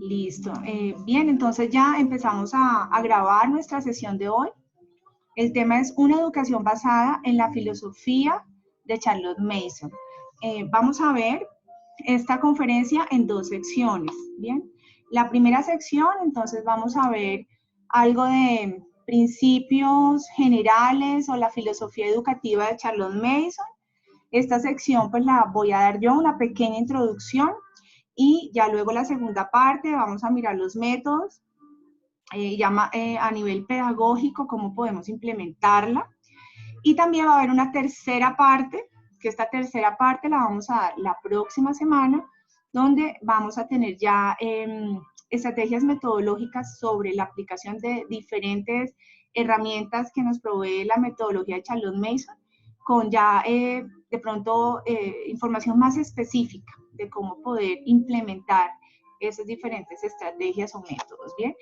Listo. Bien, entonces ya empezamos a grabar nuestra sesión de hoy. El tema es una educación basada en la filosofía de Charlotte Mason. Vamos a ver esta conferencia en dos secciones, ¿bien? La primera sección, entonces vamos a ver algo de principios generales o la filosofía educativa de Charlotte Mason. Esta sección pues la voy a dar yo, una pequeña introducción, y ya luego la segunda parte vamos a mirar los métodos, a nivel pedagógico, cómo podemos implementarla. Y también va a haber una tercera parte, que esta tercera parte la vamos a dar la próxima semana, donde vamos a tener ya estrategias metodológicas sobre la aplicación de diferentes herramientas que nos provee la metodología de Charlotte Mason, con ya de pronto información más específica de cómo poder implementar esas diferentes estrategias o métodos, ¿bien?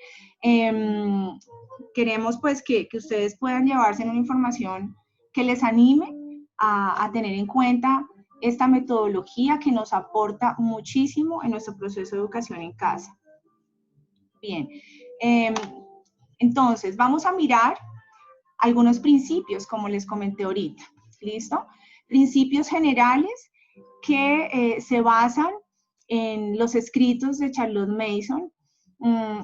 Queremos pues que ustedes puedan llevarse una información que les anime a tener en cuenta esta metodología que nos aporta muchísimo en nuestro proceso de educación en casa. Bien, entonces vamos a mirar algunos principios, como les comenté ahorita, ¿listo? Principios generales que se basan en los escritos de Charlotte Mason,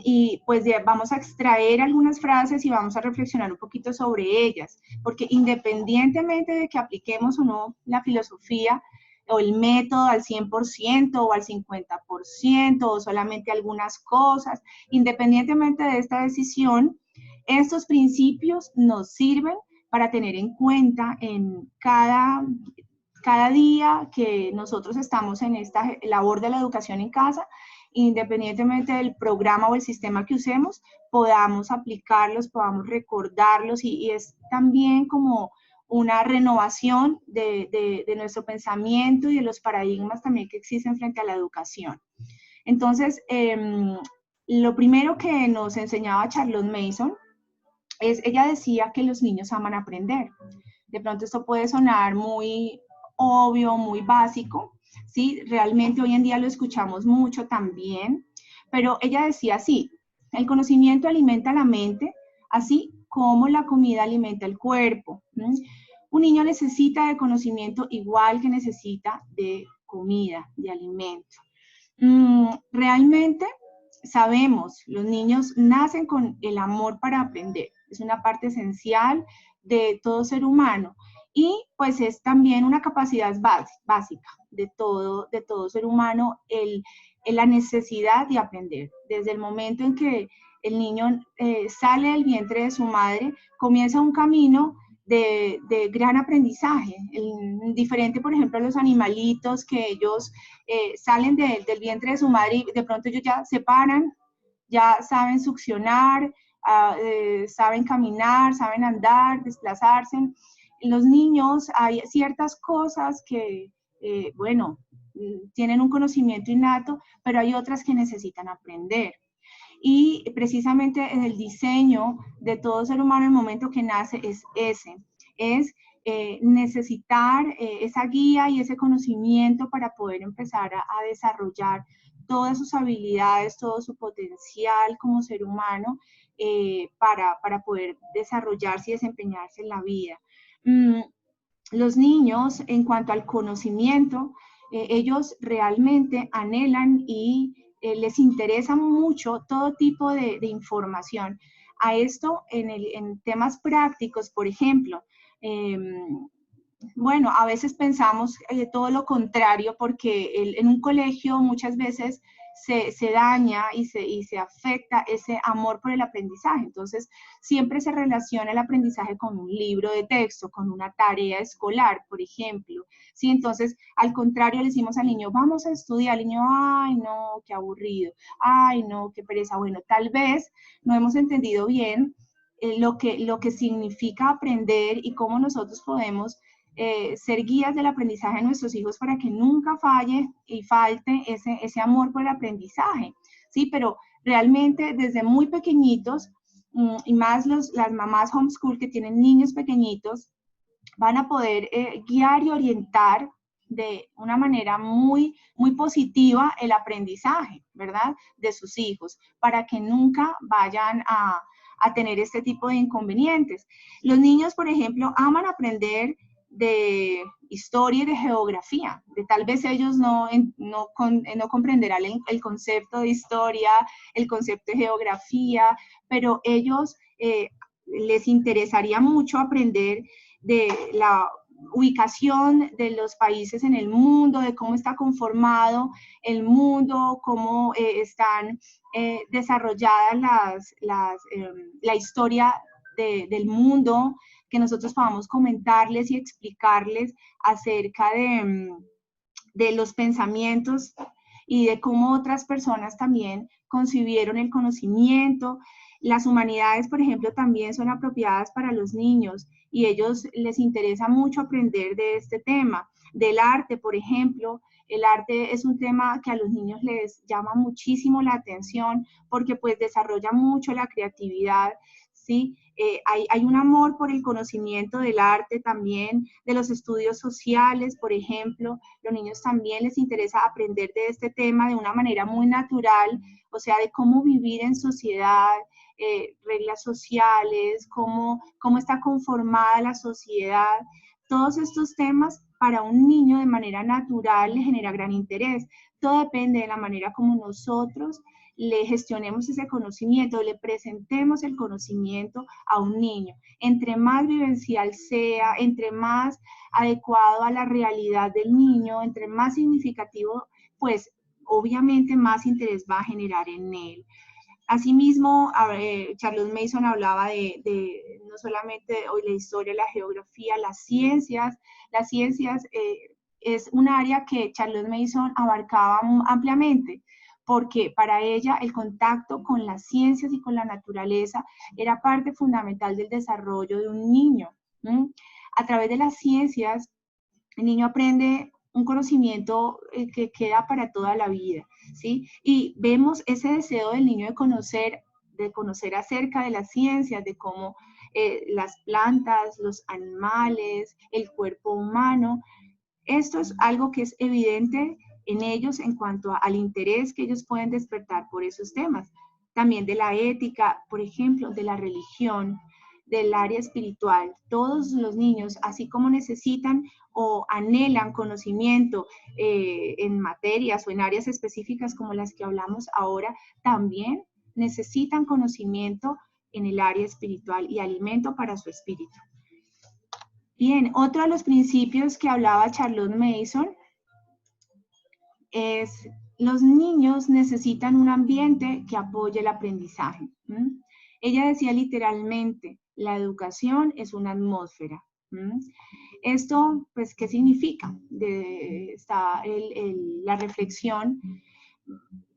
y pues vamos a extraer algunas frases y vamos a reflexionar un poquito sobre ellas, porque independientemente de que apliquemos o no la filosofía o el método al 100% o al 50% o solamente algunas cosas, independientemente de esta decisión, estos principios nos sirven para tener en cuenta en cada día que nosotros estamos en esta labor de la educación en casa, independientemente del programa o el sistema que usemos, podamos aplicarlos, podamos recordarlos y es también como una renovación de nuestro pensamiento y de los paradigmas también que existen frente a la educación. Entonces, lo primero que nos enseñaba Charlotte Mason es, ella decía que los niños aman aprender. De pronto esto puede sonar muy obvio, muy básico, ¿sí? Realmente hoy en día lo escuchamos mucho también, pero ella decía así: el conocimiento alimenta la mente, así como la comida alimenta el cuerpo. Un niño necesita de conocimiento igual que necesita de comida, de alimento. Realmente sabemos, los niños nacen con el amor para aprender, es una parte esencial de todo ser humano y pues es también una capacidad básica de todo ser humano, la necesidad de aprender. Desde el momento en que el niño sale del vientre de su madre, comienza un camino de gran aprendizaje, diferente por ejemplo a los animalitos que ellos salen del vientre de su madre y de pronto ellos ya se paran, ya saben succionar, saben caminar, saben andar, desplazarse. En los niños hay ciertas cosas que, bueno, tienen un conocimiento innato, pero hay otras que necesitan aprender. Y precisamente en el diseño de todo ser humano, el momento que nace es ese, es necesitar esa guía y ese conocimiento para poder empezar a desarrollar todas sus habilidades, todo su potencial como ser humano para poder desarrollarse y desempeñarse en la vida. Los niños, en cuanto al conocimiento, ellos realmente anhelan y les interesa mucho todo tipo de información. A esto en temas prácticos, por ejemplo, bueno, a veces pensamos todo lo contrario porque en un colegio muchas veces se daña y se afecta ese amor por el aprendizaje. Entonces, siempre se relaciona el aprendizaje con un libro de texto, con una tarea escolar, por ejemplo. ¿Sí? Entonces, al contrario, le decimos al niño, vamos a estudiar. El niño, ay, no, qué aburrido. Ay, no, qué pereza. Bueno, tal vez no hemos entendido bien lo que significa aprender y cómo nosotros podemos ser guías del aprendizaje de nuestros hijos para que nunca falle y falte ese amor por el aprendizaje, ¿sí? Pero realmente desde muy pequeñitos, y más las mamás homeschool que tienen niños pequeñitos, van a poder guiar y orientar de una manera muy, muy positiva el aprendizaje, ¿verdad? De sus hijos, para que nunca vayan a tener este tipo de inconvenientes. Los niños, por ejemplo, aman aprender de historia y de geografía, de tal vez ellos no comprenderán el concepto de historia, el concepto de geografía, pero ellos les interesaría mucho aprender de la ubicación de los países en el mundo, de cómo está conformado el mundo, cómo están desarrolladas la historia del mundo, que nosotros podamos comentarles y explicarles acerca de los pensamientos y de cómo otras personas también concibieron el conocimiento. Las humanidades, por ejemplo, también son apropiadas para los niños y a ellos les interesa mucho aprender de este tema. Del arte, por ejemplo, el arte es un tema que a los niños les llama muchísimo la atención porque pues desarrolla mucho la creatividad, ¿sí? Hay un amor por el conocimiento del arte también, de los estudios sociales, por ejemplo. Los niños también les interesa aprender de este tema de una manera muy natural, o sea, de cómo vivir en sociedad, reglas sociales, cómo está conformada la sociedad. Todos estos temas para un niño de manera natural le genera gran interés. Todo depende de la manera como nosotros le gestionemos ese conocimiento, le presentemos el conocimiento a un niño. Entre más vivencial sea, entre más adecuado a la realidad del niño, entre más significativo, pues obviamente más interés va a generar en él. Asimismo, Charles Mason hablaba de no solamente hoy la historia, la geografía, las ciencias. Las ciencias es un área que Charles Mason abarcaba ampliamente, porque para ella el contacto con las ciencias y con la naturaleza era parte fundamental del desarrollo de un niño. A través de las ciencias, el niño aprende un conocimiento que queda para toda la vida, ¿sí? Y vemos ese deseo del niño de conocer acerca de las ciencias, de cómo las plantas, los animales, el cuerpo humano. Esto es algo que es evidente en ellos en cuanto al interés que ellos pueden despertar por esos temas. También de la ética, por ejemplo, de la religión, del área espiritual. Todos los niños, así como necesitan o anhelan conocimiento en materias o en áreas específicas como las que hablamos ahora, también necesitan conocimiento en el área espiritual y alimento para su espíritu. Bien, otro de los principios que hablaba Charlotte Mason es: los niños necesitan un ambiente que apoye el aprendizaje. Ella decía literalmente, la educación es una atmósfera. Esto, pues, ¿qué significa? Está la reflexión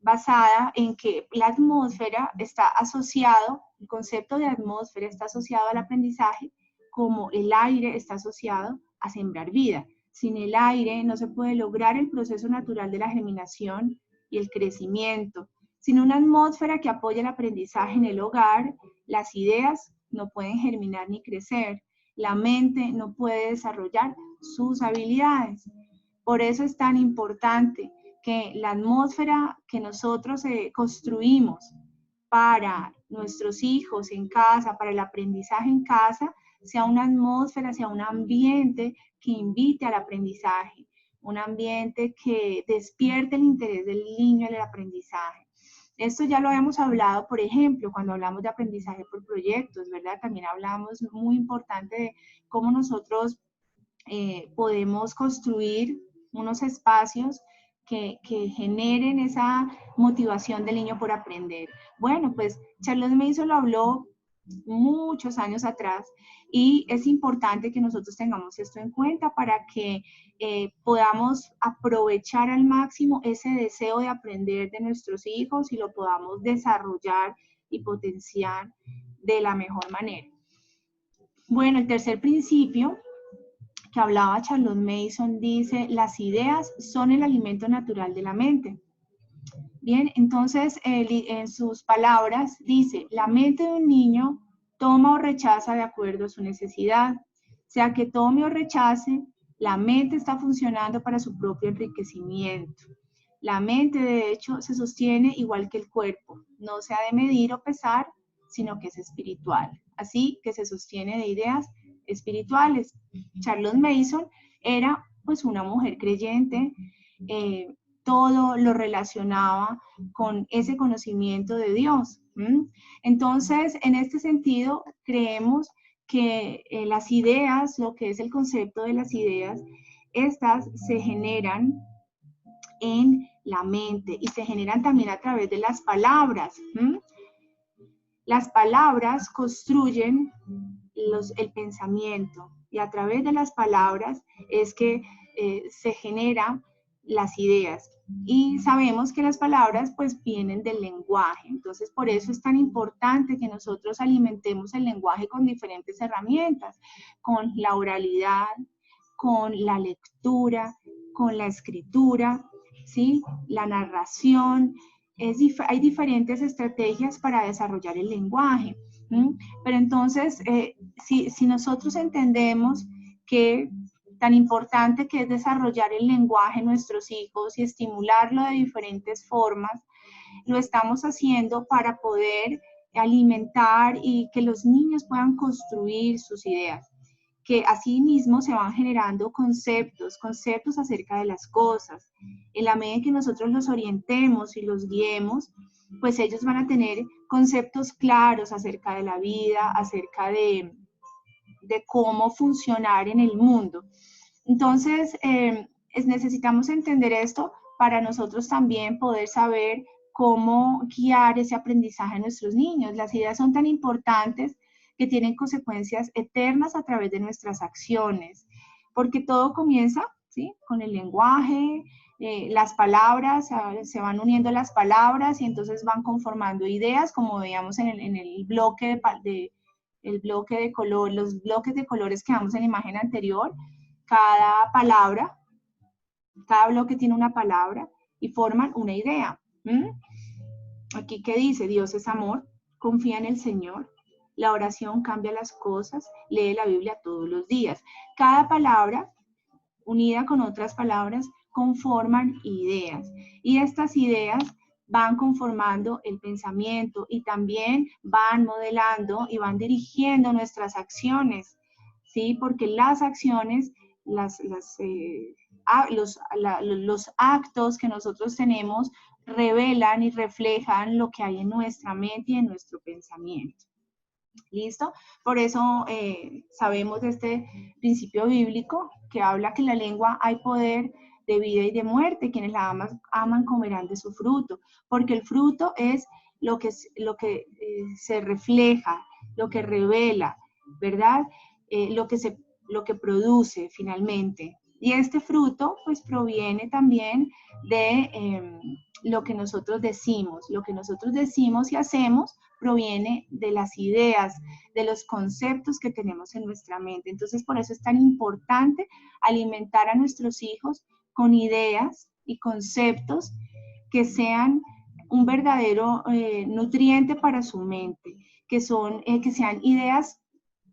basada en que la atmósfera está asociado, el concepto de atmósfera está asociado al aprendizaje, como el aire está asociado a sembrar vida. Sin el aire no se puede lograr el proceso natural de la germinación y el crecimiento. Sin una atmósfera que apoye el aprendizaje en el hogar, las ideas no pueden germinar ni crecer. La mente no puede desarrollar sus habilidades. Por eso es tan importante que la atmósfera que nosotros construimos para nuestros hijos en casa, para el aprendizaje en casa, sea una atmósfera, sea un ambiente que invite al aprendizaje, un ambiente que despierte el interés del niño en el aprendizaje. Esto ya lo habíamos hablado, por ejemplo, cuando hablamos de aprendizaje por proyectos, ¿verdad? También hablamos muy importante de cómo nosotros podemos construir unos espacios que generen esa motivación del niño por aprender. Bueno, pues Charles Mason lo habló muchos años atrás y es importante que nosotros tengamos esto en cuenta para que podamos aprovechar al máximo ese deseo de aprender de nuestros hijos y lo podamos desarrollar y potenciar de la mejor manera. Bueno, el tercer principio que hablaba Charlotte Mason dice: las ideas son el alimento natural de la mente. Bien, entonces en sus palabras dice: la mente de un niño toma o rechaza de acuerdo a su necesidad. Sea que tome o rechace, La mente está funcionando para su propio enriquecimiento. La mente, de hecho, se sostiene igual que el cuerpo. No se ha de medir o pesar, sino que es espiritual. Así que se sostiene de ideas espirituales. Charlotte Mason era pues una mujer creyente, todo lo relacionaba con ese conocimiento de Dios. Entonces, en este sentido, creemos que las ideas, lo que es el concepto de las ideas, estas se generan en la mente y se generan también a través de las palabras. Las palabras construyen el pensamiento y a través de las palabras es que se generan las ideas. Y sabemos que las palabras pues vienen del lenguaje, entonces por eso es tan importante que nosotros alimentemos el lenguaje con diferentes herramientas, con la oralidad, con la lectura, con la escritura, ¿sí? La narración. Hay diferentes estrategias para desarrollar el lenguaje. Pero entonces, si nosotros entendemos que tan importante que es desarrollar el lenguaje en nuestros hijos y estimularlo de diferentes formas, lo estamos haciendo para poder alimentar y que los niños puedan construir sus ideas, que asimismo se van generando conceptos acerca de las cosas. En la medida en que nosotros los orientemos y los guiemos, pues ellos van a tener conceptos claros acerca de la vida, acerca de cómo funcionar en el mundo. Entonces, necesitamos entender esto para nosotros también poder saber cómo guiar ese aprendizaje a nuestros niños. Las ideas son tan importantes que tienen consecuencias eternas a través de nuestras acciones, porque todo comienza, ¿sí?, con el lenguaje, las palabras, se van uniendo las palabras y entonces van conformando ideas, como veíamos en el bloque el bloque de color, los bloques de colores que vamos en la imagen anterior. Cada palabra, cada bloque tiene una palabra y forman una idea. Aquí, ¿qué dice? Dios es amor, confía en el Señor, la oración cambia las cosas, lee la Biblia todos los días. Cada palabra, unida con otras palabras, conforman ideas. Y estas ideas van conformando el pensamiento y también van modelando y van dirigiendo nuestras acciones, ¿sí? Porque las acciones, los actos que nosotros tenemos revelan y reflejan lo que hay en nuestra mente y en nuestro pensamiento. ¿Listo? Por eso sabemos de este principio bíblico que habla que en la lengua hay poder de vida y de muerte. Quienes la aman comerán de su fruto, porque el fruto es lo que se refleja, lo que revela, ¿verdad? Lo que produce finalmente. Y este fruto pues proviene también de lo que nosotros decimos. Lo que nosotros decimos y hacemos proviene de las ideas, de los conceptos que tenemos en nuestra mente. Entonces, por eso es tan importante alimentar a nuestros hijos con ideas y conceptos que sean un verdadero nutriente para su mente, que sean ideas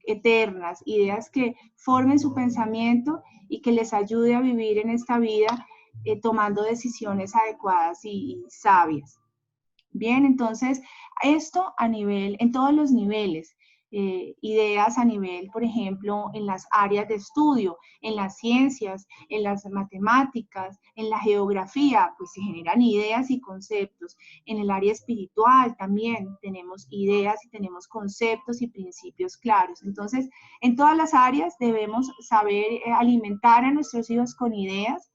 eternas, ideas que formen su pensamiento y que les ayude a vivir en esta vida tomando decisiones adecuadas y sabias. Bien, entonces, esto en todos los niveles, ideas a nivel, por ejemplo, en las áreas de estudio, en las ciencias, en las matemáticas, en la geografía, pues se generan ideas y conceptos. En el área espiritual también tenemos ideas y tenemos conceptos y principios claros. Entonces, en todas las áreas debemos saber alimentar a nuestros hijos con ideas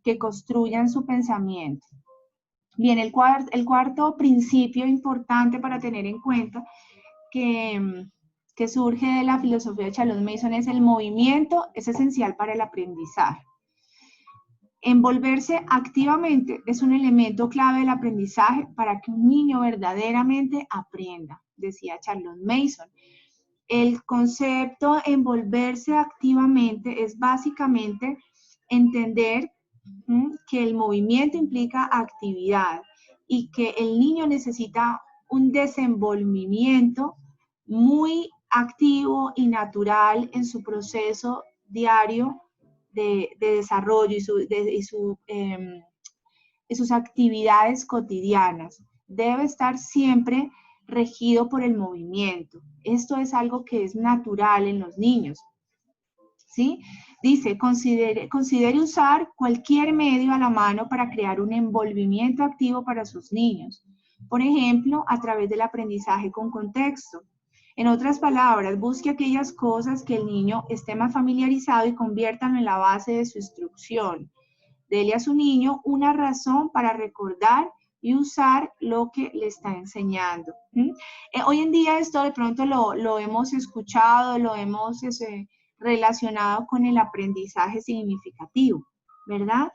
que construyan su pensamiento. Bien, el cuarto principio importante para tener en cuenta que surge de la filosofía de Charlotte Mason es el movimiento, es esencial para el aprendizaje. Envolverse activamente es un elemento clave del aprendizaje para que un niño verdaderamente aprenda, decía Charlotte Mason. El concepto envolverse activamente es básicamente entender que el movimiento implica actividad y que el niño necesita un desenvolvimiento muy activo y natural en su proceso diario de desarrollo y sus actividades cotidianas. Debe estar siempre regido por el movimiento. Esto es algo que es natural en los niños, ¿sí? Dice, considere usar cualquier medio a la mano para crear un envolvimiento activo para sus niños. Por ejemplo, a través del aprendizaje con contexto. En otras palabras, busque aquellas cosas que el niño esté más familiarizado y conviértanlo en la base de su instrucción. Dele a su niño una razón para recordar y usar lo que le está enseñando. Hoy en día esto de pronto lo hemos escuchado, lo hemos relacionado con el aprendizaje significativo, ¿verdad?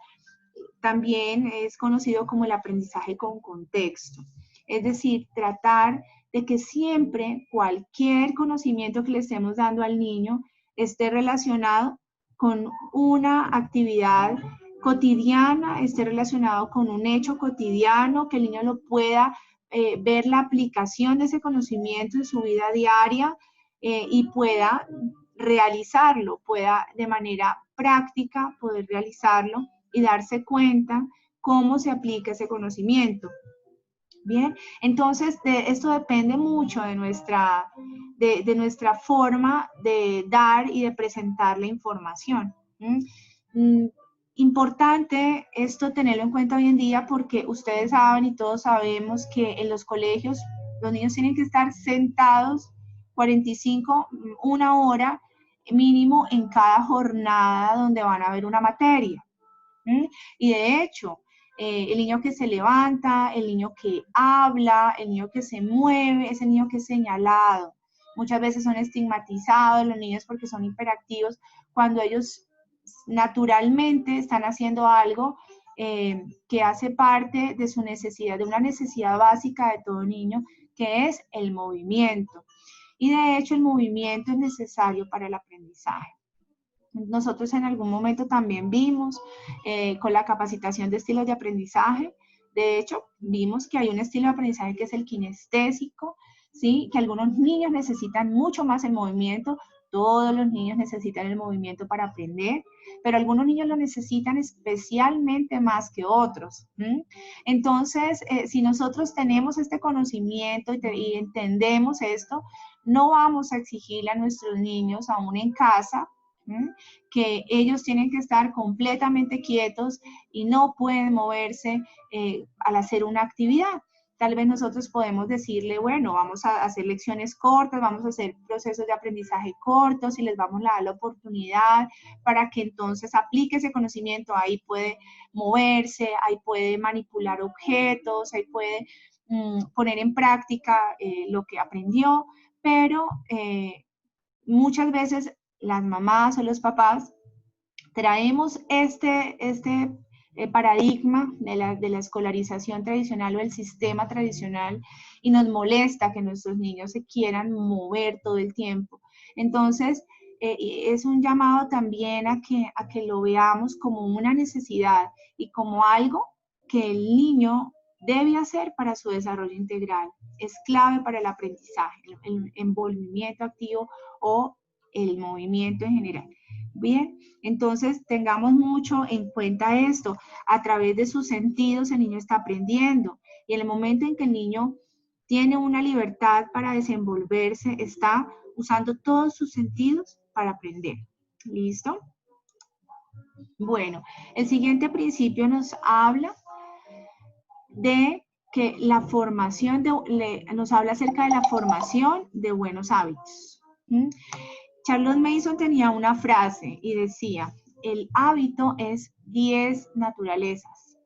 También es conocido como el aprendizaje con contexto. Es decir, tratar de que siempre cualquier conocimiento que le estemos dando al niño esté relacionado con una actividad cotidiana, esté relacionado con un hecho cotidiano, que el niño lo pueda ver la aplicación de ese conocimiento en su vida diaria y pueda realizarlo, pueda de manera práctica poder realizarlo y darse cuenta cómo se aplica ese conocimiento. Bien, entonces esto depende mucho de nuestra forma de dar y de presentar la información. Importante esto tenerlo en cuenta hoy en día porque ustedes saben y todos sabemos que en los colegios los niños tienen que estar sentados 45, una hora mínimo en cada jornada donde van a ver una materia. Y de hecho, el niño que se levanta, el niño que habla, el niño que se mueve, es el niño que es señalado. Muchas veces son estigmatizados los niños porque son hiperactivos cuando ellos naturalmente están haciendo algo que hace parte de su necesidad, de una necesidad básica de todo niño, que es el movimiento. Y de hecho el movimiento es necesario para el aprendizaje. Nosotros en algún momento también vimos con la capacitación de estilos de aprendizaje, de hecho, vimos que hay un estilo de aprendizaje que es el kinestésico, ¿sí? Que algunos niños necesitan mucho más el movimiento, todos los niños necesitan el movimiento para aprender, pero algunos niños lo necesitan especialmente más que otros. Entonces, si nosotros tenemos este conocimiento y entendemos esto, no vamos a exigirle a nuestros niños, aún en casa, que ellos tienen que estar completamente quietos y no pueden moverse al hacer una actividad. Tal vez nosotros podemos decirle, bueno, vamos a hacer lecciones cortas, vamos a hacer procesos de aprendizaje cortos y les vamos a dar la oportunidad para que entonces aplique ese conocimiento. Ahí puede moverse, ahí puede manipular objetos, ahí puede poner en práctica lo que aprendió, pero muchas veces las mamás o los papás traemos este paradigma de la escolarización tradicional o el sistema tradicional y nos molesta que nuestros niños se quieran mover todo el tiempo. Entonces, es un llamado también a que lo veamos como una necesidad y como algo que el niño debe hacer para su desarrollo integral. Es clave para el aprendizaje, el envolvimiento activo o el movimiento en general. Bien, entonces tengamos mucho en cuenta esto. A través de sus sentidos el niño está aprendiendo y en el momento en que el niño tiene una libertad para desenvolverse, está usando todos sus sentidos para aprender. ¿Listo? Bueno, el siguiente principio nos habla de que la formación, nos habla acerca de la formación de buenos hábitos. Charles Mason tenía una frase y decía, el hábito es 10 naturalezas.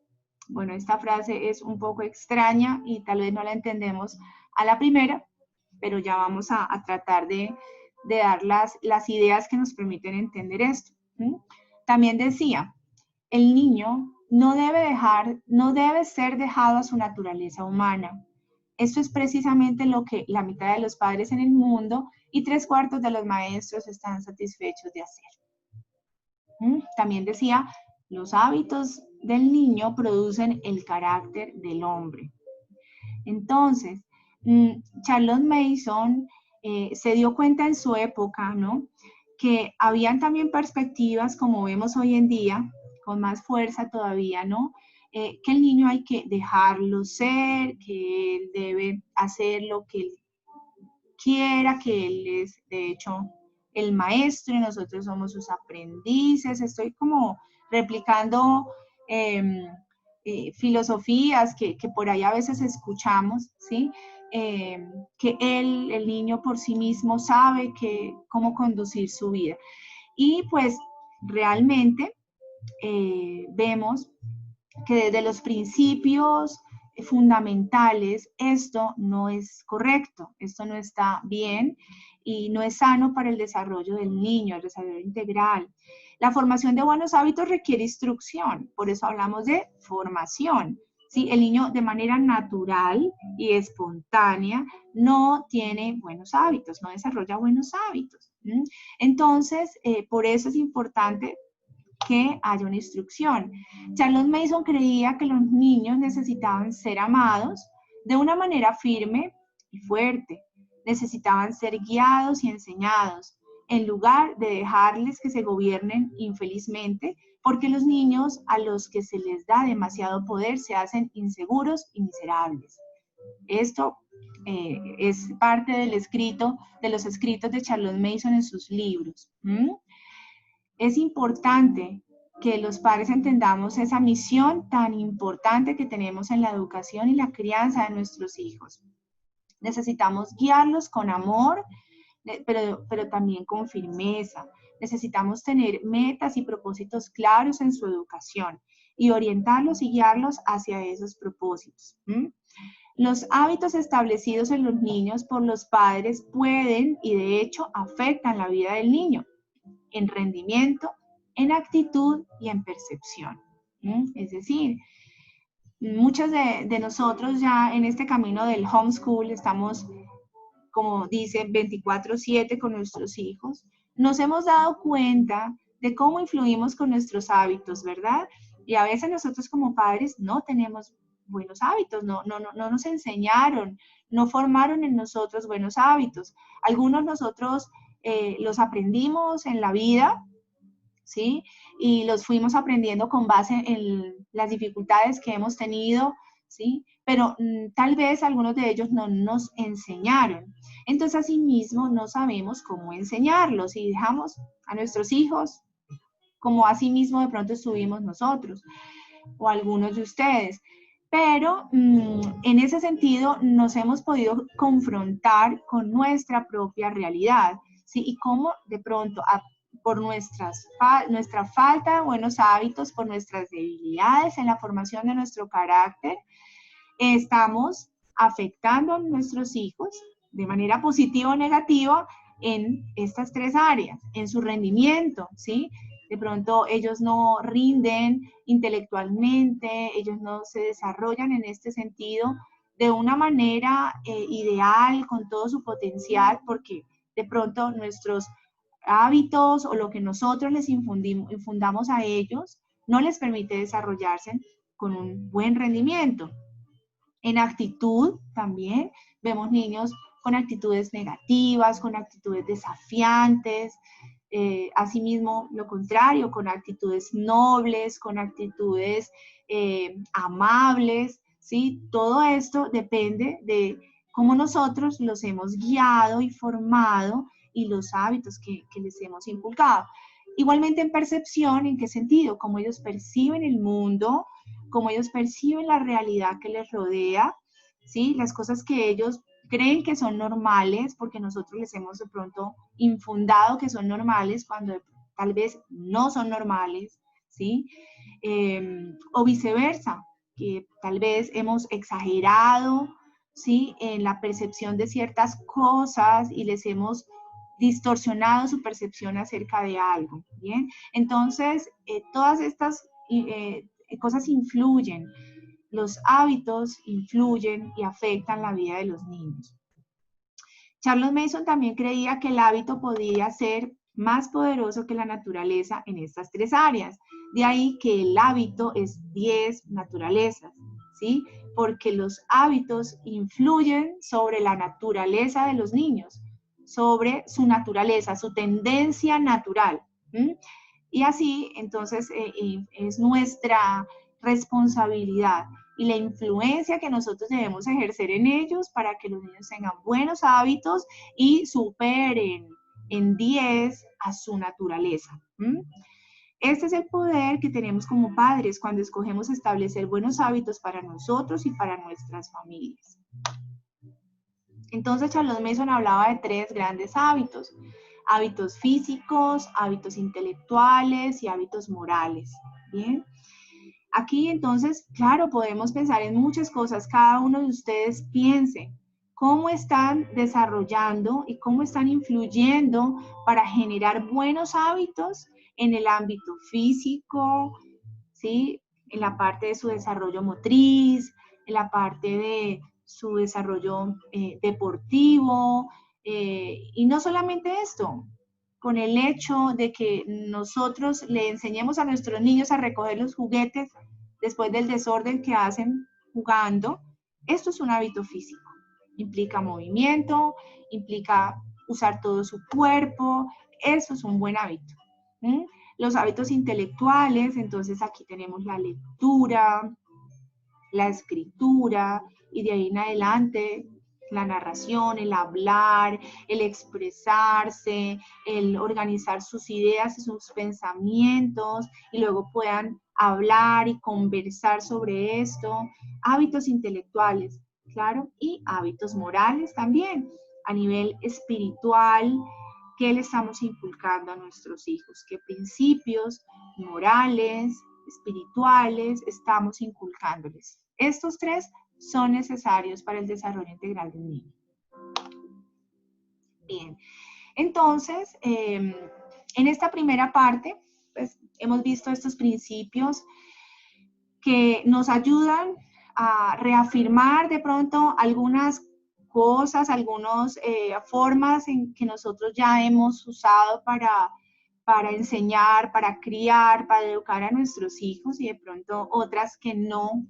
Bueno, esta frase es un poco extraña y tal vez no la entendemos a la primera, pero ya vamos a tratar de dar las ideas que nos permiten entender esto. También decía, el niño no debe ser dejado a su naturaleza humana. Esto es precisamente lo que la mitad de los padres en el mundo y 3/4 de los maestros están satisfechos de hacer. También decía, los hábitos del niño producen el carácter del hombre. Entonces, Charles Mason se dio cuenta en su época, ¿no?, que habían también perspectivas, como vemos hoy en día, con más fuerza todavía, ¿no? Que el niño hay que dejarlo ser, que él debe hacer lo que él quiera, que él es, de hecho, el maestro y nosotros somos sus aprendices. Estoy como replicando filosofías que por ahí a veces escuchamos, ¿sí? Que él, el niño por sí mismo sabe cómo conducir su vida. Y pues realmente vemos que desde los principios fundamentales esto no es correcto, esto no está bien y no es sano para el desarrollo del niño, el desarrollo integral. La formación de buenos hábitos requiere instrucción, por eso hablamos de formación. ¿Sí? El niño de manera natural y espontánea no tiene buenos hábitos, no desarrolla buenos hábitos. ¿Mm? Entonces, por eso es importante que haya una instrucción. Charles Mason creía que los niños necesitaban ser amados de una manera firme y fuerte. Necesitaban ser guiados y enseñados, en lugar de dejarles que se gobiernen infelizmente, porque los niños a los que se les da demasiado poder se hacen inseguros y miserables. Esto es parte del escrito, de los escritos de Charles Mason en sus libros. Es importante que los padres entendamos esa misión tan importante que tenemos en la educación y la crianza de nuestros hijos. Necesitamos guiarlos con amor, pero también con firmeza. Necesitamos tener metas y propósitos claros en su educación y orientarlos y guiarlos hacia esos propósitos. Los hábitos establecidos en los niños por los padres pueden y de hecho afectan la vida del niño en rendimiento, en actitud y en percepción. Es decir, muchos de nosotros ya en este camino del homeschool estamos, como dice, 24/7 con nuestros hijos. Nos hemos dado cuenta de cómo influimos con nuestros hábitos, ¿verdad? Y a veces nosotros como padres no tenemos buenos hábitos, no nos enseñaron, no formaron en nosotros buenos hábitos. Algunos nosotros los aprendimos en la vida, ¿sí? Y los fuimos aprendiendo con base en las dificultades que hemos tenido, ¿sí? Pero tal vez algunos de ellos no nos enseñaron. Entonces, asimismo, no sabemos cómo enseñarlos y dejamos a nuestros hijos como asimismo de pronto estuvimos nosotros o algunos de ustedes. Pero en ese sentido nos hemos podido confrontar con nuestra propia realidad, ¿sí? Y cómo de pronto por nuestra falta de buenos hábitos, por nuestras debilidades en la formación de nuestro carácter, estamos afectando a nuestros hijos de manera positiva o negativa en estas tres áreas, en su rendimiento, ¿sí? De pronto ellos no rinden intelectualmente, ellos no se desarrollan en este sentido de una manera ideal, con todo su potencial, porque de pronto nuestros hábitos o lo que nosotros les infundamos a ellos no les permite desarrollarse con un buen rendimiento. En actitud también vemos niños con actitudes negativas, con actitudes desafiantes, asimismo lo contrario, con actitudes nobles, con actitudes amables, ¿sí? Todo esto depende de cómo nosotros los hemos guiado y formado y los hábitos que les hemos inculcado. Igualmente en percepción, ¿en qué sentido? Cómo ellos perciben el mundo, cómo ellos perciben la realidad que les rodea, ¿sí? Las cosas que ellos creen que son normales, porque nosotros les hemos de pronto infundado que son normales cuando tal vez no son normales, ¿sí? O viceversa, que tal vez hemos exagerado, ¿sí? En la percepción de ciertas cosas y les hemos distorsionado su percepción acerca de algo, ¿bien? Entonces, todas estas cosas influyen, los hábitos influyen y afectan la vida de los niños. Charles Mason también creía que el hábito podía ser más poderoso que la naturaleza en estas tres áreas. De ahí que el hábito es 10 naturalezas, ¿sí? Porque los hábitos influyen sobre la naturaleza de los niños. sobre su naturaleza, su tendencia natural. ¿Mm? Y así, entonces, es nuestra responsabilidad y la influencia que nosotros debemos ejercer en ellos para que los niños tengan buenos hábitos y superen en 10 a su naturaleza. ¿Mm? Este es el poder que tenemos como padres cuando escogemos establecer buenos hábitos para nosotros y para nuestras familias. Entonces, Charles Mason hablaba de 3 grandes hábitos: hábitos físicos, hábitos intelectuales y hábitos morales. Bien. Aquí entonces, claro, podemos pensar en muchas cosas. Cada uno de ustedes piense cómo están desarrollando y cómo están influyendo para generar buenos hábitos en el ámbito físico, ¿sí? En la parte de su desarrollo motriz, en la parte de su desarrollo deportivo, y no solamente esto, con el hecho de que nosotros le enseñemos a nuestros niños a recoger los juguetes después del desorden que hacen jugando. Esto es un hábito físico. Implica movimiento, implica usar todo su cuerpo. Eso es un buen hábito. ¿Mm? Los hábitos intelectuales, entonces aquí tenemos la lectura, la escritura, y de ahí en adelante la narración, el hablar, el expresarse, el organizar sus ideas y sus pensamientos, y luego puedan hablar y conversar sobre esto. Hábitos intelectuales, claro, y hábitos morales también, a nivel espiritual. ¿Qué le estamos inculcando a nuestros hijos? ¿Qué principios morales, espirituales estamos inculcándoles? Estos 3 son necesarios para el desarrollo integral de un niño. Bien, entonces, en esta primera parte, pues, hemos visto estos principios que nos ayudan a reafirmar de pronto algunas cosas, algunas formas en que nosotros ya hemos usado para enseñar, para criar, para educar a nuestros hijos, y de pronto otras que no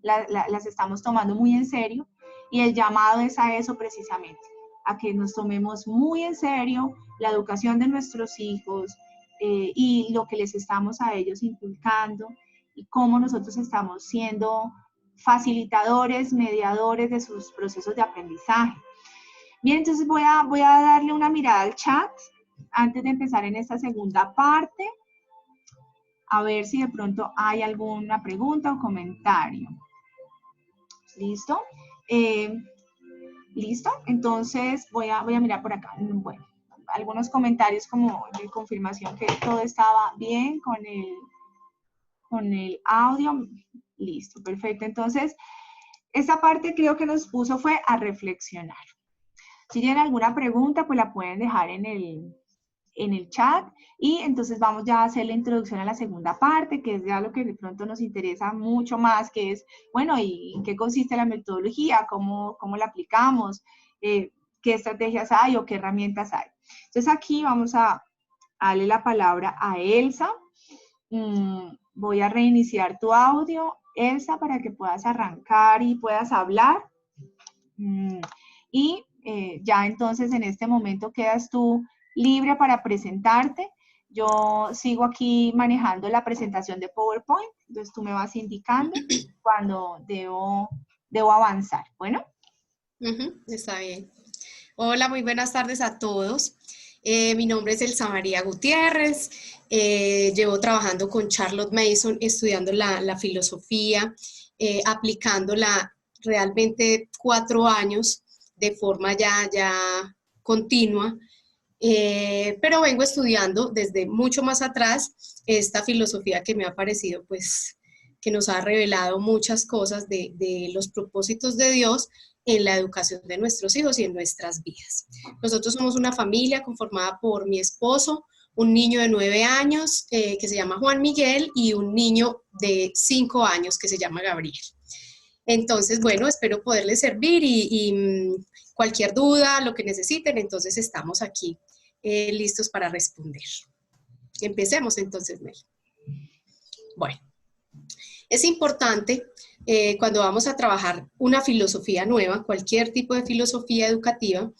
las estamos tomando muy en serio, y el llamado es a eso precisamente, a que nos tomemos muy en serio la educación de nuestros hijos y lo que les estamos a ellos inculcando, y cómo nosotros estamos siendo facilitadores, mediadores de sus procesos de aprendizaje. Bien, entonces voy a darle una mirada al chat antes de empezar en esta segunda parte, a ver si de pronto hay alguna pregunta o comentario. ¿Listo? ¿Listo? Entonces voy a mirar por acá. Bueno, algunos comentarios como de confirmación que todo estaba bien con el audio. Listo, perfecto. Entonces, esta parte creo que nos puso fue a reflexionar. Si tienen alguna pregunta, pues la pueden dejar en el chat, y entonces vamos ya a hacer la introducción a la segunda parte, que es ya lo que de pronto nos interesa mucho más, que es, bueno, ¿y en qué consiste la metodología? ¿Cómo la aplicamos? ¿Qué estrategias hay o qué herramientas hay? Entonces aquí vamos a darle la palabra a Elsa. Voy a reiniciar tu audio, Elsa, para que puedas arrancar y puedas hablar. Y ya entonces en este momento quedas tú libre para presentarte. Yo sigo aquí manejando la presentación de PowerPoint, entonces tú me vas indicando cuando debo avanzar. Bueno. Está bien. Hola, muy buenas tardes a todos. Mi nombre es Elsa María Gutiérrez. Llevo trabajando con Charlotte Mason, estudiando la filosofía, aplicándola realmente 4 años de forma ya continua. Pero vengo estudiando desde mucho más atrás esta filosofía que me ha parecido, pues, que nos ha revelado muchas cosas de los propósitos de Dios en la educación de nuestros hijos y en nuestras vidas. Nosotros somos una familia conformada por mi esposo, un niño de 9 años que se llama Juan Miguel y un niño de 5 años que se llama Gabriel. Entonces, bueno, espero poderles servir y cualquier duda, lo que necesiten, entonces estamos aquí listos para responder. Empecemos entonces, Mel. Bueno, es importante cuando vamos a trabajar una filosofía nueva, cualquier tipo de filosofía educativa,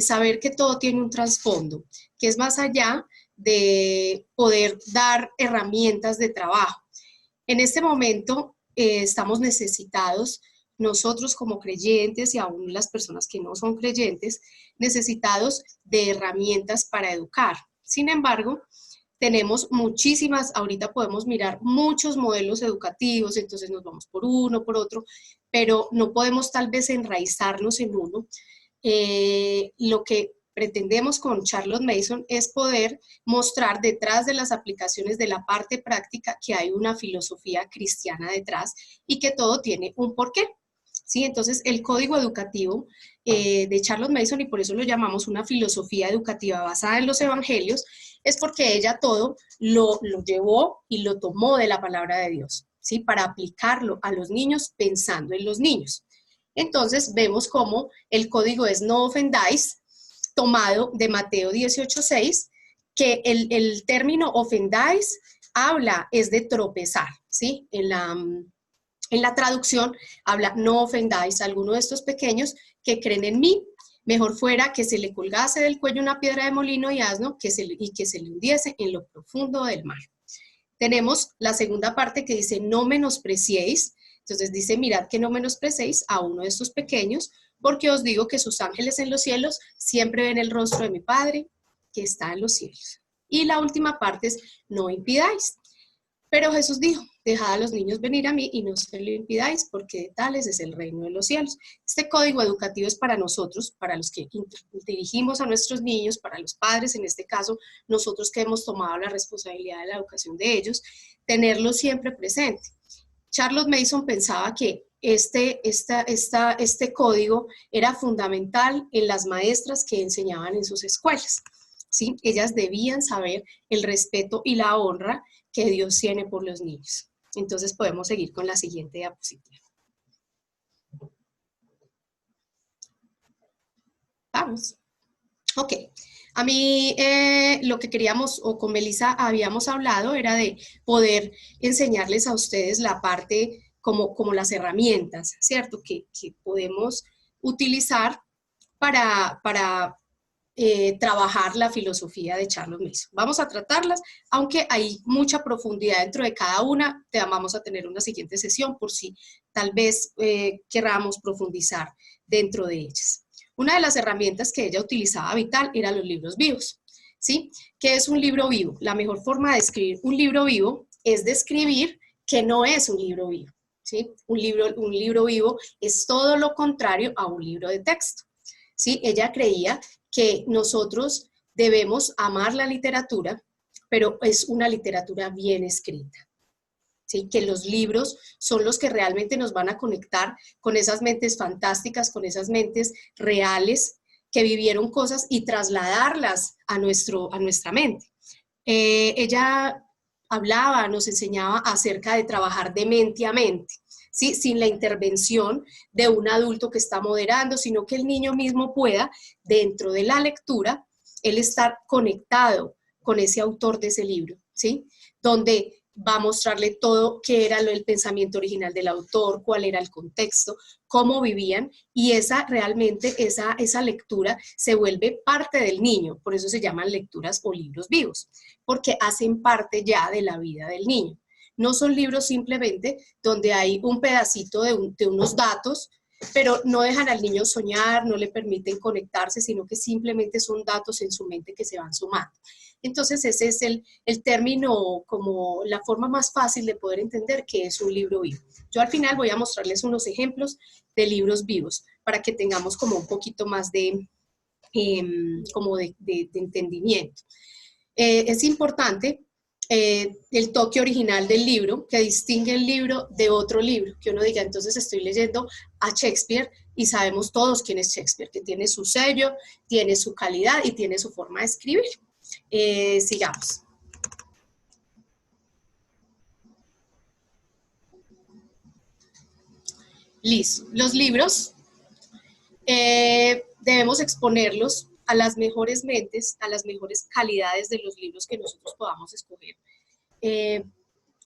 saber que todo tiene un trasfondo, que es más allá de poder dar herramientas de trabajo. En este momento estamos necesitados, nosotros como creyentes y aún las personas que no son creyentes, necesitados de herramientas para educar. Sin embargo, tenemos muchísimas, ahorita podemos mirar muchos modelos educativos, entonces nos vamos por uno, por otro, pero no podemos tal vez enraizarnos en uno. Lo que pretendemos con Charlotte Mason es poder mostrar detrás de las aplicaciones de la parte práctica que hay una filosofía cristiana detrás y que todo tiene un porqué. ¿Sí? Entonces, el código educativo de Charlotte Mason, y por eso lo llamamos una filosofía educativa basada en los evangelios, es porque ella todo lo llevó y lo tomó de la palabra de Dios, ¿sí? Para aplicarlo a los niños pensando en los niños. Entonces, vemos cómo el código es no ofendáis, tomado de Mateo 18:6, que el término ofendáis es de tropezar, ¿sí? En la traducción habla, no ofendáis a alguno de estos pequeños que creen en mí. Mejor fuera que se le colgase del cuello una piedra de molino y asno y que se le hundiese en lo profundo del mar. Tenemos la segunda parte que dice, no menospreciéis. Entonces dice, mirad que no menospreciéis a uno de estos pequeños, porque os digo que sus ángeles en los cielos siempre ven el rostro de mi Padre que está en los cielos. Y la última parte es, no impidáis. Pero Jesús dijo, dejad a los niños venir a mí y no se lo impidáis, porque de tales es el reino de los cielos. Este código educativo es para nosotros, para los que dirigimos a nuestros niños, para los padres, en este caso, nosotros que hemos tomado la responsabilidad de la educación de ellos, tenerlo siempre presente. Charlotte Mason pensaba que este código era fundamental en las maestras que enseñaban en sus escuelas, ¿sí? Ellas debían saber el respeto y la honra que Dios tiene por los niños. Entonces podemos seguir con la siguiente diapositiva. Vamos. Ok. A mí lo que queríamos, o con Melissa habíamos hablado, era de poder enseñarles a ustedes la parte como las herramientas, ¿cierto? Que podemos utilizar para trabajar la filosofía de Charlotte Mason. Vamos a tratarlas, aunque hay mucha profundidad dentro de cada una, vamos a tener una siguiente sesión por si tal vez queramos profundizar dentro de ellas. Una de las herramientas que ella utilizaba vital eran los libros vivos, ¿sí? ¿Qué es un libro vivo? La mejor forma de escribir un libro vivo es describir que no es un libro vivo, ¿sí? Un libro vivo es todo lo contrario a un libro de texto, ¿sí? Ella creía que nosotros debemos amar la literatura, pero es una literatura bien escrita, ¿sí? Que los libros son los que realmente nos van a conectar con esas mentes fantásticas, con esas mentes reales que vivieron cosas y trasladarlas a nuestra mente. Ella hablaba, nos enseñaba acerca de trabajar de mente a mente, ¿sí? Sin la intervención de un adulto que está moderando, sino que el niño mismo pueda, dentro de la lectura, él estar conectado con ese autor de ese libro, ¿sí? Donde va a mostrarle todo qué era el pensamiento original del autor, cuál era el contexto, cómo vivían, y realmente esa lectura se vuelve parte del niño, por eso se llaman lecturas o libros vivos, porque hacen parte ya de la vida del niño. No son libros simplemente donde hay un pedacito de unos datos, pero no dejan al niño soñar, no le permiten conectarse, sino que simplemente son datos en su mente que se van sumando. Entonces ese es el término, como la forma más fácil de poder entender qué es un libro vivo. Yo al final voy a mostrarles unos ejemplos de libros vivos para que tengamos como un poquito más de entendimiento. Es importante el toque original del libro, que distingue el libro de otro libro, que uno diga, entonces estoy leyendo a Shakespeare y sabemos todos quién es Shakespeare, que tiene su sello, tiene su calidad y tiene su forma de escribir. Sigamos. Listo. Los libros debemos exponerlos a las mejores mentes, a las mejores calidades de los libros que nosotros podamos escoger.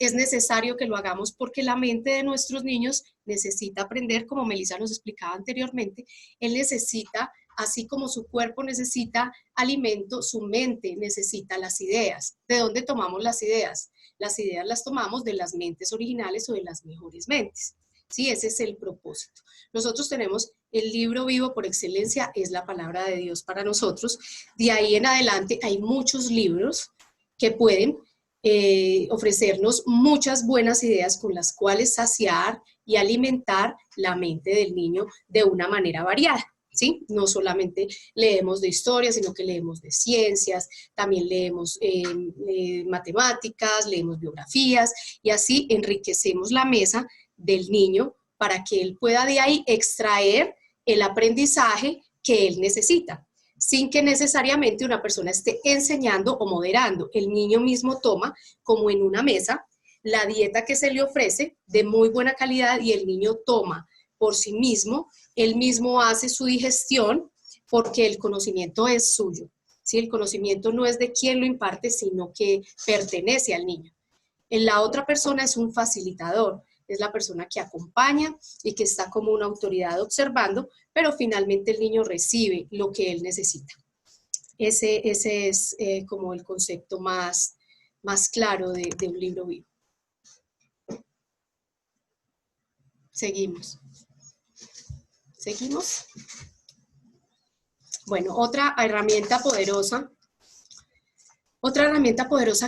es necesario que lo hagamos porque la mente de nuestros niños necesita aprender, como Melissa nos explicaba anteriormente, él necesita, así como su cuerpo necesita alimento, su mente necesita las ideas. ¿De dónde tomamos las ideas? Las ideas las tomamos de las mentes originales o de las mejores mentes. Sí, ese es el propósito. Nosotros tenemos el libro vivo por excelencia, es la palabra de Dios para nosotros. De ahí en adelante hay muchos libros que pueden ofrecernos muchas buenas ideas con las cuales saciar y alimentar la mente del niño de una manera variada. ¿Sí? No solamente leemos de historia, sino que leemos de ciencias, también leemos matemáticas, leemos biografías, y así enriquecemos la mesa del niño para que él pueda de ahí extraer el aprendizaje que él necesita, sin que necesariamente una persona esté enseñando o moderando. El niño mismo toma, como en una mesa, la dieta que se le ofrece de muy buena calidad, y el niño toma por sí mismo, él mismo hace su digestión, porque el conocimiento es suyo. ¿Sí? El conocimiento no es de quien lo imparte, sino que pertenece al niño. La otra persona es un facilitador, es la persona que acompaña y que está como una autoridad observando, pero finalmente el niño recibe lo que él necesita. Ese es como el concepto más claro de un libro vivo. Seguimos. ¿Seguimos? Bueno, otra herramienta poderosa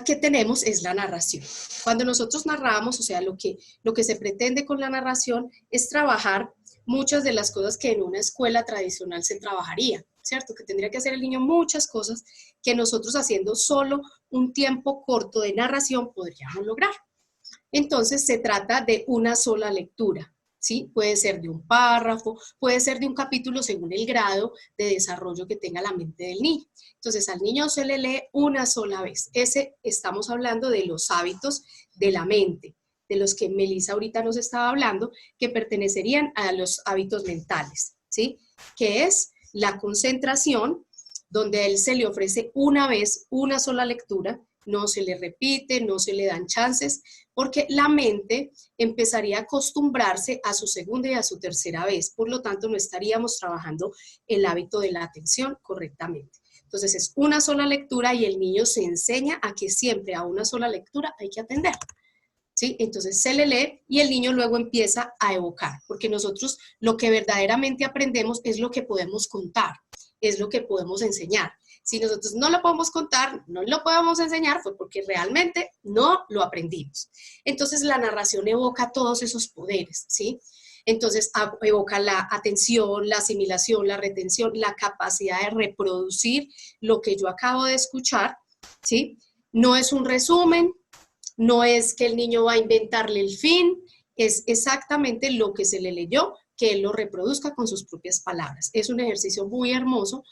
que tenemos es la narración. Cuando nosotros narramos, o sea, lo que se pretende con la narración es trabajar muchas de las cosas que en una escuela tradicional se trabajaría, ¿cierto? Que tendría que hacer el niño muchas cosas que nosotros, haciendo solo un tiempo corto de narración, podríamos lograr. Entonces se trata de una sola lectura. ¿Sí? Puede ser de un párrafo, puede ser de un capítulo según el grado de desarrollo que tenga la mente del niño. Entonces al niño se le lee una sola vez. Estamos hablando de los hábitos de la mente, de los que Melissa ahorita nos estaba hablando, que pertenecerían a los hábitos mentales, ¿sí? Que es la concentración, donde a él se le ofrece una vez, una sola lectura, no se le repite, no se le dan chances, porque la mente empezaría a acostumbrarse a su segunda y a su tercera vez, por lo tanto no estaríamos trabajando el hábito de la atención correctamente. Entonces es una sola lectura y el niño se enseña a que siempre a una sola lectura hay que atender. ¿Sí? Entonces se le lee y el niño luego empieza a evocar, porque nosotros lo que verdaderamente aprendemos es lo que podemos contar, es lo que podemos enseñar. Si nosotros no lo podemos contar, no lo podemos enseñar, fue porque realmente no lo aprendimos. Entonces la narración evoca todos esos poderes, ¿sí? Entonces evoca la atención, la asimilación, la retención, la capacidad de reproducir lo que yo acabo de escuchar, ¿sí? No es un resumen, no es que el niño va a inventarle el fin, es exactamente lo que se le leyó, que él lo reproduzca con sus propias palabras. Es un ejercicio muy hermoso,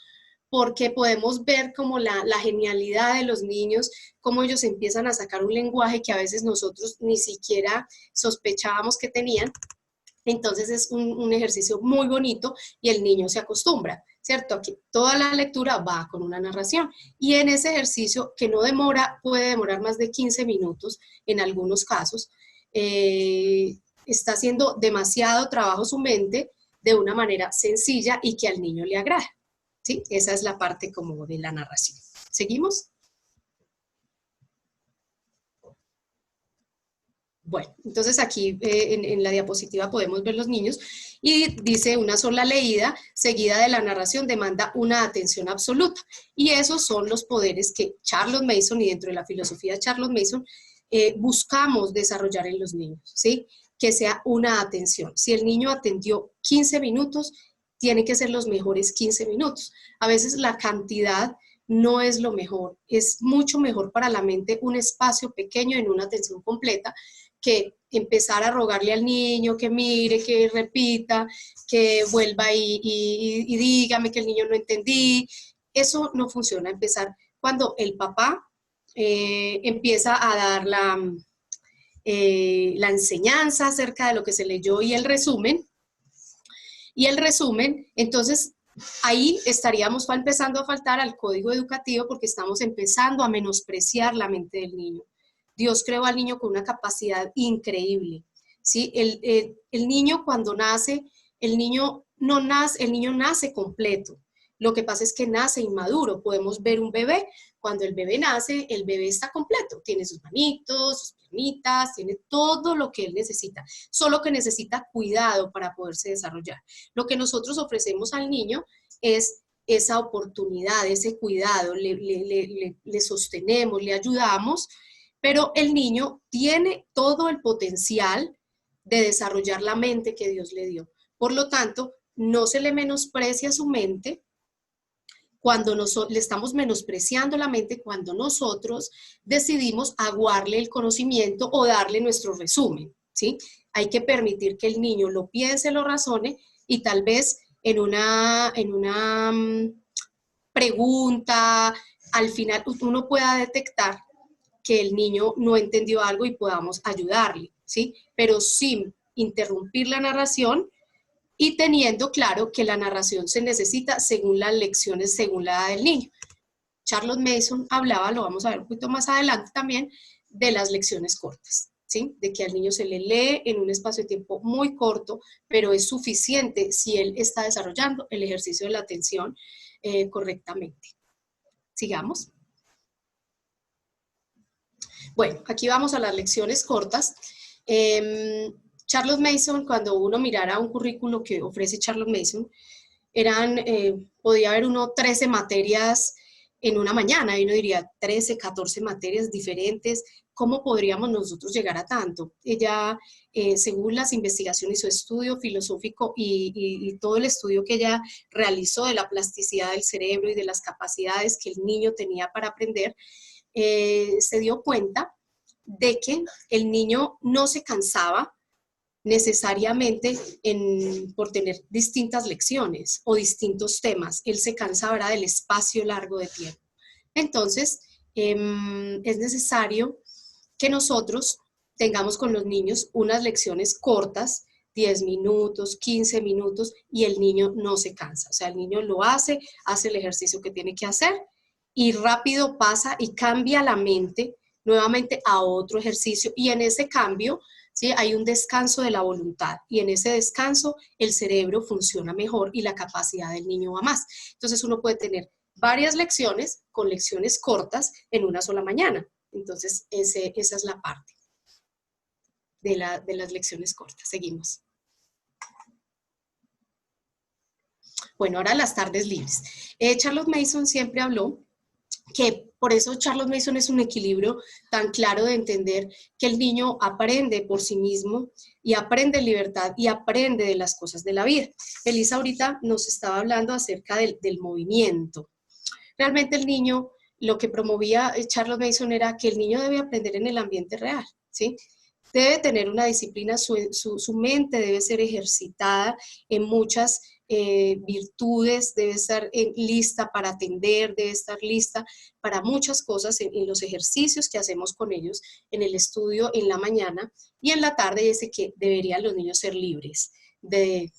porque podemos ver como la genialidad de los niños, cómo ellos empiezan a sacar un lenguaje que a veces nosotros ni siquiera sospechábamos que tenían. Entonces es un ejercicio muy bonito y el niño se acostumbra, ¿cierto? Aquí toda la lectura va con una narración y en ese ejercicio, que no demora, puede demorar más de 15 minutos en algunos casos, está haciendo demasiado trabajo su mente de una manera sencilla y que al niño le agrada. ¿Sí? Esa es la parte como de la narración. ¿Seguimos? Bueno, entonces aquí en la diapositiva podemos ver los niños y dice: una sola leída seguida de la narración demanda una atención absoluta. Y esos son los poderes que Charles Mason, y dentro de la filosofía de Charles Mason, buscamos desarrollar en los niños, ¿sí? Que sea una atención. Si el niño atendió 15 minutos, tienen que ser los mejores 15 minutos. A veces la cantidad no es lo mejor, es mucho mejor para la mente un espacio pequeño en una atención completa que empezar a rogarle al niño que mire, que repita, que vuelva y dígame que el niño no entendí. Eso no funciona. Empezar cuando el papá empieza a dar la enseñanza acerca de lo que se leyó y el resumen, entonces ahí estaríamos empezando a faltar al código educativo, porque estamos empezando a menospreciar la mente del niño. Dios creó al niño con una capacidad increíble, ¿sí? El niño cuando nace, el niño nace completo. Lo que pasa es que nace inmaduro. Podemos ver un bebé, cuando el bebé nace, el bebé está completo. Tiene sus manitos, sus piernitas, tiene todo lo que él necesita. Solo que necesita cuidado para poderse desarrollar. Lo que nosotros ofrecemos al niño es esa oportunidad, ese cuidado, le sostenemos, le ayudamos, pero el niño tiene todo el potencial de desarrollar la mente que Dios le dio. Por lo tanto, no se le menosprecia su mente cuando le estamos menospreciando la mente cuando nosotros decidimos aguarle el conocimiento o darle nuestro resumen, ¿sí? Hay que permitir que el niño lo piense, lo razone y tal vez en una pregunta, al final uno pueda detectar que el niño no entendió algo y podamos ayudarle, ¿sí? Pero sin interrumpir la narración y teniendo claro que la narración se necesita según las lecciones, según la edad del niño. Charlotte Mason hablaba, lo vamos a ver un poquito más adelante también, de las lecciones cortas, ¿sí? De que al niño se le lee en un espacio de tiempo muy corto, pero es suficiente si él está desarrollando el ejercicio de la atención correctamente. Sigamos. Bueno, aquí vamos a las lecciones cortas. Charlotte Mason, cuando uno mirara un currículo que ofrece Charlotte Mason, podía haber 13 materias en una mañana, y uno diría 13, 14 materias diferentes, ¿cómo podríamos nosotros llegar a tanto? Ella, según las investigaciones y su estudio filosófico y todo el estudio que ella realizó de la plasticidad del cerebro y de las capacidades que el niño tenía para aprender, se dio cuenta de que el niño no se cansaba necesariamente por tener distintas lecciones o distintos temas. Él se cansaba del espacio largo de tiempo. Entonces, es necesario que nosotros tengamos con los niños unas lecciones cortas, 10 minutos, 15 minutos, y el niño no se cansa. O sea, el niño lo hace el ejercicio que tiene que hacer, y rápido pasa y cambia la mente nuevamente a otro ejercicio, y en ese cambio, ¿sí?, hay un descanso de la voluntad, y en ese descanso el cerebro funciona mejor y la capacidad del niño va más. Entonces uno puede tener varias lecciones con lecciones cortas en una sola mañana. Entonces esa es la parte de las lecciones cortas. Seguimos. Bueno, ahora las tardes libres. Charlotte Mason siempre habló que por eso Charlotte Mason es un equilibrio tan claro de entender que el niño aprende por sí mismo y aprende en libertad y aprende de las cosas de la vida. Elisa ahorita nos estaba hablando acerca del movimiento. Realmente el niño, lo que promovía Charlotte Mason era que el niño debe aprender en el ambiente real, ¿sí? Debe tener una disciplina, su mente debe ser ejercitada en muchas virtudes, debe estar lista para atender, debe estar lista para muchas cosas en los ejercicios que hacemos con ellos, en el estudio en la mañana, y en la tarde dice que deberían los niños ser libres de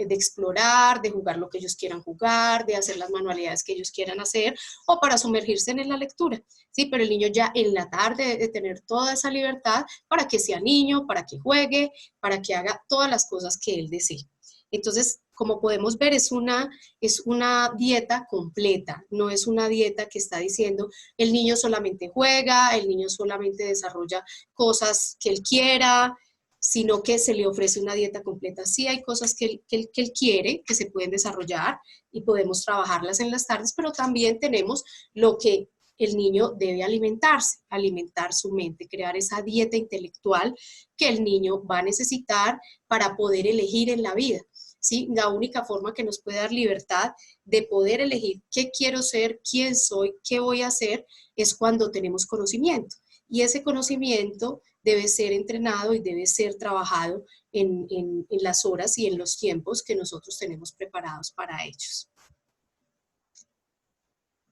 explorar, de jugar lo que ellos quieran jugar, de hacer las manualidades que ellos quieran hacer, o para sumergirse en la lectura, ¿sí? Pero el niño ya en la tarde debe tener toda esa libertad para que sea niño, para que juegue, para que haga todas las cosas que él desee. Entonces, como podemos ver, es una dieta completa, no es una dieta que está diciendo el niño solamente juega, el niño solamente desarrolla cosas que él quiera, sino que se le ofrece una dieta completa. Sí hay cosas que él quiere, que se pueden desarrollar y podemos trabajarlas en las tardes, pero también tenemos lo que el niño debe alimentarse, alimentar su mente, crear esa dieta intelectual que el niño va a necesitar para poder elegir en la vida. ¿Sí? La única forma que nos puede dar libertad de poder elegir qué quiero ser, quién soy, qué voy a hacer, es cuando tenemos conocimiento. Y ese conocimiento debe ser entrenado y debe ser trabajado en las horas y en los tiempos que nosotros tenemos preparados para ellos.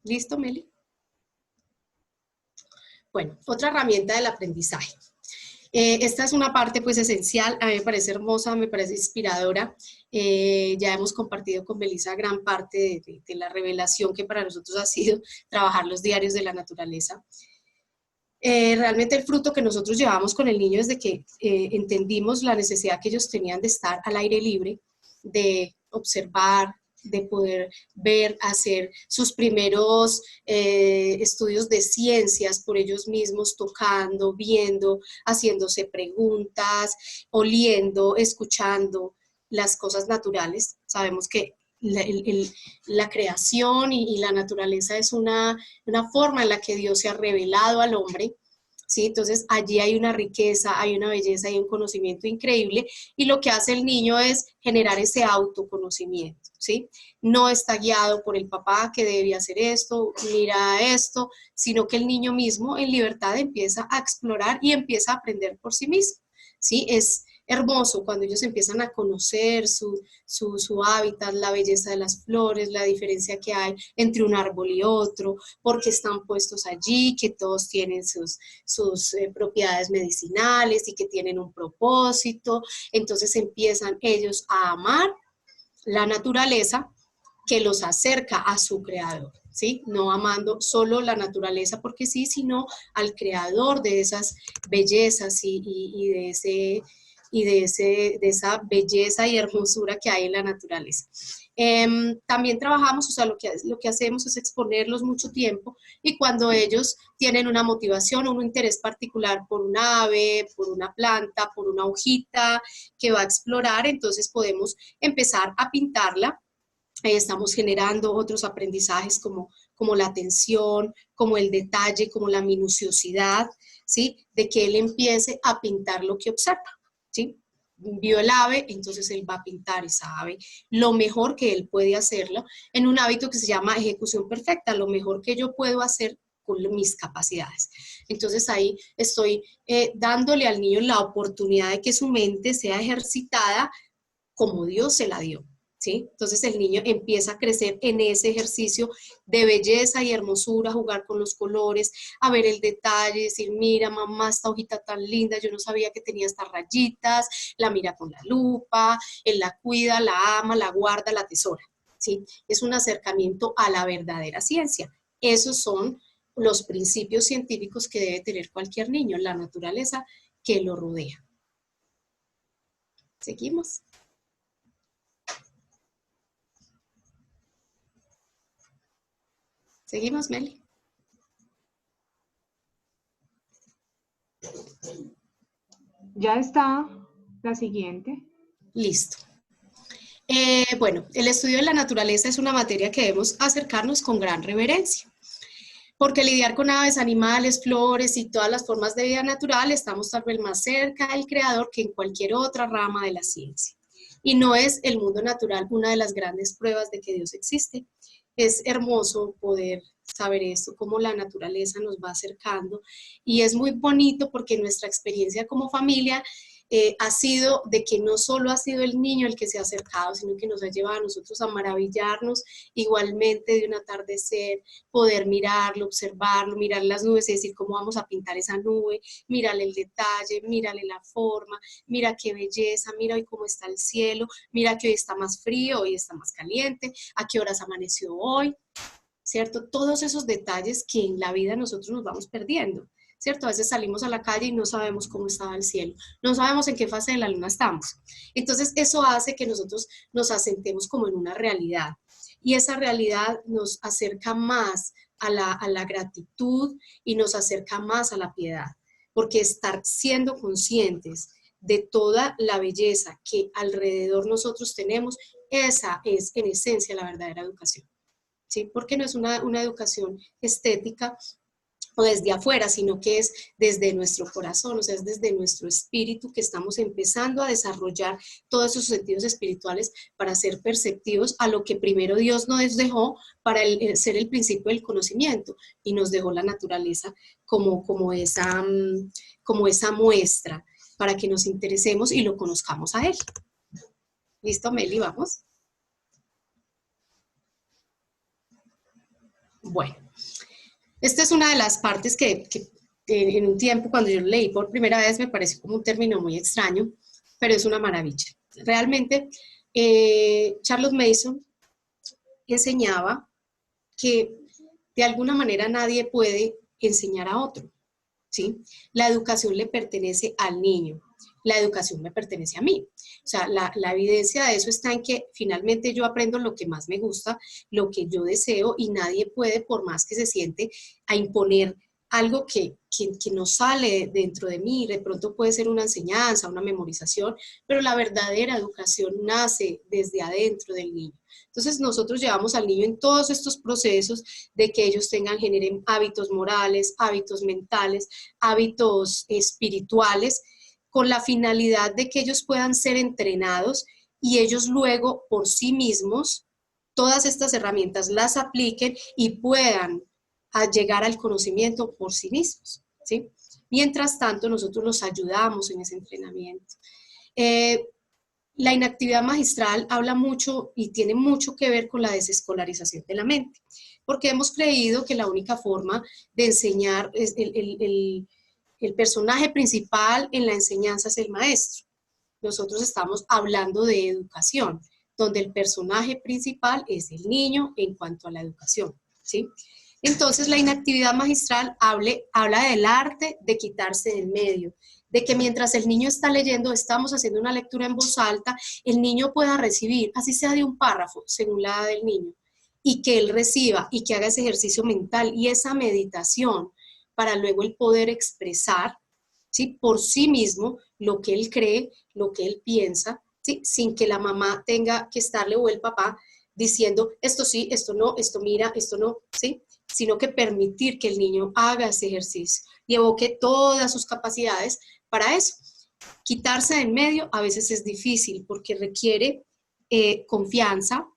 ¿Listo, Meli? Bueno, otra herramienta del aprendizaje. Esta es una parte pues esencial, a mí me parece hermosa, me parece inspiradora. Ya hemos compartido con Melissa gran parte de la revelación que para nosotros ha sido trabajar los diarios de la naturaleza. realmente el fruto que nosotros llevamos con el niño desde que entendimos la necesidad que ellos tenían de estar al aire libre, de observar, de poder ver, hacer sus primeros estudios de ciencias por ellos mismos, tocando, viendo, haciéndose preguntas, oliendo, escuchando las cosas naturales. Sabemos que la creación y la naturaleza es una forma en la que Dios se ha revelado al hombre, ¿sí? Entonces allí hay una riqueza, hay una belleza, hay un conocimiento increíble, y lo que hace el niño es generar ese autoconocimiento, ¿sí? No está guiado por el papá que debe hacer esto, mira esto, sino que el niño mismo en libertad empieza a explorar y empieza a aprender por sí mismo, ¿sí? Es hermoso cuando ellos empiezan a conocer su hábitat, la belleza de las flores, la diferencia que hay entre un árbol y otro, porque están puestos allí, que todos tienen sus propiedades medicinales y que tienen un propósito. Entonces empiezan ellos a amar la naturaleza, que los acerca a su creador, ¿sí? No amando solo la naturaleza porque sí, sino al creador de esas bellezas y de esa belleza y hermosura que hay en la naturaleza. También trabajamos, o sea, lo que hacemos es exponerlos mucho tiempo, y cuando ellos tienen una motivación o un interés particular por un ave, por una planta, por una hojita que va a explorar, entonces podemos empezar a pintarla. Estamos generando otros aprendizajes como la atención, como el detalle, como la minuciosidad, ¿sí? De que él empiece a pintar lo que observa, ¿sí? Vio el ave, entonces él va a pintar esa ave lo mejor que él puede hacerlo en un hábito que se llama ejecución perfecta, lo mejor que yo puedo hacer con mis capacidades. Entonces ahí estoy dándole al niño la oportunidad de que su mente sea ejercitada como Dios se la dio, ¿sí? Entonces el niño empieza a crecer en ese ejercicio de belleza y hermosura, a jugar con los colores, a ver el detalle, decir, mira mamá, esta hojita tan linda, yo no sabía que tenía estas rayitas, la mira con la lupa, él la cuida, la ama, la guarda, la atesora, ¿sí? Es un acercamiento a la verdadera ciencia. Esos son los principios científicos que debe tener cualquier niño, la naturaleza que lo rodea. ¿Seguimos? ¿Seguimos, Meli? Ya está la siguiente. Listo. Bueno, el estudio de la naturaleza es una materia que debemos acercarnos con gran reverencia, porque lidiar con aves, animales, flores y todas las formas de vida natural estamos tal vez más cerca del creador que en cualquier otra rama de la ciencia. Y no es el mundo natural una de las grandes pruebas de que Dios existe. Es hermoso poder saber esto, cómo la naturaleza nos va acercando, y es muy bonito porque nuestra experiencia como familia ha sido de que no solo ha sido el niño el que se ha acercado, sino que nos ha llevado a nosotros a maravillarnos igualmente de un atardecer, poder mirarlo, observarlo, mirar las nubes y decir cómo vamos a pintar esa nube, mírale el detalle, mírale la forma, mira qué belleza, mira hoy cómo está el cielo, mira que hoy está más frío, hoy está más caliente, a qué horas amaneció hoy, ¿cierto? Todos esos detalles que en la vida nosotros nos vamos perdiendo, ¿cierto? A veces salimos a la calle y no sabemos cómo estaba el cielo, no sabemos en qué fase de la luna estamos. Entonces eso hace que nosotros nos asentemos como en una realidad, y esa realidad nos acerca más a la gratitud y nos acerca más a la piedad, porque estar siendo conscientes de toda la belleza que alrededor nosotros tenemos, esa es en esencia la verdadera educación, ¿sí? Porque no es una educación estética o desde afuera, sino que es desde nuestro corazón, o sea, es desde nuestro espíritu que estamos empezando a desarrollar todos esos sentidos espirituales para ser perceptivos a lo que primero Dios nos dejó para ser el principio del conocimiento, y nos dejó la naturaleza como esa muestra para que nos interesemos y lo conozcamos a Él. ¿Listo, Meli? Vamos. Bueno. Esta es una de las partes que en un tiempo, cuando yo lo leí por primera vez, me pareció como un término muy extraño, pero es una maravilla. Realmente, Charles Mason enseñaba que de alguna manera nadie puede enseñar a otro, ¿sí? La educación le pertenece al niño, la educación me pertenece a mí. O sea, la evidencia de eso está en que finalmente yo aprendo lo que más me gusta, lo que yo deseo, y nadie puede, por más que se siente, a imponer algo que no sale dentro de mí. De pronto puede ser una enseñanza, una memorización, pero la verdadera educación nace desde adentro del niño. Entonces nosotros llevamos al niño en todos estos procesos de que ellos generen hábitos morales, hábitos mentales, hábitos espirituales, con la finalidad de que ellos puedan ser entrenados y ellos luego por sí mismos todas estas herramientas las apliquen y puedan llegar al conocimiento por sí mismos, ¿sí? Mientras tanto, nosotros los ayudamos en ese entrenamiento. La inactividad magistral habla mucho y tiene mucho que ver con la desescolarización de la mente, porque hemos creído que la única forma de enseñar es el personaje principal en la enseñanza es el maestro. Nosotros estamos hablando de educación, donde el personaje principal es el niño en cuanto a la educación, ¿sí? Entonces, la inactividad magistral habla del arte de quitarse del medio, de que mientras el niño está leyendo, estamos haciendo una lectura en voz alta, el niño pueda recibir, así sea de un párrafo, según la edad del niño, y que él reciba y que haga ese ejercicio mental y esa meditación para luego el poder expresar, ¿sí?, por sí mismo lo que él cree, lo que él piensa, ¿sí?, sin que la mamá tenga que estarle o el papá diciendo esto sí, esto no, esto mira, esto no, ¿sí?, sino que permitir que el niño haga ese ejercicio y evoque todas sus capacidades para eso. Quitarse de en medio a veces es difícil porque requiere confianza,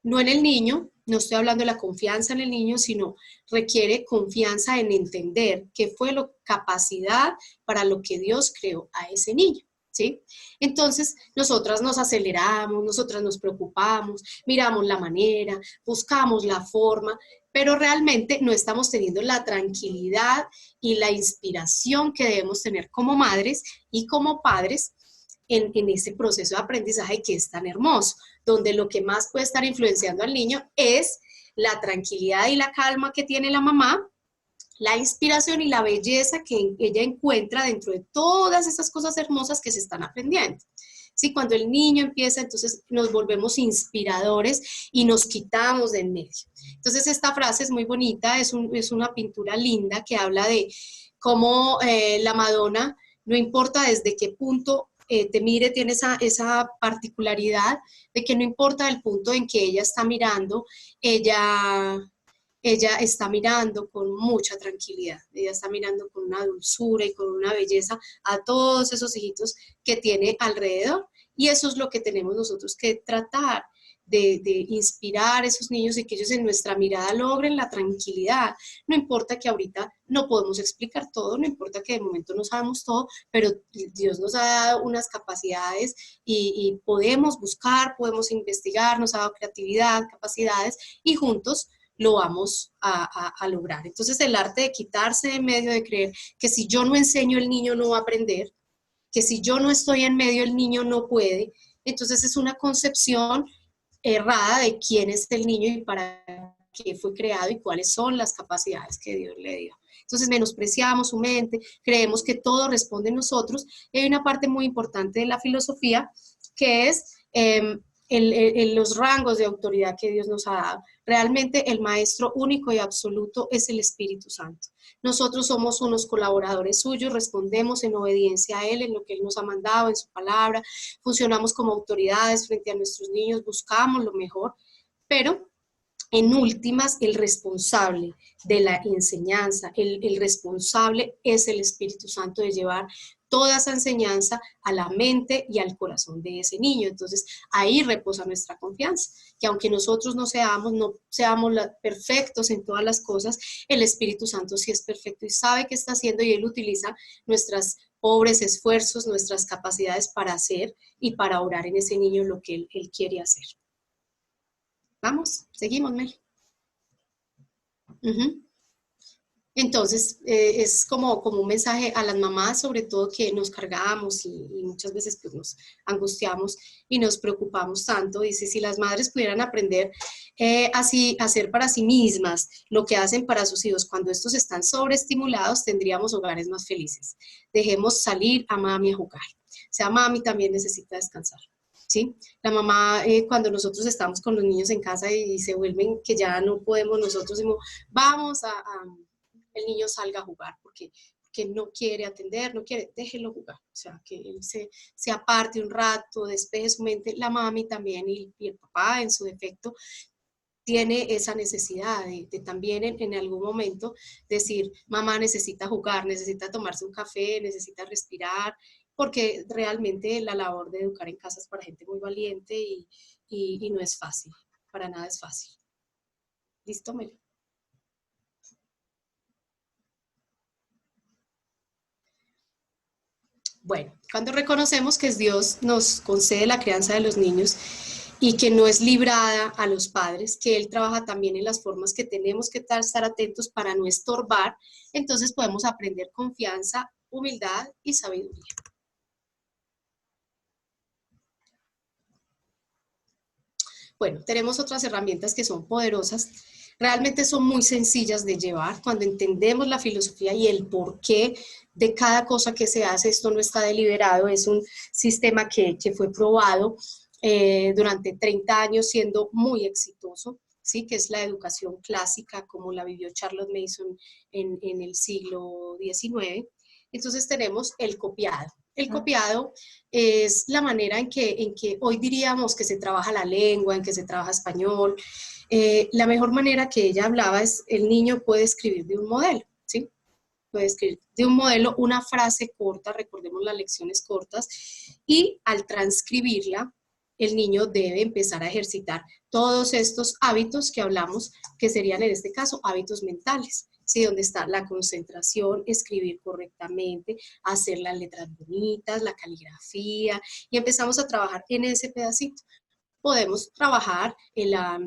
no en el niño, no estoy hablando de la confianza en el niño, sino requiere confianza en entender qué fue la capacidad para lo que Dios creó a ese niño, ¿sí? Entonces, nosotras nos aceleramos, nosotras nos preocupamos, miramos la manera, buscamos la forma, pero realmente no estamos teniendo la tranquilidad y la inspiración que debemos tener como madres y como padres en ese proceso de aprendizaje que es tan hermoso, donde lo que más puede estar influenciando al niño es la tranquilidad y la calma que tiene la mamá, la inspiración y la belleza que ella encuentra dentro de todas esas cosas hermosas que se están aprendiendo. Sí, cuando el niño empieza, entonces nos volvemos inspiradores y nos quitamos de en medio. Entonces esta frase es muy bonita, es una pintura linda que habla de cómo la Madonna, no importa desde qué punto te mire, tiene esa particularidad de que no importa el punto en que ella está mirando, ella está mirando con mucha tranquilidad, ella está mirando con una dulzura y con una belleza a todos esos hijitos que tiene alrededor, y eso es lo que tenemos nosotros que tratar de inspirar a esos niños y que ellos en nuestra mirada logren la tranquilidad. No importa que ahorita no podemos explicar todo, no importa que de momento no sabemos todo, pero Dios nos ha dado unas capacidades y podemos buscar, podemos investigar, nos ha dado creatividad, capacidades, y juntos lo vamos a lograr. Entonces el arte de quitarse de medio, de creer que si yo no enseño el niño no va a aprender, que si yo no estoy en medio el niño no puede, entonces es una concepción errada de quién es el niño y para qué fue creado y cuáles son las capacidades que Dios le dio. Entonces menospreciamos su mente, creemos que todo responde en nosotros, y hay una parte muy importante de la filosofía que es los rangos de autoridad que Dios nos ha dado. Realmente el maestro único y absoluto es el Espíritu Santo. Nosotros somos unos colaboradores suyos, respondemos en obediencia a Él, en lo que Él nos ha mandado, en su palabra, funcionamos como autoridades frente a nuestros niños, buscamos lo mejor, pero en últimas, el responsable de la enseñanza, el responsable es el Espíritu Santo de llevar toda esa enseñanza a la mente y al corazón de ese niño. Entonces, ahí reposa nuestra confianza, que aunque nosotros no seamos perfectos en todas las cosas, el Espíritu Santo sí es perfecto y sabe qué está haciendo, y Él utiliza nuestros pobres esfuerzos, nuestras capacidades para hacer y para orar en ese niño lo que Él quiere hacer. Vamos, seguimos, Mel. Entonces, es como un mensaje a las mamás, sobre todo que nos cargamos y muchas veces pues, nos angustiamos y nos preocupamos tanto. Dice, si las madres pudieran aprender así, hacer para sí mismas lo que hacen para sus hijos cuando estos están sobreestimulados, tendríamos hogares más felices. Dejemos salir a mami a jugar. O sea, mami también necesita descansar. ¿Sí? La mamá, cuando nosotros estamos con los niños en casa y se vuelven que ya no podemos, nosotros decimos, vamos el niño salga a jugar porque no quiere atender, no quiere, déjelo jugar, o sea, que él se aparte un rato, despeje su mente. La mami también y el papá en su defecto tiene esa necesidad de también en algún momento decir, mamá necesita jugar, necesita tomarse un café, necesita respirar, porque realmente la labor de educar en casa es para gente muy valiente y no es fácil, para nada es fácil. ¿Listo, Meli? Bueno, cuando reconocemos que Dios nos concede la crianza de los niños y que no es librada a los padres, que Él trabaja también en las formas que tenemos que estar atentos para no estorbar, entonces podemos aprender confianza, humildad y sabiduría. Bueno, tenemos otras herramientas que son poderosas, realmente son muy sencillas de llevar cuando entendemos la filosofía y el porqué de cada cosa que se hace. Esto no está deliberado, es un sistema que fue probado durante 30 años siendo muy exitoso, ¿sí? Que es la educación clásica como la vivió Charlotte Mason en el siglo XIX. Entonces tenemos el copiado. El copiado es la manera en que hoy diríamos que se trabaja la lengua, en que se trabaja español. La mejor manera que ella hablaba es el niño puede escribir de un modelo, ¿sí? Puede escribir de un modelo una frase corta, recordemos las lecciones cortas, y al transcribirla, el niño debe empezar a ejercitar todos estos hábitos que hablamos, que serían en este caso hábitos mentales. ¿Sí? Donde está la concentración, escribir correctamente, hacer las letras bonitas, la caligrafía, y empezamos a trabajar en ese pedacito. Podemos trabajar en la,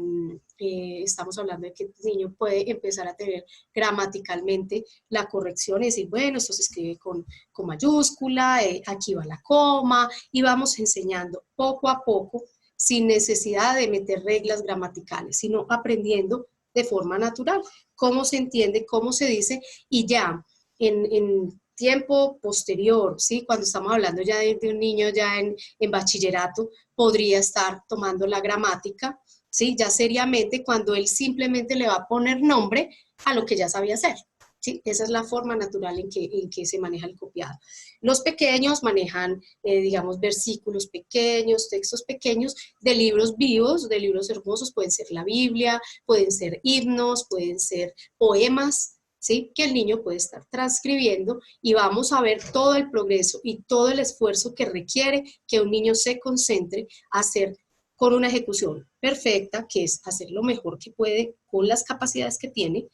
estamos hablando de que el niño puede empezar a tener gramaticalmente la corrección, es decir, bueno, esto se escribe con mayúscula, aquí va la coma, y vamos enseñando poco a poco, sin necesidad de meter reglas gramaticales, sino aprendiendo de forma natural, cómo se entiende, cómo se dice, y ya en tiempo posterior, ¿sí? Cuando estamos hablando ya de un niño ya en bachillerato, podría estar tomando la gramática, ¿sí? Ya seriamente, cuando él simplemente le va a poner nombre a lo que ya sabía hacer. ¿Sí? Esa es la forma natural en que se maneja el copiado. Los pequeños manejan, digamos, versículos pequeños, textos pequeños de libros vivos, de libros hermosos, pueden ser la Biblia, pueden ser himnos, pueden ser poemas, ¿sí? Que el niño puede estar transcribiendo y vamos a ver todo el progreso y todo el esfuerzo que requiere que un niño se concentre a hacer con una ejecución perfecta, que es hacer lo mejor que puede con las capacidades que tiene.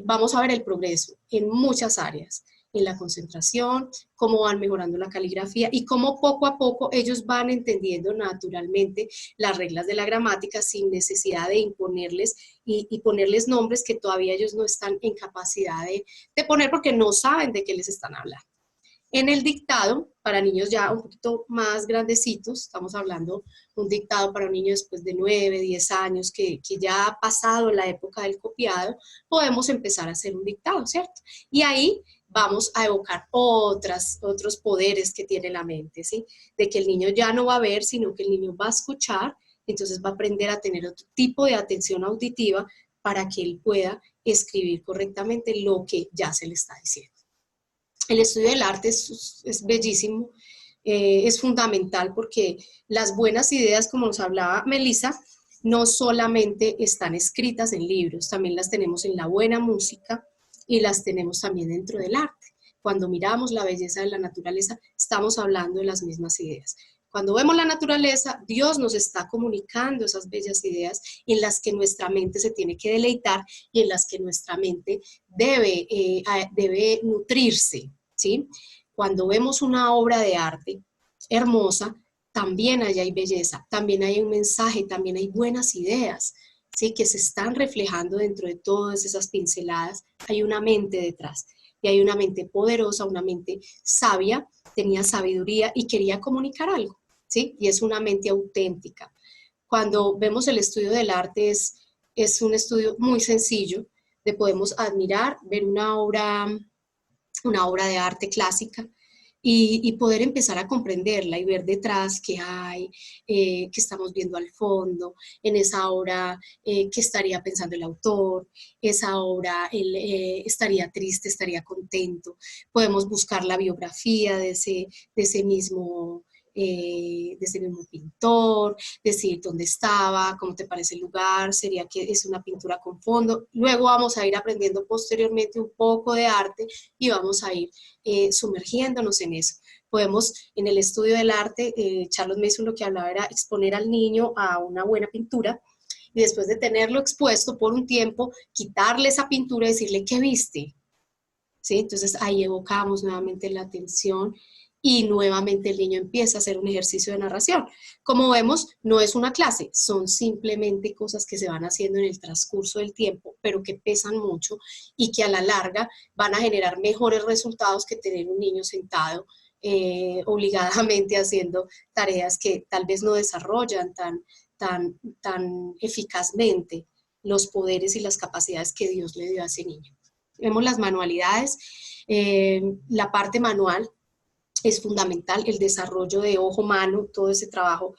Vamos a ver el progreso en muchas áreas, en la concentración, cómo van mejorando la caligrafía y cómo poco a poco ellos van entendiendo naturalmente las reglas de la gramática sin necesidad de imponerles y ponerles nombres que todavía ellos no están en capacidad de poner porque no saben de qué les están hablando. En el dictado, para niños ya un poquito más grandecitos, estamos hablando de un dictado para un niño después de 9, 10 años, que ya ha pasado la época del copiado, podemos empezar a hacer un dictado, ¿cierto? Y ahí vamos a evocar otros poderes que tiene la mente, ¿sí? De que el niño ya no va a ver, sino que el niño va a escuchar, entonces va a aprender a tener otro tipo de atención auditiva para que él pueda escribir correctamente lo que ya se le está diciendo. El estudio del arte es bellísimo, es fundamental porque las buenas ideas, como nos hablaba Melissa, no solamente están escritas en libros, también las tenemos en la buena música y las tenemos también dentro del arte. Cuando miramos la belleza de la naturaleza, estamos hablando de las mismas ideas. Cuando vemos la naturaleza, Dios nos está comunicando esas bellas ideas en las que nuestra mente se tiene que deleitar y en las que nuestra mente debe nutrirse, ¿sí? Cuando vemos una obra de arte hermosa, también allá hay belleza, también hay un mensaje, también hay buenas ideas. ¿sí? Que se están reflejando dentro de todas esas pinceladas. Hay una mente detrás, y hay una mente poderosa, una mente sabia, tenía sabiduría y quería comunicar algo, ¿sí? Y es una mente auténtica. Cuando vemos el estudio del arte es un estudio muy sencillo, de podemos admirar, ver una obra de arte clásica, y poder empezar a comprenderla y ver detrás qué hay, qué estamos viendo al fondo, en esa obra qué estaría pensando el autor, esa obra él estaría triste, estaría contento. Podemos buscar la biografía de ese mismo pintor, decir dónde estaba, cómo te parece el lugar, sería que es una pintura con fondo. Luego vamos a ir aprendiendo posteriormente un poco de arte y vamos a ir sumergiéndonos en eso. Podemos, en el estudio del arte, Charlotte Mason lo que hablaba era exponer al niño a una buena pintura, y después de tenerlo expuesto por un tiempo, quitarle esa pintura y decirle, ¿qué viste? ¿Sí? Entonces ahí evocamos nuevamente la atención y nuevamente el niño empieza a hacer un ejercicio de narración. Como vemos, no es una clase, son simplemente cosas que se van haciendo en el transcurso del tiempo, pero que pesan mucho y que a la larga van a generar mejores resultados que tener un niño sentado obligadamente haciendo tareas que tal vez no desarrollan tan eficazmente los poderes y las capacidades que Dios le dio a ese niño. Vemos las manualidades, la parte manual es fundamental, el desarrollo de ojo-mano, todo ese trabajo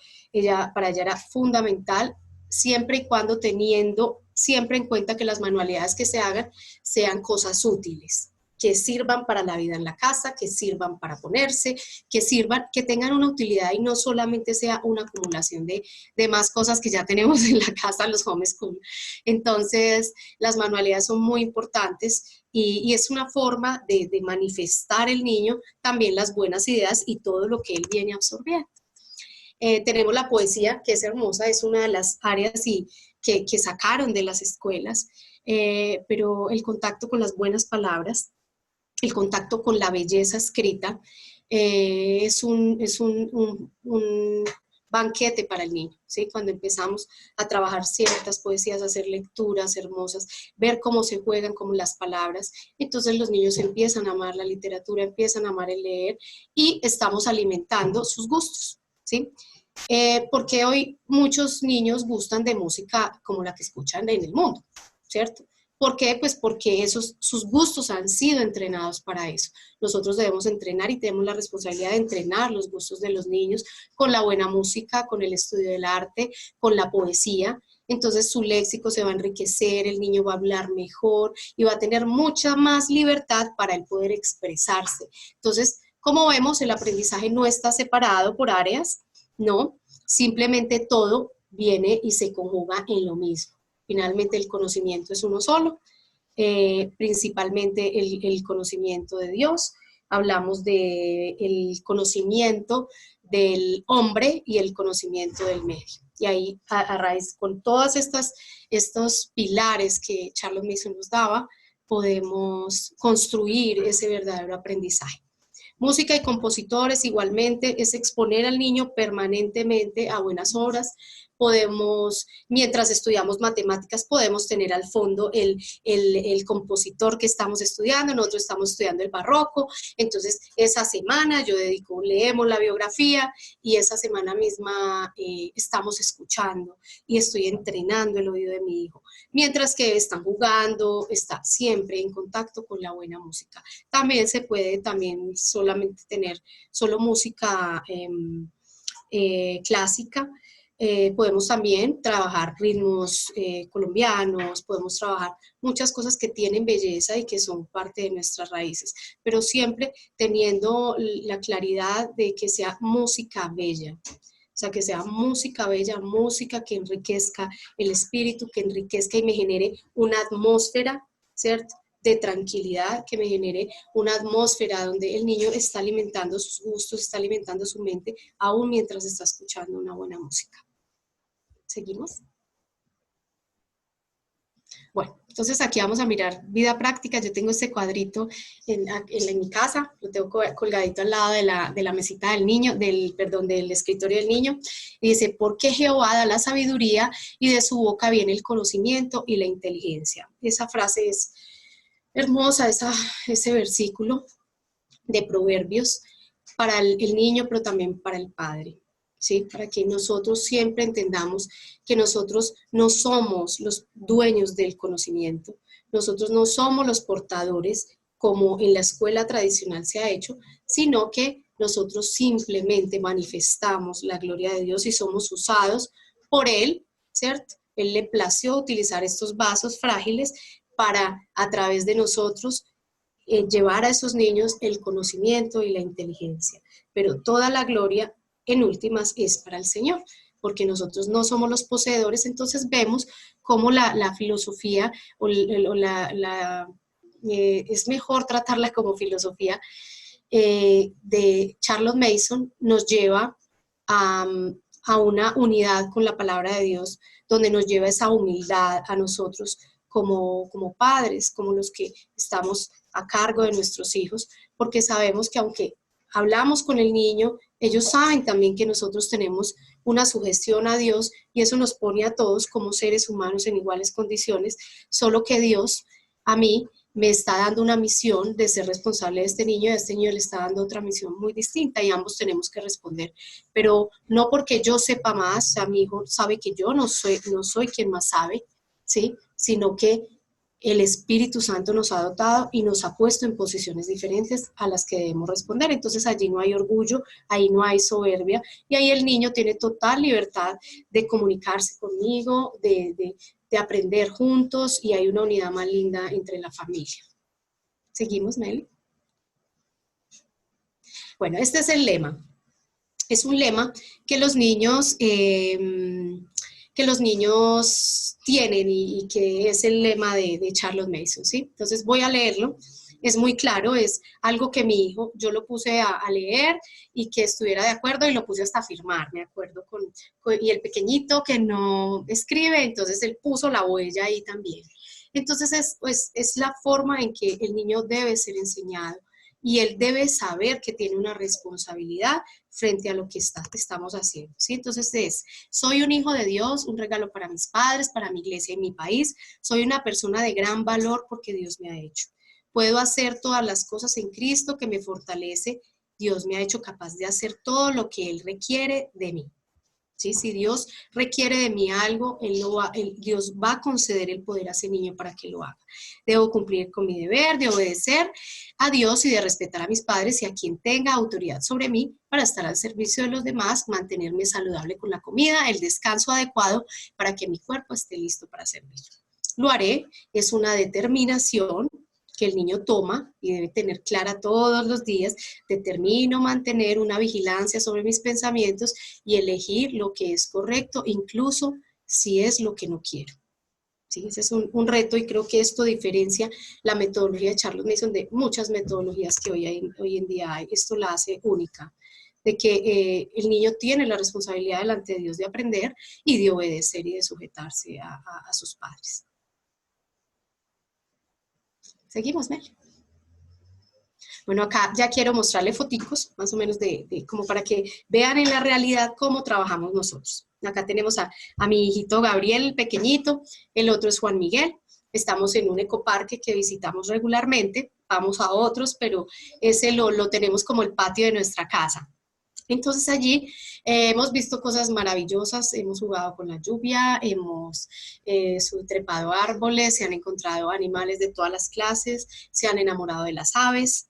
para ella era fundamental, siempre y cuando teniendo siempre en cuenta que las manualidades que se hagan sean cosas útiles, que sirvan para la vida en la casa, que sirvan para ponerse, que sirvan, que tengan una utilidad y no solamente sea una acumulación de más cosas que ya tenemos en la casa, los homeschool. Entonces, las manualidades son muy importantes y es una forma de manifestar el niño también las buenas ideas y todo lo que él viene absorbiendo. Tenemos la poesía, que es hermosa, es una de las áreas que sacaron de las escuelas, pero el contacto con las buenas palabras, el contacto con la belleza escrita, es un banquete para el niño, ¿sí? Cuando empezamos a trabajar ciertas poesías, a hacer lecturas hermosas, ver cómo se juegan con las palabras, entonces los niños empiezan a amar la literatura, empiezan a amar el leer y estamos alimentando sus gustos, ¿sí? Porque hoy muchos niños gustan de música como la que escuchan en el mundo, ¿cierto? ¿Por qué? Pues porque sus gustos han sido entrenados para eso. Nosotros debemos entrenar y tenemos la responsabilidad de entrenar los gustos de los niños con la buena música, con el estudio del arte, con la poesía. Entonces su léxico se va a enriquecer, el niño va a hablar mejor y va a tener mucha más libertad para él poder expresarse. Entonces, como vemos, el aprendizaje no está separado por áreas, no, simplemente todo viene y se conjuga en lo mismo. Finalmente el conocimiento es uno solo, principalmente el conocimiento de Dios. Hablamos del conocimiento del hombre y el conocimiento del medio. Y ahí, a raíz, con todas estos pilares que Charlotte Mason nos daba, podemos construir ese verdadero aprendizaje. Música y compositores igualmente es exponer al niño permanentemente a buenas obras. Podemos, mientras estudiamos matemáticas, podemos tener al fondo el compositor que estamos estudiando, nosotros estamos estudiando el barroco, entonces esa semana leemos la biografía y esa semana misma estamos escuchando y estoy entrenando el oído de mi hijo, mientras que están jugando, está siempre en contacto con la buena música. También se puede solamente tener solo música clásica. Podemos también trabajar ritmos colombianos, podemos trabajar muchas cosas que tienen belleza y que son parte de nuestras raíces, pero siempre teniendo la claridad de que sea música bella. O sea, que sea música bella, música que enriquezca el espíritu, que enriquezca y me genere una atmósfera, ¿cierto?, de tranquilidad, que me genere una atmósfera donde el niño está alimentando sus gustos, está alimentando su mente, aún mientras está escuchando una buena música. ¿Seguimos? Bueno, entonces aquí vamos a mirar vida práctica. Yo tengo este cuadrito en mi casa, lo tengo colgadito al lado de la mesita del niño, del escritorio del niño, y dice, porque Jehová da la sabiduría y de su boca viene el conocimiento y la inteligencia. Esa frase es hermosa, ese versículo de Proverbios para el niño, pero también para el padre. ¿Sí? Para que nosotros siempre entendamos que nosotros no somos los dueños del conocimiento, nosotros no somos los portadores como en la escuela tradicional se ha hecho, sino que nosotros simplemente manifestamos la gloria de Dios y somos usados por Él, ¿cierto? Él le plació utilizar estos vasos frágiles para, a través de nosotros, llevar a esos niños el conocimiento y la inteligencia, pero toda la gloria en últimas es para el Señor, porque nosotros no somos los poseedores. Entonces vemos cómo la filosofía, es mejor tratarla como filosofía, de Charles Mason nos lleva a una unidad con la palabra de Dios, donde nos lleva esa humildad a nosotros como padres, como los que estamos a cargo de nuestros hijos, porque sabemos que aunque hablamos con el niño, ellos saben también que nosotros tenemos una sugestión a Dios y eso nos pone a todos como seres humanos en iguales condiciones, solo que Dios a mí me está dando una misión de ser responsable de este niño y a este niño le está dando otra misión muy distinta y ambos tenemos que responder, pero no porque yo sepa más, o sea, mi hijo sabe que yo no soy quien más sabe, ¿sí? Sino que el Espíritu Santo nos ha dotado y nos ha puesto en posiciones diferentes a las que debemos responder. Entonces allí no hay orgullo, ahí no hay soberbia y ahí el niño tiene total libertad de comunicarse conmigo, de aprender juntos y hay una unidad más linda entre la familia. ¿Seguimos, Meli? Bueno, este es el lema. Es un lema que los niños tienen y que es el lema de Charles Mason, ¿sí? Entonces voy a leerlo, es muy claro, es algo que mi hijo, yo lo puse a leer y que estuviera de acuerdo y lo puse hasta a firmar, me acuerdo, y el pequeñito que no escribe, entonces él puso la huella ahí también. Entonces es la forma en que el niño debe ser enseñado y él debe saber que tiene una responsabilidad frente a lo que estamos haciendo, ¿sí? Entonces soy un hijo de Dios, un regalo para mis padres, para mi iglesia y mi país, soy una persona de gran valor porque Dios me ha hecho. Puedo hacer todas las cosas en Cristo que me fortalece, Dios me ha hecho capaz de hacer todo lo que Él requiere de mí. ¿Sí? Si Dios requiere de mí algo, Dios va a conceder el poder a ese niño para que lo haga. Debo cumplir con mi deber de obedecer a Dios y de respetar a mis padres y a quien tenga autoridad sobre mí para estar al servicio de los demás, mantenerme saludable con la comida, el descanso adecuado para que mi cuerpo esté listo para servir. Lo haré, es una determinación que el niño toma y debe tener clara todos los días. Determino mantener una vigilancia sobre mis pensamientos y elegir lo que es correcto, incluso si es lo que no quiero. ¿Sí? Ese es un reto y creo que esto diferencia la metodología de Charles Mason de muchas metodologías que hoy en día hay. Esto la hace única, de que el niño tiene la responsabilidad delante de Dios de aprender y de obedecer y de sujetarse a sus padres. Seguimos, Mel. Bueno, acá ya quiero mostrarle foticos, más o menos como para que vean en la realidad cómo trabajamos nosotros. Acá tenemos a mi hijito Gabriel, pequeñito, el otro es Juan Miguel. Estamos en un ecoparque que visitamos regularmente, vamos a otros, pero ese lo tenemos como el patio de nuestra casa. Entonces allí hemos visto cosas maravillosas, hemos jugado con la lluvia, hemos trepado árboles, se han encontrado animales de todas las clases, se han enamorado de las aves.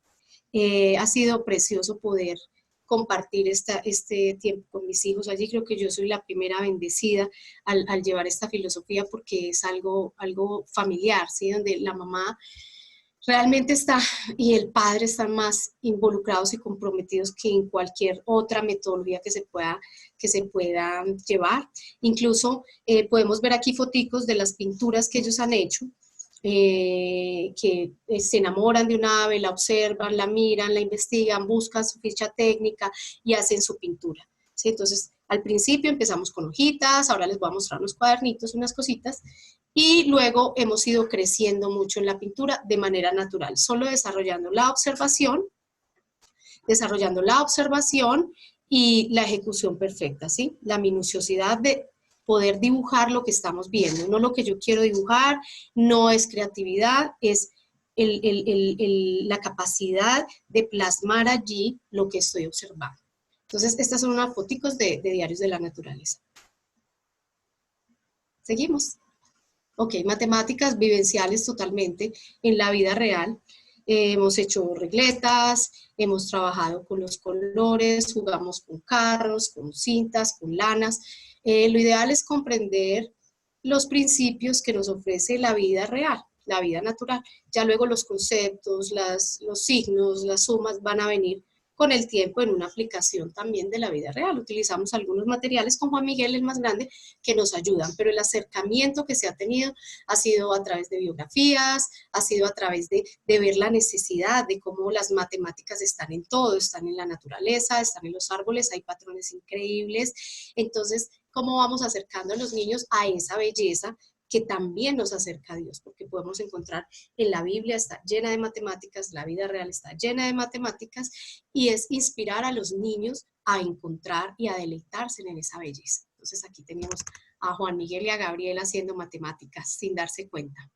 Ha sido precioso poder compartir este tiempo con mis hijos allí. Creo que yo soy la primera bendecida al llevar esta filosofía porque es algo familiar, ¿sí? Donde la mamá realmente está y el padre están más involucrados y comprometidos que en cualquier otra metodología que se pueda llevar. Incluso podemos ver aquí foticos de las pinturas que ellos han hecho, que se enamoran de una ave, la observan, la miran, la investigan, buscan su ficha técnica y hacen su pintura. ¿Sí? Entonces Al principio empezamos con hojitas, ahora les voy a mostrar unos cuadernitos, unas cositas, y luego hemos ido creciendo mucho en la pintura de manera natural, solo desarrollando la observación y la ejecución perfecta, ¿sí? La minuciosidad de poder dibujar lo que estamos viendo, no lo que yo quiero dibujar, no es creatividad, es la capacidad de plasmar allí lo que estoy observando. Entonces, estas son unas foticos de diarios de la naturaleza. Seguimos. Ok, matemáticas vivenciales totalmente en la vida real. Hemos hecho regletas, hemos trabajado con los colores, jugamos con carros, con cintas, con lanas. Lo ideal es comprender los principios que nos ofrece la vida real, la vida natural. Ya luego los conceptos, los signos, las sumas van a venir con el tiempo en una aplicación también de la vida real. Utilizamos algunos materiales, como Juan Miguel, el más grande, que nos ayudan, pero el acercamiento que se ha tenido ha sido a través de biografías, ha sido a través de ver la necesidad de cómo las matemáticas están en todo, están en la naturaleza, están en los árboles, hay patrones increíbles. Entonces, ¿cómo vamos acercando a los niños a esa belleza que también nos acerca a Dios? Porque podemos encontrar en la Biblia, está llena de matemáticas, la vida real está llena de matemáticas, y es inspirar a los niños a encontrar y a deleitarse en esa belleza. Entonces aquí tenemos a Juan Miguel y a Gabriel haciendo matemáticas sin darse cuenta.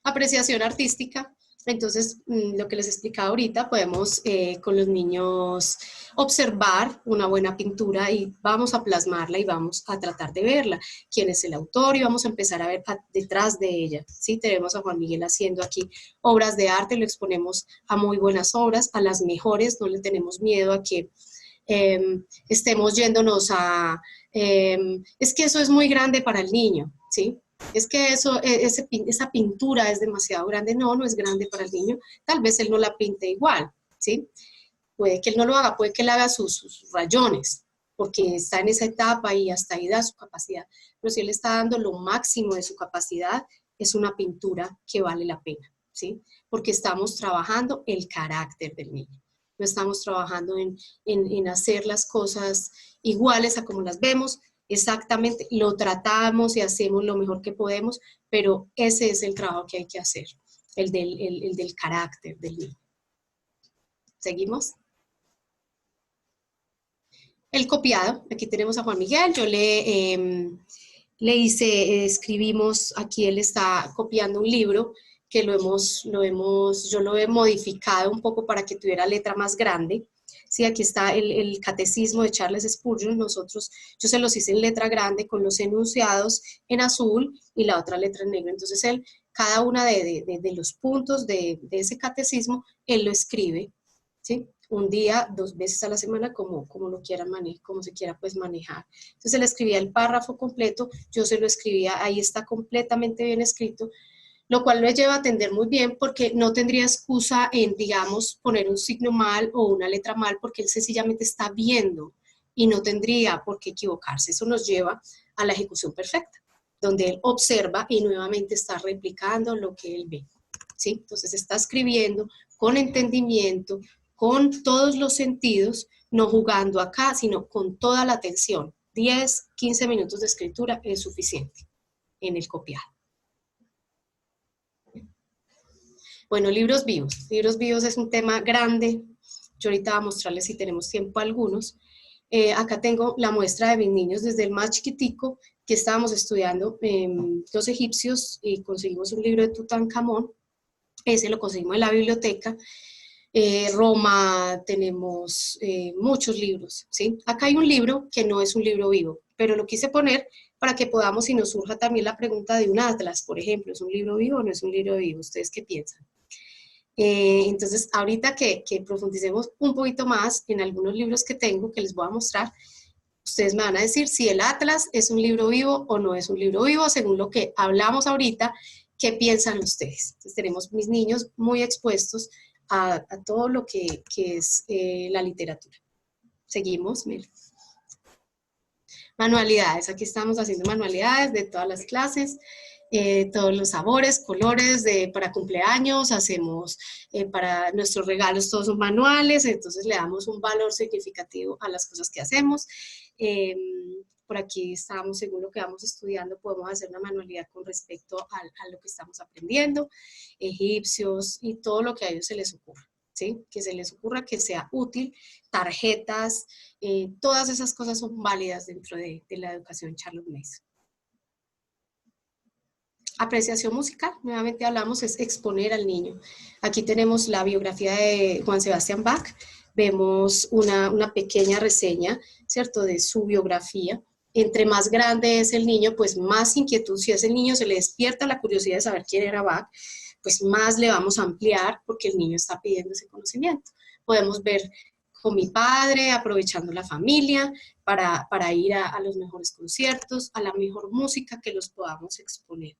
Apreciación artística. Entonces, lo que les explicaba ahorita, podemos con los niños observar una buena pintura y vamos a plasmarla y vamos a tratar de verla. ¿Quién es el autor? Y vamos a empezar a ver detrás de ella. ¿Sí? Tenemos a Juan Miguel haciendo aquí obras de arte, lo exponemos a muy buenas obras, a las mejores, no le tenemos miedo a que estemos yéndonos a... es que eso es muy grande para el niño, ¿sí? Es que esa pintura es demasiado grande. No, no es grande para el niño. Tal vez él no la pinte igual, ¿sí? Puede que él no lo haga, puede que él haga sus rayones, porque está en esa etapa y hasta ahí da su capacidad. Pero si él está dando lo máximo de su capacidad, es una pintura que vale la pena, ¿sí? Porque estamos trabajando el carácter del niño. No estamos trabajando en hacer las cosas iguales a como las vemos. Exactamente, lo tratamos y hacemos lo mejor que podemos, pero ese es el trabajo que hay que hacer, el del carácter del niño. ¿Seguimos? El copiado, aquí tenemos a Juan Miguel, yo le escribimos, aquí él está copiando un libro que yo lo he modificado un poco para que tuviera letra más grande. Sí, aquí está el catecismo de Charles Spurgeon. Yo se los hice en letra grande con los enunciados en azul y la otra letra en negro. Entonces cada una de los puntos de ese catecismo, él lo escribe, ¿sí? Un día, 2 veces a la semana, como lo quieran manejar, como se quiera pues manejar. Entonces él escribía el párrafo completo, yo se lo escribía, ahí está completamente bien escrito, lo cual lo lleva a atender muy bien porque no tendría excusa en, digamos, poner un signo mal o una letra mal, porque él sencillamente está viendo y no tendría por qué equivocarse. Eso nos lleva a la ejecución perfecta, donde él observa y nuevamente está replicando lo que él ve, ¿sí? Entonces está escribiendo con entendimiento, con todos los sentidos, no jugando acá, sino con toda la atención. 10, 15 minutos de escritura es suficiente en el copiado. Bueno, libros vivos. Libros vivos es un tema grande. Yo ahorita voy a mostrarles, si tenemos tiempo, algunos. Acá tengo la muestra de mis niños desde el más chiquitico, que estábamos estudiando los egipcios, y conseguimos un libro de Tutankamón. Ese lo conseguimos en la biblioteca. Roma, tenemos muchos libros, ¿sí? Acá hay un libro que no es un libro vivo, pero lo quise poner para que podamos, y nos surja también la pregunta de un atlas, por ejemplo, ¿es un libro vivo o no es un libro vivo? ¿Ustedes qué piensan? Entonces, ahorita que profundicemos un poquito más en algunos libros que tengo, que les voy a mostrar, ustedes me van a decir si el atlas es un libro vivo o no es un libro vivo, según lo que hablamos ahorita. ¿Qué piensan ustedes? Entonces, tenemos mis niños muy expuestos a todo lo que es la literatura. Seguimos, Mel. Manualidades, aquí estamos haciendo manualidades de todas las clases, todos los sabores, colores, para cumpleaños, hacemos para nuestros regalos, todos son manuales, entonces le damos un valor significativo a las cosas que hacemos. Por aquí estábamos, según lo que vamos estudiando, podemos hacer una manualidad con respecto a lo que estamos aprendiendo, egipcios y todo lo que a ellos se les ocurra, ¿sí? Que se les ocurra, que sea útil, tarjetas, todas esas cosas son válidas dentro de la educación Charlotte Mason. Apreciación musical, nuevamente hablamos, es exponer al niño. Aquí tenemos la biografía de Juan Sebastián Bach, vemos una pequeña reseña, ¿cierto?, de su biografía. Entre más grande es el niño, pues más inquietud, si a ese niño se le despierta la curiosidad de saber quién era Bach, pues más le vamos a ampliar porque el niño está pidiendo ese conocimiento. Podemos ver con mi padre, aprovechando la familia, para ir a los mejores conciertos, a la mejor música que los podamos exponer.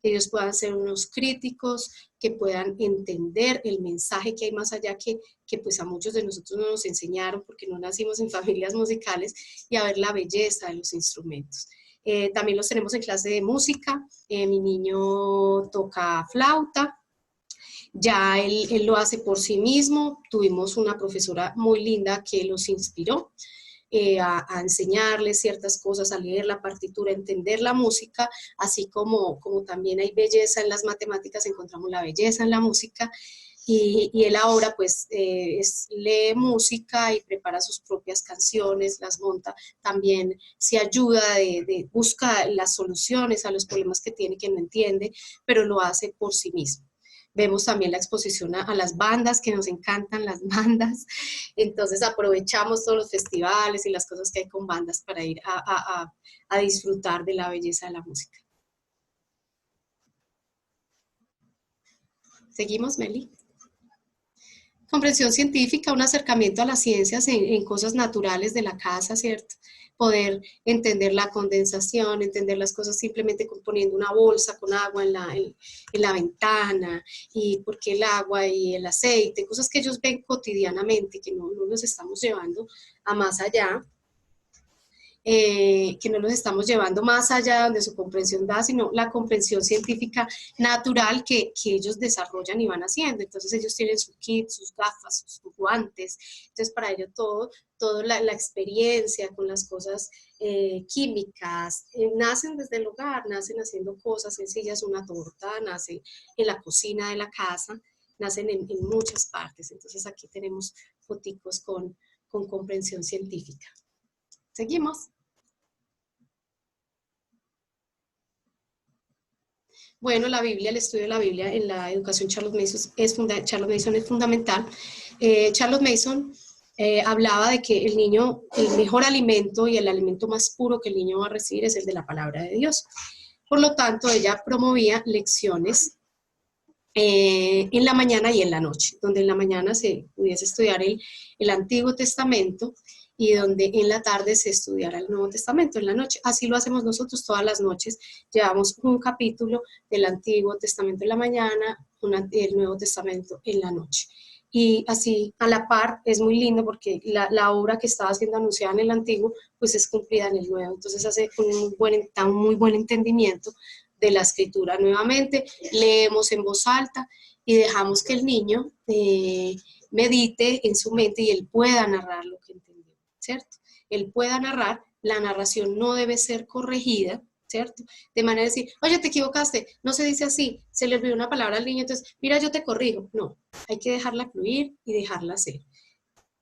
Que ellos puedan ser unos críticos, que puedan entender el mensaje que hay más allá, que pues a muchos de nosotros no nos enseñaron porque no nacimos en familias musicales, y a ver la belleza de los instrumentos. También los tenemos en clase de música, mi niño toca flauta, ya él lo hace por sí mismo, tuvimos una profesora muy linda que los inspiró, a enseñarles ciertas cosas, a leer la partitura, a entender la música, así como también hay belleza en las matemáticas, encontramos la belleza en la música, y él ahora pues lee música y prepara sus propias canciones, las monta, también se ayuda, busca las soluciones a los problemas que tiene, que no entiende, pero lo hace por sí mismo. Vemos también la exposición a las bandas, que nos encantan las bandas, entonces aprovechamos todos los festivales y las cosas que hay con bandas para ir a disfrutar de la belleza de la música. ¿Seguimos, Meli? Comprensión científica, un acercamiento a las ciencias en cosas naturales de la casa, ¿cierto? Poder entender la condensación, entender las cosas simplemente poniendo una bolsa con agua en la ventana, y por qué el agua y el aceite, cosas que ellos ven cotidianamente, que no los estamos llevando a más allá. Que no los estamos llevando más allá donde su comprensión da, sino la comprensión científica natural que ellos desarrollan y van haciendo. Entonces ellos tienen su kit, sus gafas, sus guantes, entonces para ello toda la experiencia con las cosas químicas, nacen desde el hogar, nacen haciendo cosas sencillas, una torta, nace en la cocina de la casa, nacen en muchas partes. Entonces aquí tenemos foticos con comprensión científica. Seguimos. Bueno, la Biblia, el estudio de la Biblia en la educación Charlotte Mason es fundamental. Charlotte Mason hablaba de que el niño, el mejor alimento y el alimento más puro que el niño va a recibir es el de la palabra de Dios. Por lo tanto, ella promovía lecciones en la mañana y en la noche, donde en la mañana se pudiese estudiar el Antiguo Testamento y donde en la tarde se estudiara el Nuevo Testamento en la noche. Así lo hacemos nosotros todas las noches. Llevamos un capítulo del Antiguo Testamento en la mañana, el Nuevo Testamento en la noche. Y así, a la par, es muy lindo porque la obra que estaba siendo anunciada en el Antiguo, pues es cumplida en el Nuevo. Entonces hace un muy buen entendimiento de la escritura. Nuevamente, leemos en voz alta y dejamos que el niño medite en su mente y él pueda narrar lo que entendió, ¿cierto? Él pueda narrar, la narración no debe ser corregida, ¿cierto? De manera de decir, oye, te equivocaste, no se dice así, se le olvidó una palabra al niño, entonces, mira, yo te corrijo. No, hay que dejarla fluir y dejarla ser.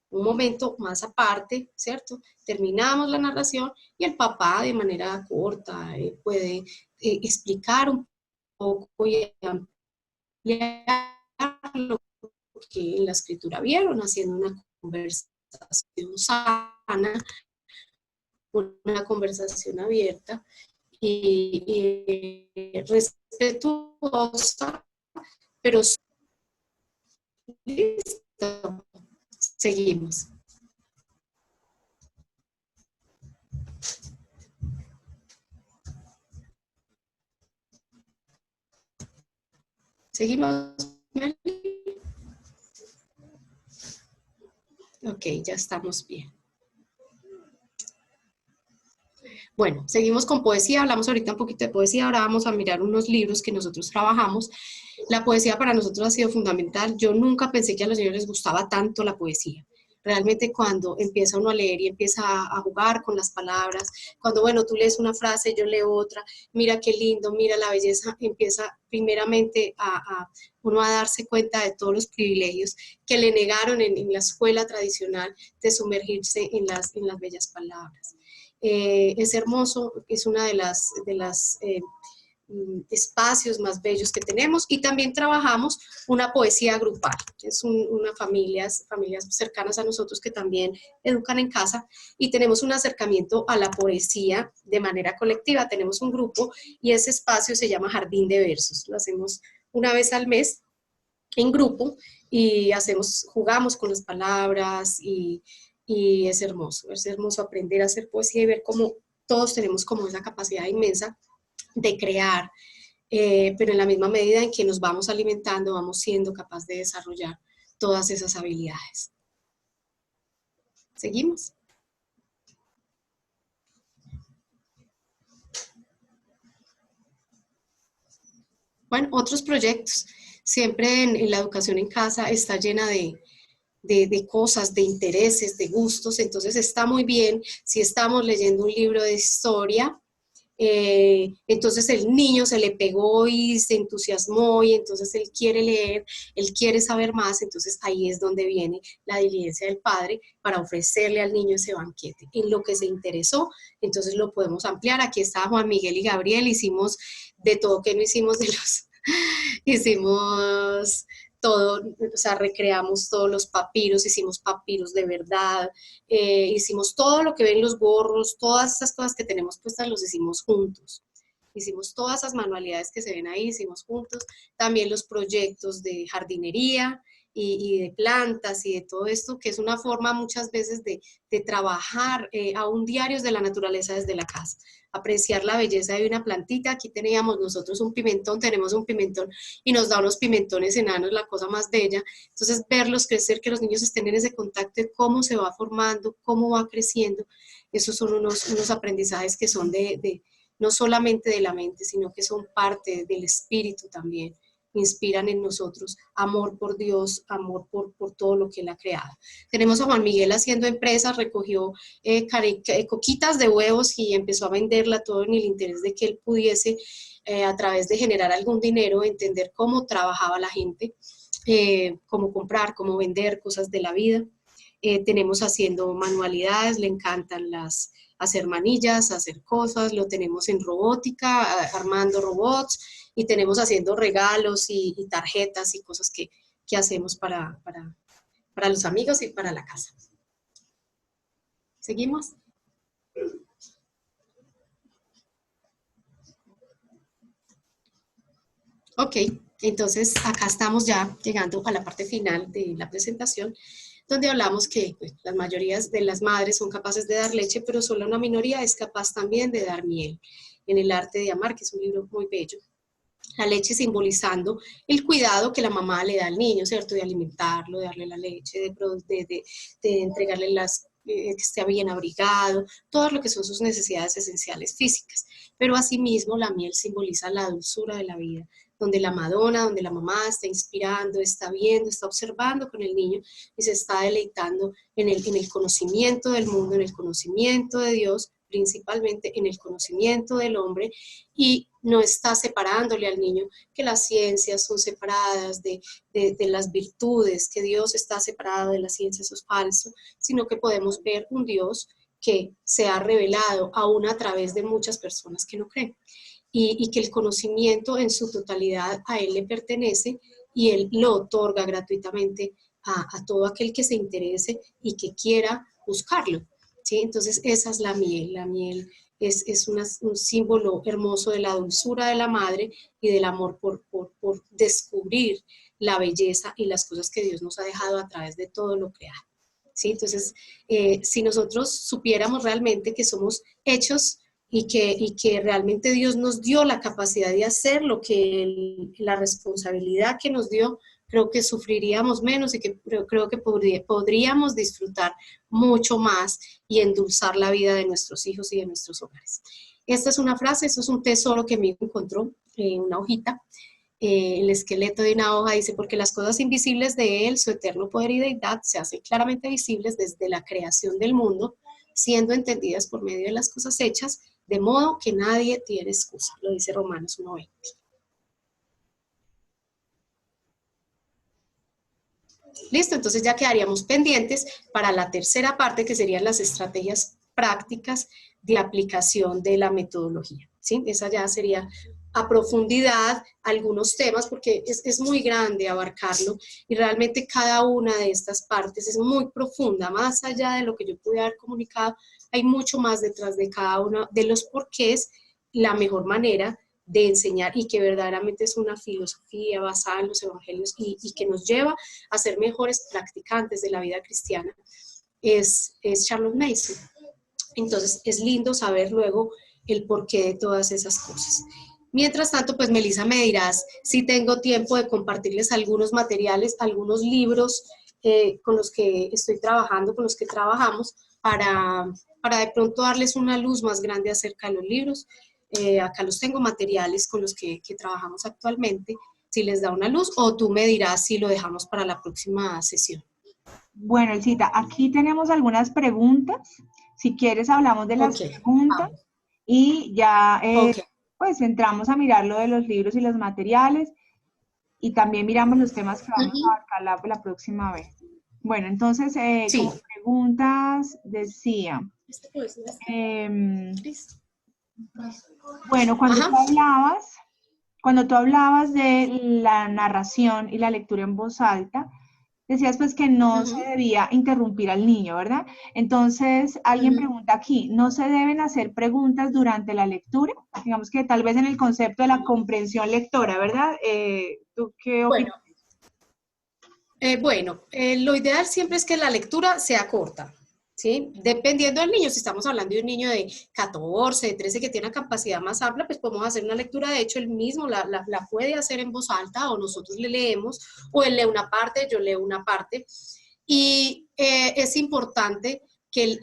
Un momento más aparte, ¿cierto? Terminamos la narración y el papá de manera corta puede explicar un poco y ampliar lo que en la escritura vieron, haciendo una conversación sana, una conversación abierta y respetuosa, pero listo. Seguimos. Seguimos. Ok, ya estamos bien. Bueno, seguimos con poesía, hablamos ahorita un poquito de poesía, ahora vamos a mirar unos libros que nosotros trabajamos. La poesía para nosotros ha sido fundamental. Yo nunca pensé que a los niños les gustaba tanto la poesía. Realmente cuando empieza uno a leer y empieza a jugar con las palabras, cuando, bueno, tú lees una frase, yo leo otra, mira qué lindo, mira la belleza, empieza primeramente uno a darse cuenta de todos los privilegios que le negaron en la escuela tradicional de sumergirse en las bellas palabras. Es hermoso, es una de las espacios más bellos que tenemos, y también trabajamos una poesía grupal, es una familias cercanas a nosotros que también educan en casa, y tenemos un acercamiento a la poesía de manera colectiva. Tenemos un grupo y ese espacio se llama Jardín de Versos, lo hacemos una vez al mes en grupo y jugamos con las palabras y es hermoso aprender a hacer poesía y ver cómo todos tenemos como esa capacidad inmensa de crear, pero en la misma medida en que nos vamos alimentando, vamos siendo capaces de desarrollar todas esas habilidades. ¿Seguimos? Bueno, otros proyectos. Siempre en la educación en casa está llena de cosas, de intereses, de gustos, entonces está muy bien si estamos leyendo un libro de historia, entonces el niño se le pegó y se entusiasmó y entonces él quiere leer, él quiere saber más, entonces ahí es donde viene la diligencia del padre para ofrecerle al niño ese banquete. En lo que se interesó, entonces lo podemos ampliar. Aquí está Juan Miguel y Gabriel, hicimos de todo, que no hicimos de los... hicimos todo, o sea, recreamos todos los papiros, hicimos papiros de verdad, hicimos todo lo que ven los gorros, todas esas cosas que tenemos puestas, los hicimos juntos. Hicimos todas esas manualidades que se ven ahí, hicimos juntos. También los proyectos de jardinería y de plantas y de todo esto, que es una forma muchas veces de trabajar aún diarios de la naturaleza desde la casa. Apreciar la belleza de una plantita. Aquí teníamos nosotros un pimentón, tenemos un pimentón y nos da unos pimentones enanos, la cosa más bella. Entonces verlos crecer, que los niños estén en ese contacto de cómo se va formando, cómo va creciendo, esos son unos aprendizajes que son no solamente de la mente, sino que son parte del espíritu también. Inspiran en nosotros amor por Dios, amor por todo lo que Él ha creado. Tenemos a Juan Miguel haciendo empresas, recogió coquitas de huevos y empezó a venderla todo en el interés de que él pudiese, a través de generar algún dinero, entender cómo trabajaba la gente, cómo comprar, cómo vender cosas de la vida. Tenemos haciendo manualidades, le encantan hacer manillas, hacer cosas, lo tenemos en robótica, armando robots, y tenemos haciendo regalos y tarjetas y cosas que hacemos para los amigos y para la casa. ¿Seguimos? Ok, entonces acá estamos ya llegando a la parte final de la presentación, donde hablamos que pues, las mayorías de las madres son capaces de dar leche, pero solo una minoría es capaz también de dar miel. En El arte de amar, que es un libro muy bello. La leche simbolizando el cuidado que la mamá le da al niño, ¿cierto? De alimentarlo, de darle la leche, de entregarle que esté bien abrigado, todo lo que son sus necesidades esenciales físicas. Pero asimismo la miel simboliza la dulzura de la vida, donde la Madonna, donde la mamá está inspirando, está viendo, está observando con el niño y se está deleitando en el conocimiento del mundo, en el conocimiento de Dios, principalmente en el conocimiento del hombre, y no está separándole al niño que las ciencias son separadas de las virtudes, que Dios está separado de las ciencias, eso es falso, sino que podemos ver un Dios que se ha revelado aún a través de muchas personas que no creen, y que el conocimiento en su totalidad a Él le pertenece y Él lo otorga gratuitamente a todo aquel que se interese y que quiera buscarlo. ¿Sí? Entonces esa es la miel es un símbolo hermoso de la dulzura de la madre y del amor por descubrir la belleza y las cosas que Dios nos ha dejado a través de todo lo creado. ¿Sí? Entonces, si nosotros supiéramos realmente que somos hechos y que realmente Dios nos dio la capacidad de hacer lo que la responsabilidad que nos dio creo que sufriríamos menos y que creo que podríamos disfrutar mucho más y endulzar la vida de nuestros hijos y de nuestros hogares. Esta es una frase, esto es un tesoro que mi hijo encontró en una hojita. El esqueleto de una hoja dice, porque las cosas invisibles de él, su eterno poder y deidad, se hacen claramente visibles desde la creación del mundo, siendo entendidas por medio de las cosas hechas, de modo que nadie tiene excusa, lo dice Romanos 1:20. Listo, entonces ya quedaríamos pendientes para la tercera parte, que serían las estrategias prácticas de aplicación de la metodología, ¿sí? Esa ya sería a profundidad algunos temas, porque es muy grande abarcarlo y realmente cada una de estas partes es muy profunda, más allá de lo que yo pude haber comunicado, hay mucho más detrás de cada uno de los porqués, la mejor manera de enseñar y que verdaderamente es una filosofía basada en los evangelios y que nos lleva a ser mejores practicantes de la vida cristiana, es Charlotte Mason. Entonces es lindo saber luego el porqué de todas esas cosas. Mientras tanto, pues Melissa me dirás si tengo tiempo de compartirles algunos materiales, algunos libros con los que estoy trabajando, con los que trabajamos, para de pronto darles una luz más grande acerca de los libros. Acá los tengo, materiales con los que trabajamos actualmente, si les da una luz, o tú me dirás si lo dejamos para la próxima sesión. Bueno, Elcita, aquí tenemos algunas preguntas. Si quieres, hablamos de las preguntas y ya pues entramos a mirar lo de los libros y los materiales y también miramos los temas que vamos a abarcar la próxima vez. Bueno, entonces, como preguntas decía, bueno, cuando tú hablabas de la narración y la lectura en voz alta, decías pues que no se debía interrumpir al niño, ¿verdad? Entonces, alguien pregunta aquí, ¿no se deben hacer preguntas durante la lectura? Digamos que tal vez en el concepto de la comprensión lectora, ¿verdad? ¿Tú qué opinas? Bueno, lo ideal siempre es que la lectura sea corta, ¿sí? Dependiendo del niño, si estamos hablando de un niño de 14, de 13 que tiene una capacidad más amplia, pues podemos hacer una lectura, de hecho él mismo la puede hacer en voz alta o nosotros le leemos, o él lee una parte, yo leo una parte, y es importante que él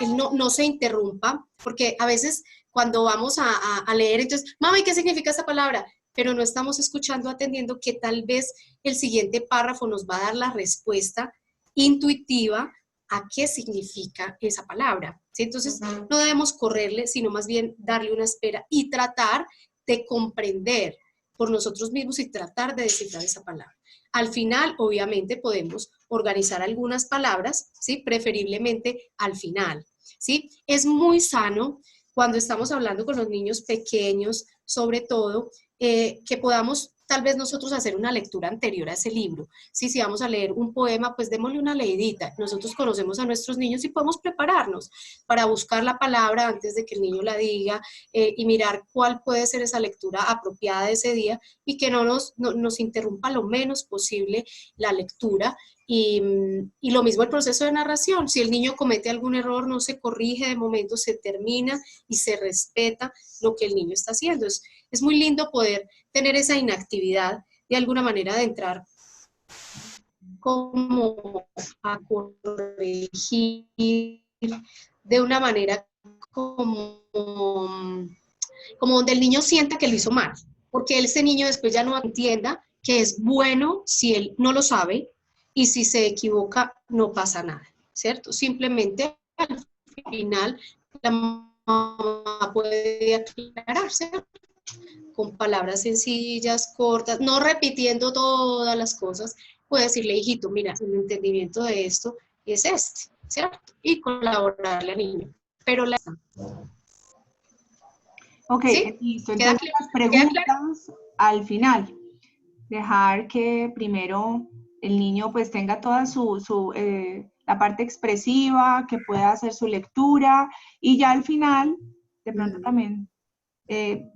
no se interrumpa, porque a veces cuando vamos a leer, entonces, mami, ¿qué significa esta palabra? Pero no estamos escuchando, atendiendo que tal vez el siguiente párrafo nos va a dar la respuesta intuitiva a qué significa esa palabra, ¿sí? Entonces, no debemos correrle, sino más bien darle una espera y tratar de comprender por nosotros mismos y tratar de descifrar esa palabra. Al final, obviamente, podemos organizar algunas palabras, ¿sí? Preferiblemente al final, ¿sí? Es muy sano cuando estamos hablando con los niños pequeños, sobre todo, que podamos tal vez nosotros hacer una lectura anterior a ese libro. Si vamos a leer un poema, pues démosle una leidita. Nosotros conocemos a nuestros niños y podemos prepararnos para buscar la palabra antes de que el niño la diga y mirar cuál puede ser esa lectura apropiada de ese día y que no nos interrumpa lo menos posible la lectura. Y lo mismo el proceso de narración. Si el niño comete algún error, no se corrige de momento, se termina y se respeta lo que el niño está haciendo. Es muy lindo poder tener esa inactividad de alguna manera de entrar como a corregir de una manera como donde el niño sienta que lo hizo mal, porque ese niño después ya no entienda que es bueno si él no lo sabe y si se equivoca no pasa nada, ¿cierto? Simplemente al final la mamá puede aclararse con palabras sencillas, cortas, no repitiendo todas las cosas, puede decirle, hijito, mira, el entendimiento de esto es este, ¿cierto? Y colaborarle al niño. Pero Ok, ¿sí? listo. Entonces las preguntas al final. Dejar que primero el niño pues tenga toda la parte expresiva, que pueda hacer su lectura y ya al final, de pronto también,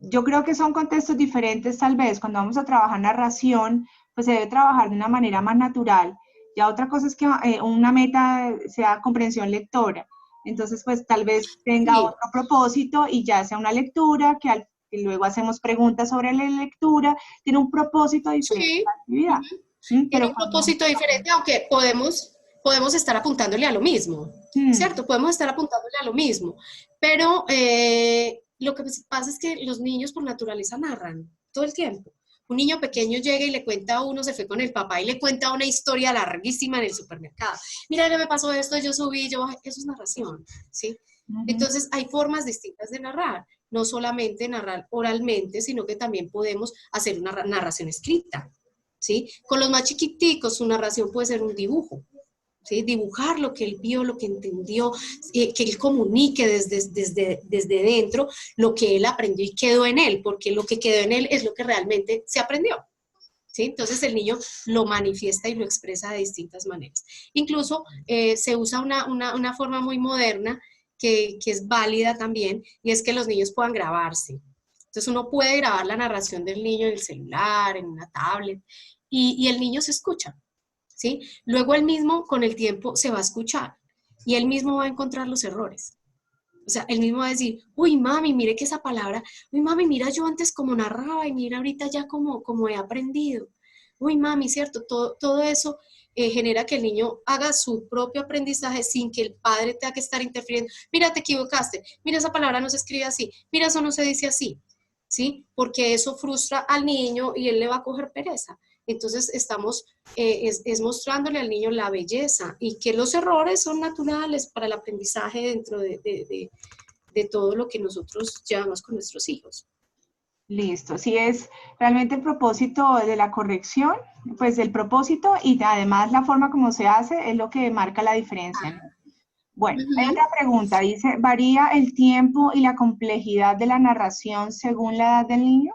yo creo que son contextos diferentes tal vez, cuando vamos a trabajar narración, pues se debe trabajar de una manera más natural. Ya otra cosa es que una meta sea comprensión lectora, entonces pues tal vez tenga otro propósito y ya sea una lectura que luego hacemos preguntas sobre la lectura, tiene un propósito diferente de la actividad. Tiene un propósito diferente, aunque podemos estar apuntándole a lo mismo, ¿cierto? Podemos estar apuntándole a lo mismo, pero lo que pasa es que los niños por naturaleza narran todo el tiempo. Un niño pequeño llega y le cuenta a uno, se fue con el papá y le cuenta una historia larguísima en el supermercado. Mira, ya me pasó esto, yo subí, yo bajé. Eso es narración, ¿sí? Entonces hay formas distintas de narrar, no solamente narrar oralmente, sino que también podemos hacer una narración escrita, ¿sí? Con los más chiquiticos su narración puede ser un dibujo, ¿sí? Dibujar lo que él vio, lo que entendió, que él comunique desde dentro lo que él aprendió y quedó en él, porque lo que quedó en él es lo que realmente se aprendió. ¿Sí? Entonces el niño lo manifiesta y lo expresa de distintas maneras. Incluso se usa una forma muy moderna que es válida también, y es que los niños puedan grabarse. Entonces uno puede grabar la narración del niño en el celular, en una tablet, y el niño se escucha, ¿sí? Luego él mismo con el tiempo se va a escuchar y él mismo va a encontrar los errores. O sea, él mismo va a decir, uy, mami, mire que esa palabra, uy, mami, mira yo antes como narraba y mira ahorita ya como he aprendido. Uy, mami, cierto, todo eso genera que el niño haga su propio aprendizaje sin que el padre tenga que estar interfiriendo. Mira, te equivocaste, mira, esa palabra no se escribe así, mira, eso no se dice así, ¿sí? Porque eso frustra al niño y él le va a coger pereza. Entonces estamos es mostrándole al niño la belleza y que los errores son naturales para el aprendizaje dentro de todo lo que nosotros llevamos con nuestros hijos. Listo, sí es realmente el propósito de la corrección, pues el propósito y además la forma como se hace es lo que marca la diferencia, ¿no? Bueno, hay otra pregunta, dice, ¿varía el tiempo y la complejidad de la narración según la edad del niño?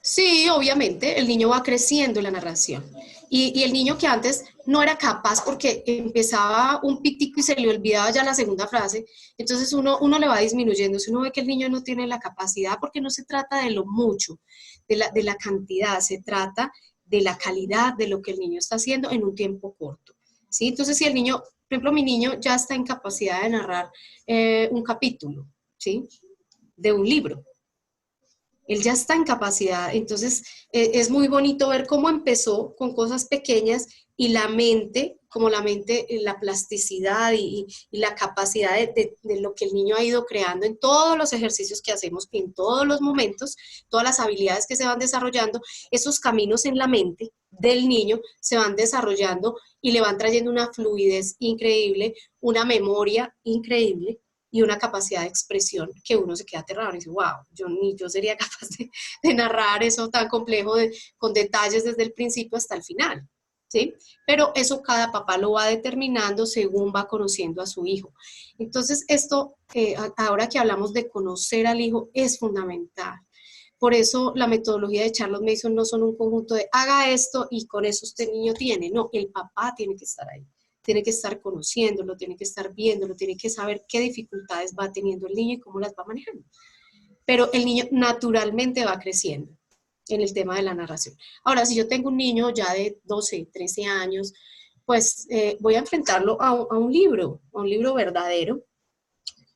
Sí, obviamente, el niño va creciendo en la narración. Y el niño que antes no era capaz porque empezaba un pitico y se le olvidaba ya la segunda frase, entonces uno le va disminuyendo. Si uno ve que el niño no tiene la capacidad, porque no se trata de lo mucho, de la cantidad, se trata de la calidad de lo que el niño está haciendo en un tiempo corto. ¿Sí? Entonces, si el niño, por ejemplo, mi niño ya está en capacidad de narrar un capítulo, ¿sí? De un libro. Él ya está en capacidad, entonces es muy bonito ver cómo empezó con cosas pequeñas y la mente, como la mente, la plasticidad y la capacidad de lo que el niño ha ido creando en todos los ejercicios que hacemos, en todos los momentos, todas las habilidades que se van desarrollando, esos caminos en la mente del niño se van desarrollando y le van trayendo una fluidez increíble, una memoria increíble y una capacidad de expresión que uno se queda aterrado y dice, wow, ni yo sería capaz de narrar eso tan complejo con detalles desde el principio hasta el final, ¿sí? Pero eso cada papá lo va determinando según va conociendo a su hijo. Entonces esto, ahora que hablamos de conocer al hijo, es fundamental. Por eso la metodología de Charlotte Mason no son un conjunto de haga esto y con eso este niño tiene, no, el papá tiene que estar ahí, tiene que estar conociéndolo, tiene que estar viéndolo, tiene que saber qué dificultades va teniendo el niño y cómo las va manejando. Pero el niño naturalmente va creciendo en el tema de la narración. Ahora, si yo tengo un niño ya de 12, 13 años, pues voy a enfrentarlo a un libro verdadero,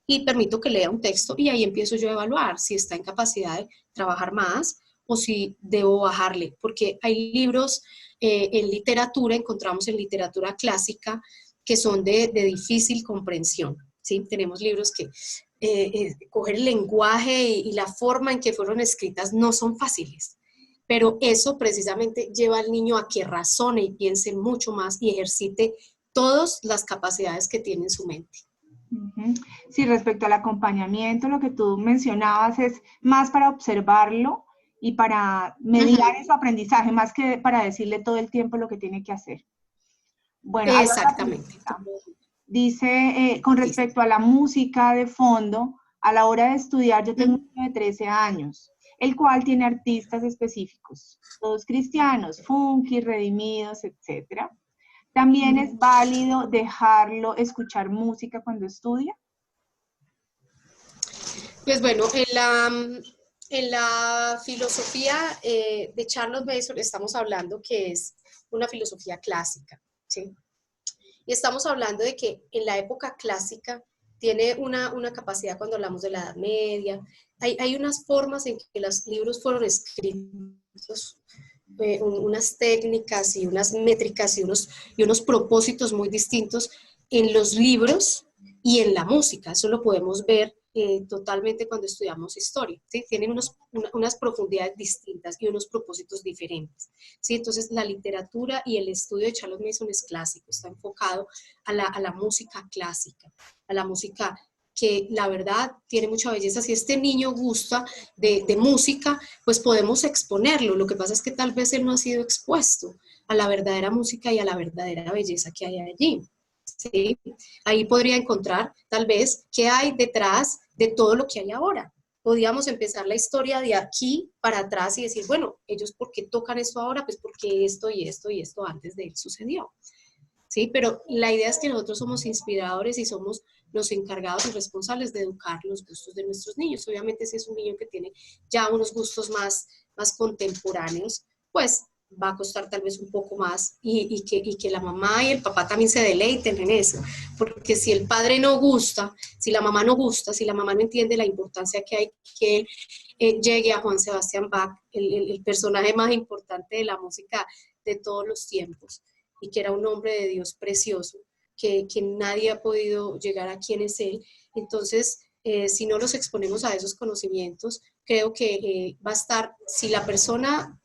y permito que lea un texto y ahí empiezo yo a evaluar si está en capacidad de trabajar más o si debo bajarle, porque hay libros en literatura, encontramos en literatura clásica que son de difícil comprensión, ¿sí? Tenemos libros que coger el lenguaje y la forma en que fueron escritas no son fáciles, pero eso precisamente lleva al niño a que razone y piense mucho más y ejercite todas las capacidades que tiene en su mente. Sí, respecto al acompañamiento, lo que tú mencionabas es más para observarlo y para mediar su aprendizaje, más que para decirle todo el tiempo lo que tiene que hacer. Bueno, hay otra Exactamente. pregunta. Dice, con respecto a la música de fondo, a la hora de estudiar, yo tengo un niño de 13 años, el cual tiene artistas específicos, todos cristianos, funky, redimidos, etc. ¿También es válido dejarlo escuchar música cuando estudia? Pues bueno, en la filosofía de Charles Mason estamos hablando que es una filosofía clásica, ¿sí? Y estamos hablando de que en la época clásica tiene una capacidad cuando hablamos de la Edad Media. Hay unas formas en que los libros fueron escritos unas técnicas y unas métricas y unos propósitos muy distintos en los libros y en la música. Eso lo podemos ver totalmente cuando estudiamos historia, ¿sí? Tienen unas profundidades distintas y unos propósitos diferentes, ¿sí? Entonces, la literatura y el estudio de Charles Mason es clásico, está enfocado a la música clásica, a la música que la verdad tiene mucha belleza. Si este niño gusta de música, pues podemos exponerlo. Lo que pasa es que tal vez él no ha sido expuesto a la verdadera música y a la verdadera belleza que hay allí. ¿Sí? Ahí podría encontrar tal vez qué hay detrás de todo lo que hay ahora. Podríamos empezar la historia de aquí para atrás y decir, bueno, ellos ¿por qué tocan esto ahora? Pues porque esto y esto y esto antes de él sucedió. ¿Sí? Pero la idea es que nosotros somos inspiradores y somos los encargados y responsables de educar los gustos de nuestros niños. Obviamente, si es un niño que tiene ya unos gustos más contemporáneos, pues va a costar tal vez un poco más y que la mamá y el papá también se deleiten en eso, porque si el padre no gusta, si la mamá no gusta, si la mamá no entiende la importancia que hay que él llegue a Juan Sebastián Bach, el personaje más importante de la música de todos los tiempos, y que era un hombre de Dios precioso, que nadie ha podido llegar a quién es él. Entonces, si no los exponemos a esos conocimientos, creo que va a estar, si la persona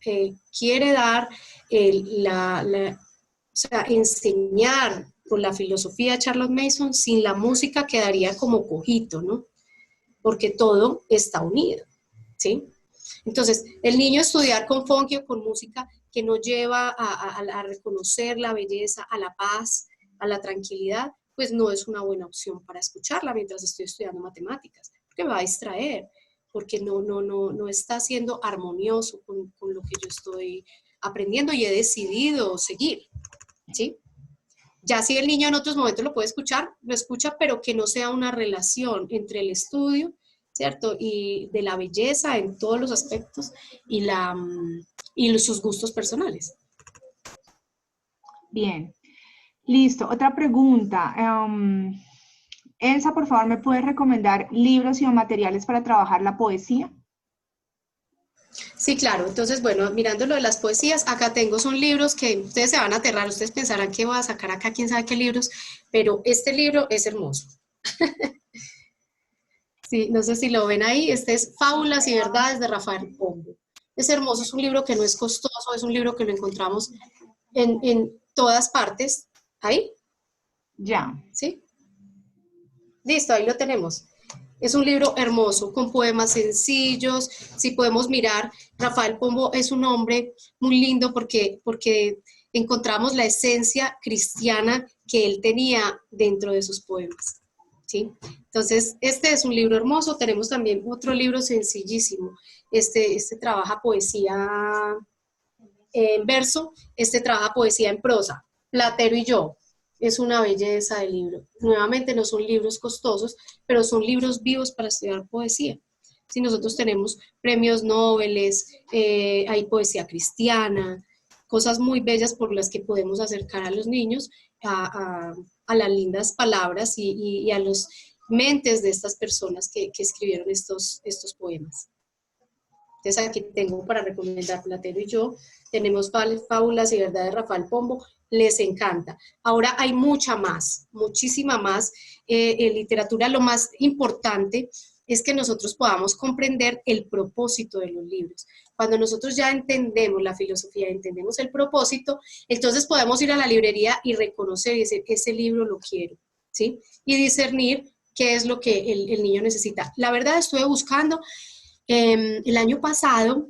quiere dar, o sea, enseñar con la filosofía de Charles Mason, sin la música quedaría como cojito, ¿no? Porque todo está unido, ¿sí? Entonces, el niño estudiar con funky o con música que nos lleva a reconocer la belleza, a la paz, a la tranquilidad, pues no es una buena opción para escucharla mientras estoy estudiando matemáticas, porque me va a distraer, porque no está siendo armonioso con lo que yo estoy aprendiendo y he decidido seguir, ¿sí? Ya si el niño en otros momentos lo puede escuchar, lo escucha, pero que no sea una relación entre el estudio, ¿cierto? Y de la belleza en todos los aspectos y sus gustos personales. Bien, listo. Otra pregunta. Elsa, por favor, ¿me puedes recomendar libros y o materiales para trabajar la poesía? Sí, claro. Entonces, bueno, mirando lo de las poesías, acá tengo, son libros que ustedes se van a aterrar, ustedes pensarán que voy a sacar acá quién sabe qué libros, pero este libro es hermoso. Sí, no sé si lo ven ahí, este es Fábulas y Verdades de Rafael Pombo. Es hermoso, es un libro que no es costoso, es un libro que lo encontramos en todas partes. ¿Ahí? Ya. ¿Sí? Listo, ahí lo tenemos. Es un libro hermoso, con poemas sencillos. Si podemos mirar, Rafael Pombo es un hombre muy lindo porque encontramos la esencia cristiana que él tenía dentro de sus poemas. ¿Sí? Entonces, este es un libro hermoso. Tenemos también otro libro sencillísimo. Este trabaja poesía en verso, este trabaja poesía en prosa. Platero y yo. Es una belleza de libro. Nuevamente no son libros costosos, pero son libros vivos para estudiar poesía. Si nosotros tenemos premios Nobel, hay poesía cristiana, cosas muy bellas por las que podemos acercar a los niños a las lindas palabras y a las mentes de estas personas que escribieron estos poemas. Entonces aquí tengo para recomendar Platero y yo, tenemos Fábulas y Verdades de Rafael Pombo, les encanta. Ahora hay mucha más, muchísima más literatura. Lo más importante es que nosotros podamos comprender el propósito de los libros. Cuando nosotros ya entendemos la filosofía, entendemos el propósito, entonces podemos ir a la librería y reconocer y decir, ese libro lo quiero, ¿sí? Y discernir qué es lo que el niño necesita. La verdad estuve buscando el año pasado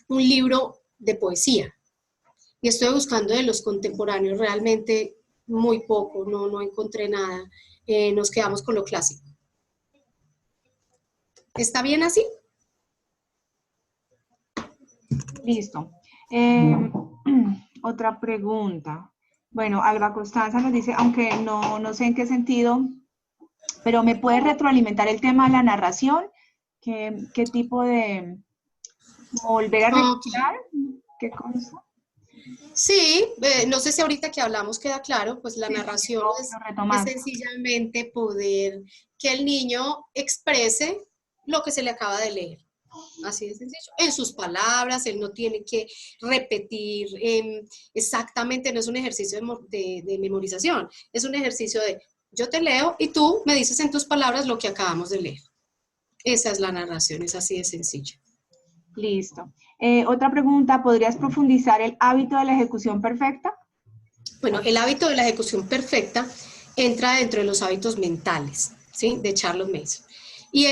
un libro de poesía y estoy buscando de los contemporáneos realmente muy poco, no encontré nada, nos quedamos con lo clásico. ¿Está bien así? Listo. Otra pregunta. Bueno, Alba Constanza nos dice, aunque no sé en qué sentido, pero ¿me puede retroalimentar el tema de la narración? ¿Qué tipo de volver a recordar? ¿Qué cosa? Sí, no sé si ahorita que hablamos queda claro, pues la narración es sencillamente poder que el niño exprese lo que se le acaba de leer, Así de sencillo. En sus palabras, él no tiene que repetir exactamente, no es un ejercicio de memorización, es un ejercicio de yo te leo y tú me dices en tus palabras lo que acabamos de leer. Esa es la narración, es así de sencillo. Listo. Otra pregunta, ¿podrías profundizar el hábito de la ejecución perfecta? Bueno, el hábito de la ejecución perfecta entra dentro de los hábitos mentales, ¿sí? De Charles Mason. Y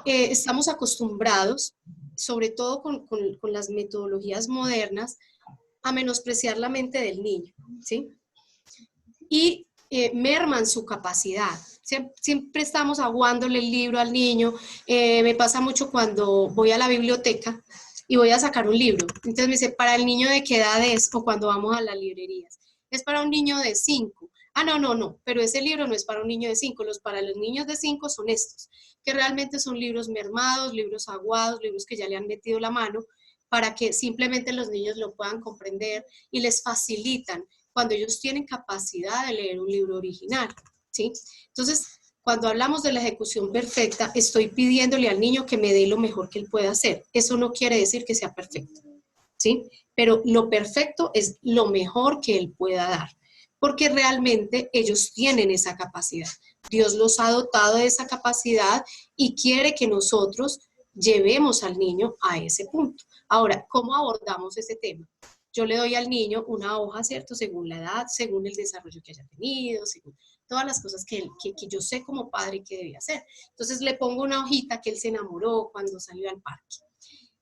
estamos acostumbrados, sobre todo con las metodologías modernas, a menospreciar la mente del niño, ¿sí? Y merman su capacidad. Siempre estamos aguándole el libro al niño. Me pasa mucho cuando voy a la biblioteca y voy a sacar un libro. Entonces me dice, ¿para el niño de qué edad es? O cuando vamos a las librerías. Es para un niño de 5. Ah, no, pero ese libro no es para un niño de 5. Para los niños de 5 son estos, que realmente son libros mermados, libros aguados, libros que ya le han metido la mano, para que simplemente los niños lo puedan comprender y les facilitan cuando ellos tienen capacidad de leer un libro original, ¿sí? Entonces, cuando hablamos de la ejecución perfecta, estoy pidiéndole al niño que me dé lo mejor que él pueda hacer. Eso no quiere decir que sea perfecto, ¿sí? Pero lo perfecto es lo mejor que él pueda dar, porque realmente ellos tienen esa capacidad. Dios los ha dotado de esa capacidad y quiere que nosotros llevemos al niño a ese punto. Ahora, ¿cómo abordamos ese tema? Yo le doy al niño una hoja, ¿cierto? Según la edad, según el desarrollo que haya tenido, según todas las cosas que yo sé como padre que debía hacer. Entonces le pongo una hojita que él se enamoró cuando salió al parque.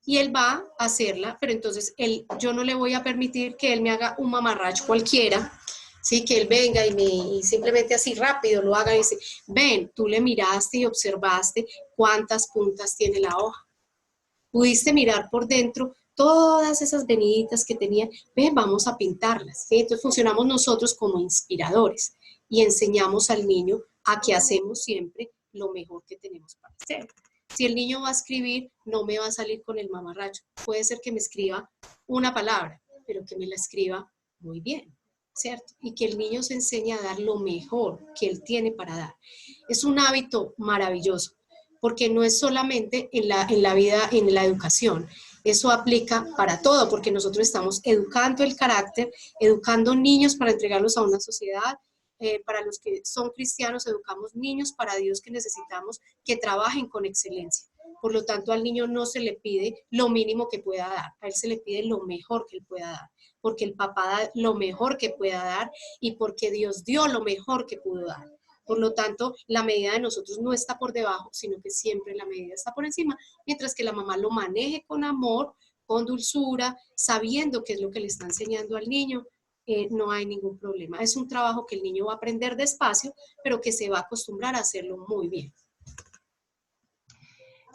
Y él va a hacerla, pero entonces yo no le voy a permitir que él me haga un mamarracho cualquiera, ¿sí? Que él venga y simplemente así rápido lo haga y dice, ven, tú le miraste y observaste cuántas puntas tiene la hoja. Pudiste mirar por dentro todas esas veniditas que tenía, ven, vamos a pintarlas. ¿Sí? Entonces funcionamos nosotros como inspiradores y enseñamos al niño a que hacemos siempre lo mejor que tenemos para hacer. Si el niño va a escribir, no me va a salir con el mamarracho. Puede ser que me escriba una palabra, pero que me la escriba muy bien, ¿cierto? Y que el niño se enseñe a dar lo mejor que él tiene para dar. Es un hábito maravilloso, porque no es solamente en la vida, en la educación. Eso aplica para todo, porque nosotros estamos educando el carácter, educando niños para entregarlos a una sociedad. Para los que son cristianos, educamos niños para Dios, que necesitamos que trabajen con excelencia. Por lo tanto, al niño no se le pide lo mínimo que pueda dar, a él se le pide lo mejor que él pueda dar, porque el papá da lo mejor que pueda dar y porque Dios dio lo mejor que pudo dar. Por lo tanto, la medida de nosotros no está por debajo, sino que siempre la medida está por encima, mientras que la mamá lo maneje con amor, con dulzura, sabiendo qué es lo que le está enseñando al niño, no hay ningún problema. Es un trabajo que el niño va a aprender despacio, pero que se va a acostumbrar a hacerlo muy bien.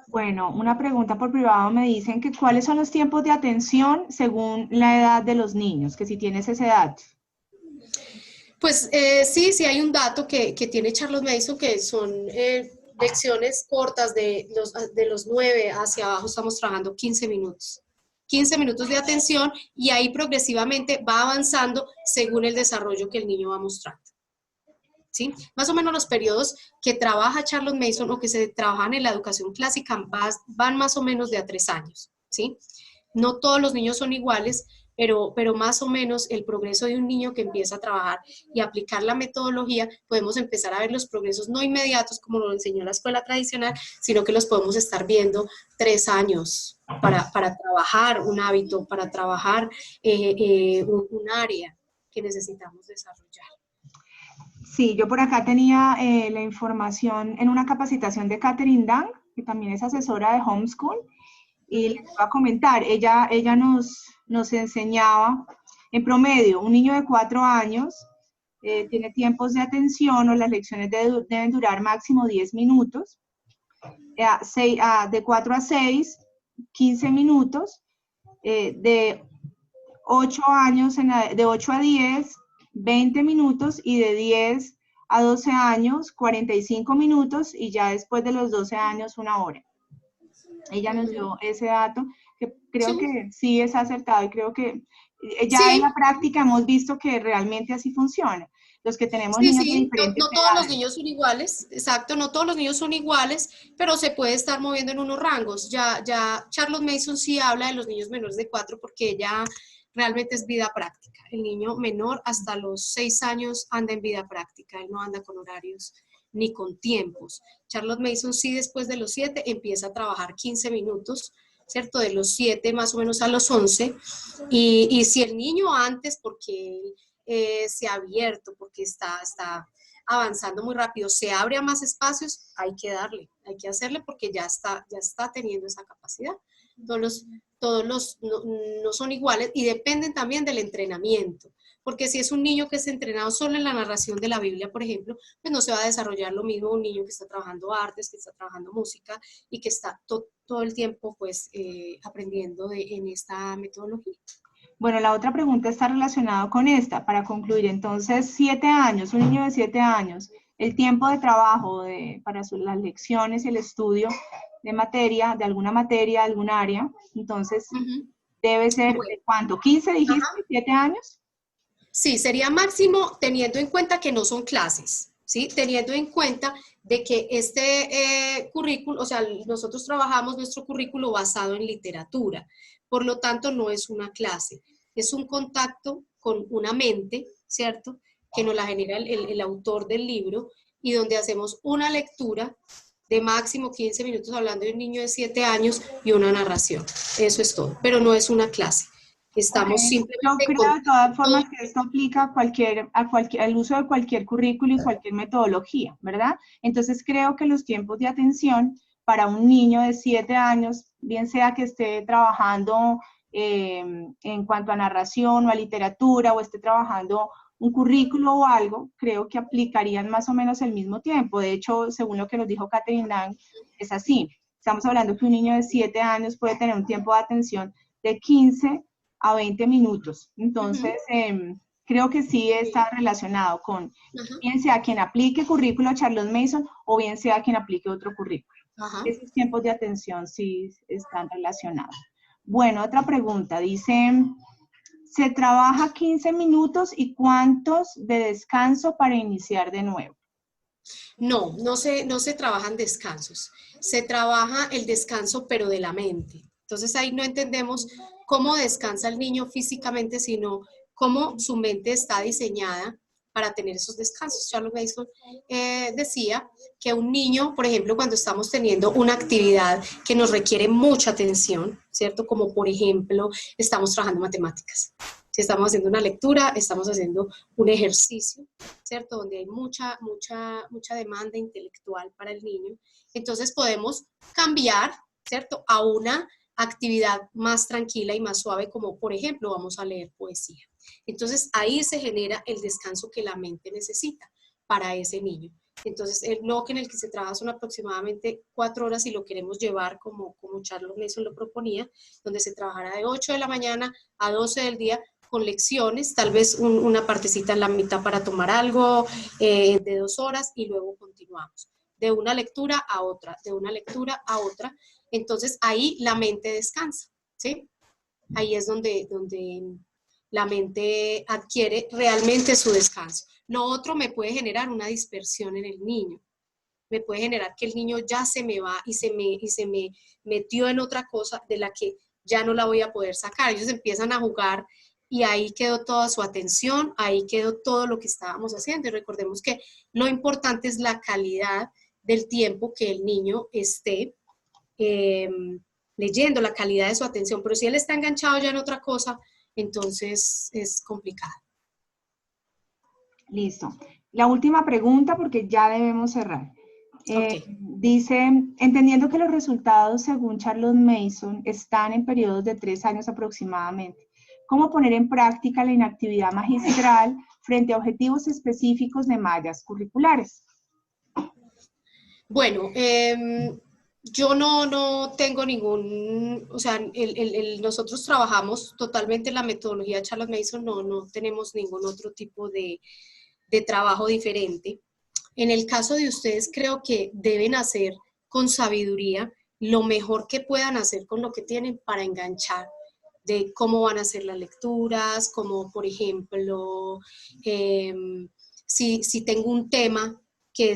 Bueno, una pregunta por privado, me dicen que cuáles son los tiempos de atención según la edad de los niños, que si tienes esa edad. Pues sí hay un dato que tiene Charles Mason, que son lecciones cortas de los 9 hacia abajo, estamos trabajando 15 minutos. 15 minutos de atención y ahí progresivamente va avanzando según el desarrollo que el niño va mostrando. ¿Sí? Más o menos los periodos que trabaja Charles Mason o que se trabajan en la educación clásica van más o menos de a 3 años. ¿Sí? No todos los niños son iguales, pero más o menos el progreso de un niño que empieza a trabajar y aplicar la metodología, podemos empezar a ver los progresos no inmediatos como lo enseñó la escuela tradicional, sino que los podemos estar viendo 3 años para trabajar un hábito, para trabajar un área que necesitamos desarrollar. Sí, yo por acá tenía la información en una capacitación de Catherine Dang, que también es asesora de homeschool, y les voy a comentar, ella nos enseñaba, en promedio, un niño de 4 años tiene tiempos de atención o las lecciones deben durar máximo 10 minutos, de 4 a 6, 15 minutos, de 8 años, de 8 a 10, 20 minutos y de 10 a 12 años, 45 minutos y ya después de los 12 años, 1 hora. Ella nos dio ese dato, que creo que sí es acertado y creo que ya en la práctica hemos visto que realmente así funciona. los que tenemos Sí, niños de sí, no, diferentes no todos los edades. niños son iguales, exacto, no todos los niños son iguales, pero se puede estar moviendo en unos rangos. Ya Charlotte Mason sí habla de los niños menores de 4 porque ella realmente es vida práctica. El niño menor hasta los 6 años anda en vida práctica, él no anda con horarios ni con tiempos. Charlotte Mason sí después de los 7 empieza a trabajar 15 minutos, ¿cierto? De los 7 más o menos a los 11. Y si el niño antes, porque se ha abierto, porque está avanzando muy rápido, se abre a más espacios, hay que darle, hay que hacerle porque ya está teniendo esa capacidad. Todos los no son iguales y dependen también del entrenamiento, porque si es un niño que es entrenado solo en la narración de la Biblia, por ejemplo, pues no se va a desarrollar lo mismo un niño que está trabajando artes, que está trabajando música y que está todo el tiempo pues aprendiendo en esta metodología. Bueno, la otra pregunta está relacionada con esta, para concluir. Entonces, 7 años, un niño de 7 años, el tiempo de trabajo para las lecciones y el estudio de materia, de alguna materia, de algún área, entonces, debe ser, Bueno, ¿de cuánto? ¿15 dijiste? ajá. ¿7 años? Sí, sería máximo teniendo en cuenta que no son clases, ¿sí? Teniendo en cuenta de que este currículo, o sea, nosotros trabajamos nuestro currículo basado en literatura, por lo tanto no es una clase, es un contacto con una mente, ¿cierto? Que nos la genera el autor del libro y donde hacemos una lectura de máximo 15 minutos hablando de un niño de 7 años y una narración. Eso es todo, pero no es una clase. Ok, Estamos yo simplemente creo con de todas todo. formas que esto aplica al uso de cualquier currículo y cualquier metodología, ¿verdad? Entonces creo que los tiempos de atención para un niño de 7 años, bien sea que esté trabajando en cuanto a narración o a literatura o esté trabajando un currículo o algo, creo que aplicarían más o menos el mismo tiempo. De hecho, según lo que nos dijo Catherine Lang, es así. Estamos hablando que un niño de 7 años puede tener un tiempo de atención de 15 a 20 minutos. Entonces, creo que sí está relacionado con, Ajá, bien sea quien aplique currículo Charlotte Mason o bien sea quien aplique otro currículo. ajá. Esos tiempos de atención sí están relacionados. Bueno, otra pregunta. Dice, ¿se trabaja 15 minutos y cuántos de descanso para iniciar de nuevo? No se trabajan descansos, se trabaja el descanso pero de la mente. Entonces ahí no entendemos cómo descansa el niño físicamente, sino cómo su mente está diseñada para tener esos descansos. Charles Mason decía que un niño, por ejemplo, cuando estamos teniendo una actividad que nos requiere mucha atención, ¿cierto? Como por ejemplo, estamos trabajando matemáticas. Si estamos haciendo una lectura, estamos haciendo un ejercicio, ¿cierto? Donde hay mucha demanda intelectual para el niño. Entonces podemos cambiar, ¿cierto? A una actividad más tranquila y más suave, como por ejemplo vamos a leer poesía. Entonces ahí se genera el descanso que la mente necesita para ese niño. Entonces el bloque en el que se trabaja son aproximadamente 4 horas y lo queremos llevar como Charles Mason lo proponía, donde se trabajará de 8 de la mañana a 12 del día con lecciones, tal vez una partecita en la mitad para tomar algo de 2 horas y luego continuamos. De una lectura a otra, de una lectura a otra. Entonces ahí la mente descansa, ¿sí? Ahí es donde la mente adquiere realmente su descanso. Lo otro me puede generar una dispersión en el niño. Me puede generar que el niño ya se me va y se me metió en otra cosa de la que ya no la voy a poder sacar. Ellos empiezan a jugar y ahí quedó toda su atención, ahí quedó todo lo que estábamos haciendo. Y recordemos que lo importante es la calidad del tiempo que el niño esté eh, leyendo, la calidad de su atención. Pero si él está enganchado ya en otra cosa, entonces es complicado. Listo. La última pregunta porque ya debemos cerrar. Ok. Dice, entendiendo que los resultados según Charlotte Mason están en periodos de 3 años aproximadamente, ¿cómo poner en práctica la inactividad magistral frente a objetivos específicos de mallas curriculares? Bueno, yo no tengo ningún, o sea, nosotros trabajamos totalmente en la metodología de Charlotte Mason, no tenemos ningún otro tipo de trabajo diferente. En el caso de ustedes, creo que deben hacer con sabiduría lo mejor que puedan hacer con lo que tienen para enganchar de cómo van a hacer las lecturas, como por ejemplo, si tengo un tema que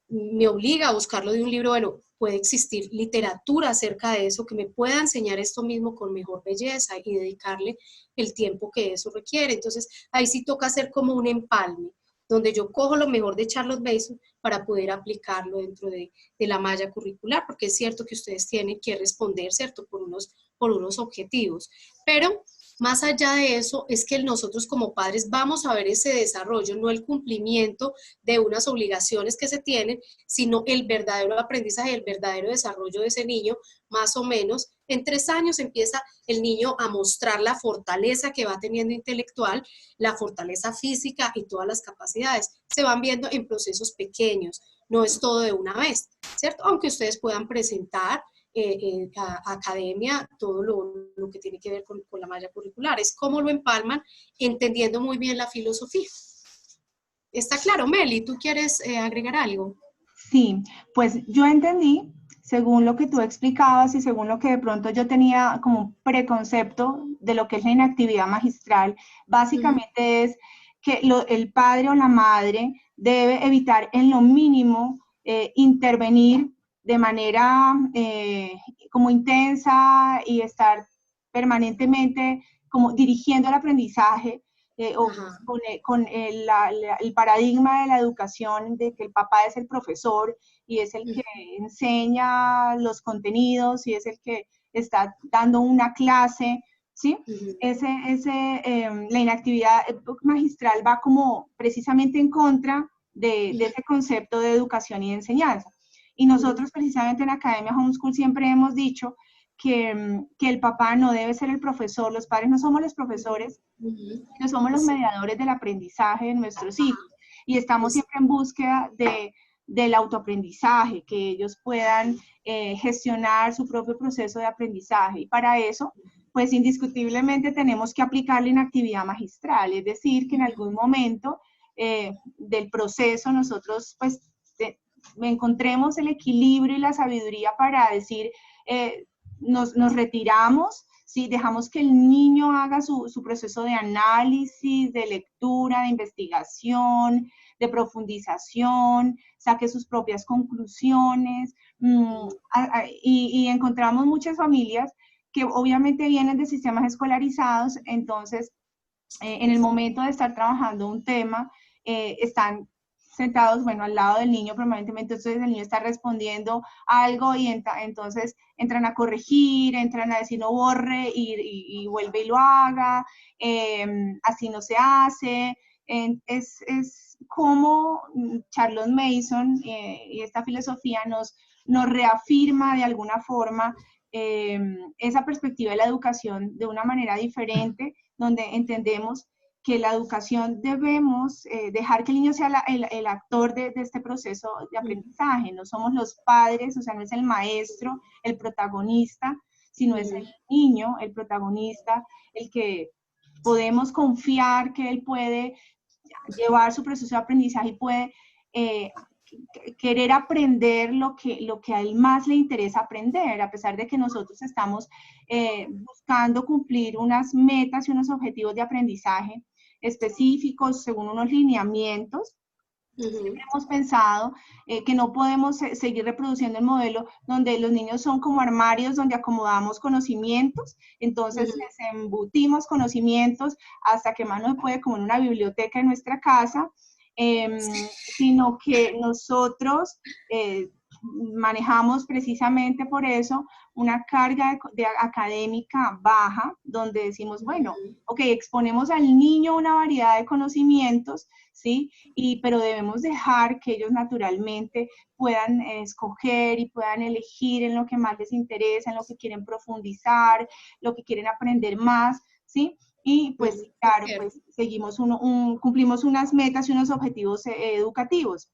me obliga a buscarlo de un libro, bueno, puede existir literatura acerca de eso que me pueda enseñar esto mismo con mejor belleza y dedicarle el tiempo que eso requiere. Entonces, ahí sí toca hacer como un empalme, donde yo cojo lo mejor de Charlotte Mason para poder aplicarlo dentro de la malla curricular, porque es cierto que ustedes tienen que responder, ¿cierto?, por unos objetivos. Pero más allá de eso, es que nosotros como padres vamos a ver ese desarrollo, no el cumplimiento de unas obligaciones que se tienen, sino el verdadero aprendizaje, el verdadero desarrollo de ese niño, más o menos. En 3 años empieza el niño a mostrar la fortaleza que va teniendo intelectual, la fortaleza física y todas las capacidades. Se van viendo en procesos pequeños, no es todo de una vez, ¿cierto? Aunque ustedes puedan presentar academia, todo lo que tiene que ver con la malla curricular, es cómo lo empalman, entendiendo muy bien la filosofía. ¿Está claro, Meli? ¿Tú quieres agregar algo? Sí, pues yo entendí, según lo que tú explicabas y según lo que de pronto yo tenía como un preconcepto de lo que es la inactividad magistral, básicamente es que el padre o la madre debe evitar en lo mínimo intervenir de manera como intensa y estar permanentemente como dirigiendo el aprendizaje o el paradigma de la educación de que el papá es el profesor y es el que enseña los contenidos y es el que está dando una clase, ¿sí? La inactividad magistral va como precisamente en contra de ese concepto de educación y de enseñanza. Y nosotros precisamente en Academia Homeschool siempre hemos dicho que el papá no debe ser el profesor, los padres no somos los profesores, sino somos los mediadores del aprendizaje de nuestros hijos. Y estamos siempre en búsqueda del autoaprendizaje, que ellos puedan gestionar su propio proceso de aprendizaje. Y para eso, pues indiscutiblemente tenemos que aplicar la inactividad magistral, es decir, que en algún momento del proceso nosotros pues encontremos el equilibrio y la sabiduría para decir, nos retiramos, ¿sí? Dejamos que el niño haga su proceso de análisis, de lectura, de investigación, de profundización, saque sus propias conclusiones, y encontramos muchas familias que obviamente vienen de sistemas escolarizados, entonces en el momento de estar trabajando un tema, están sentados, bueno, al lado del niño permanentemente, entonces el niño está respondiendo algo y entonces entran a corregir, entran a decir no borre y vuelve y lo haga, así no se hace. Es como Charlotte Mason y esta filosofía nos reafirma de alguna forma esa perspectiva de la educación de una manera diferente, donde entendemos que la educación debemos dejar que el niño sea el actor de este proceso de aprendizaje. No somos los padres, o sea, no es el maestro, el protagonista, sino es el niño, el protagonista, el que podemos confiar que él puede llevar su proceso de aprendizaje y puede querer aprender lo que a él más le interesa aprender, a pesar de que nosotros estamos buscando cumplir unas metas y unos objetivos de aprendizaje específicos según unos lineamientos. Siempre hemos pensado que no podemos seguir reproduciendo el modelo donde los niños son como armarios donde acomodamos conocimientos, entonces les embutimos conocimientos hasta que más no puede, como en una biblioteca en nuestra casa, sino que nosotros manejamos precisamente por eso una carga académica baja, donde decimos, bueno, ok, exponemos al niño una variedad de conocimientos, ¿sí? Pero debemos dejar que ellos naturalmente puedan escoger y puedan elegir en lo que más les interesa, en lo que quieren profundizar, lo que quieren aprender más, ¿sí? Y pues claro, pues seguimos cumplimos unas metas y unos objetivos educativos.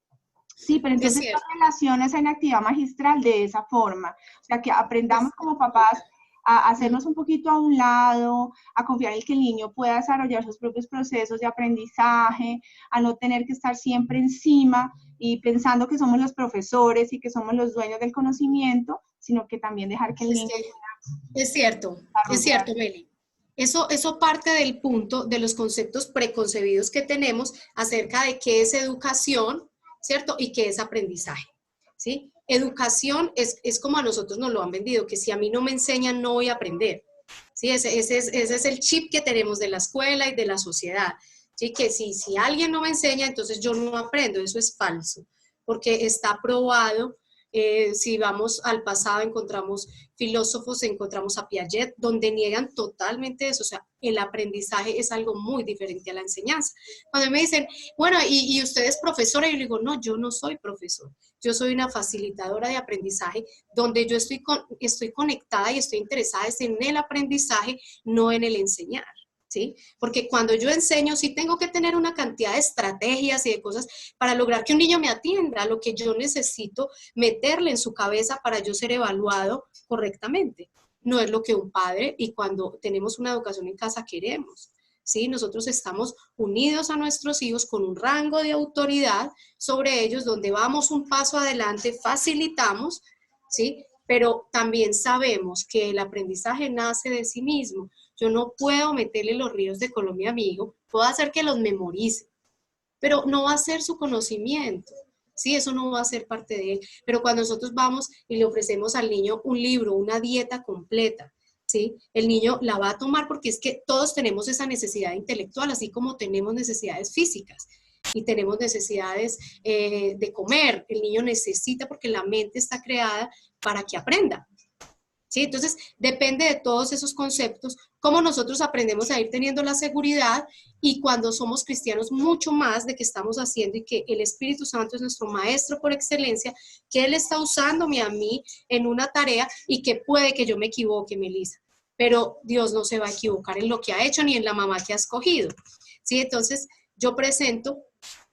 Sí, pero entonces no relaciones en actividad magistral de esa forma. O sea, que aprendamos como papás a hacernos un poquito a un lado, a confiar en que el niño pueda desarrollar sus propios procesos de aprendizaje, a no tener que estar siempre encima y pensando que somos los profesores y que somos los dueños del conocimiento, sino que también dejar que el niño Es cierto, Meli. Eso parte del punto de los conceptos preconcebidos que tenemos acerca de qué es educación, ¿cierto? Y qué es aprendizaje, ¿sí? Educación es como a nosotros nos lo han vendido, que si a mí no me enseñan no voy a aprender, ¿sí? Ese es el chip que tenemos de la escuela y de la sociedad, ¿sí? Que si alguien no me enseña, entonces yo no aprendo. Eso es falso, porque está probado. Si vamos al pasado, encontramos filósofos, encontramos a Piaget, donde niegan totalmente eso. O sea, el aprendizaje es algo muy diferente a la enseñanza. Cuando me dicen, bueno, ¿y usted es profesora? Yo le digo, no, yo no soy profesor. Yo soy una facilitadora de aprendizaje, donde yo estoy conectada y estoy interesada en el aprendizaje, no en el enseñar. ¿Sí? Porque cuando yo enseño, sí tengo que tener una cantidad de estrategias y de cosas para lograr que un niño me atienda, lo que yo necesito meterle en su cabeza para yo ser evaluado correctamente. No es lo que un padre, y cuando tenemos una educación en casa, queremos. ¿Sí? Nosotros estamos unidos a nuestros hijos con un rango de autoridad sobre ellos, donde vamos un paso adelante, facilitamos, ¿sí? Pero también sabemos que el aprendizaje nace de sí mismo. Yo no puedo meterle los ríos de Colombia a mi hijo, puedo hacer que los memorice, pero no va a ser su conocimiento, ¿sí? Eso no va a ser parte de él. Pero cuando nosotros vamos y le ofrecemos al niño un libro, una dieta completa, ¿sí? El niño la va a tomar, porque es que todos tenemos esa necesidad intelectual, así como tenemos necesidades físicas y tenemos necesidades de comer. El niño necesita, porque la mente está creada para que aprenda. ¿Sí? Entonces, depende de todos esos conceptos, cómo nosotros aprendemos a ir teniendo la seguridad, y cuando somos cristianos, mucho más de que estamos haciendo, y que el Espíritu Santo es nuestro maestro por excelencia, que Él está usándome a mí en una tarea, y que puede que yo me equivoque, Melissa, pero Dios no se va a equivocar en lo que ha hecho ni en la mamá que ha escogido. ¿Sí? Entonces, yo presento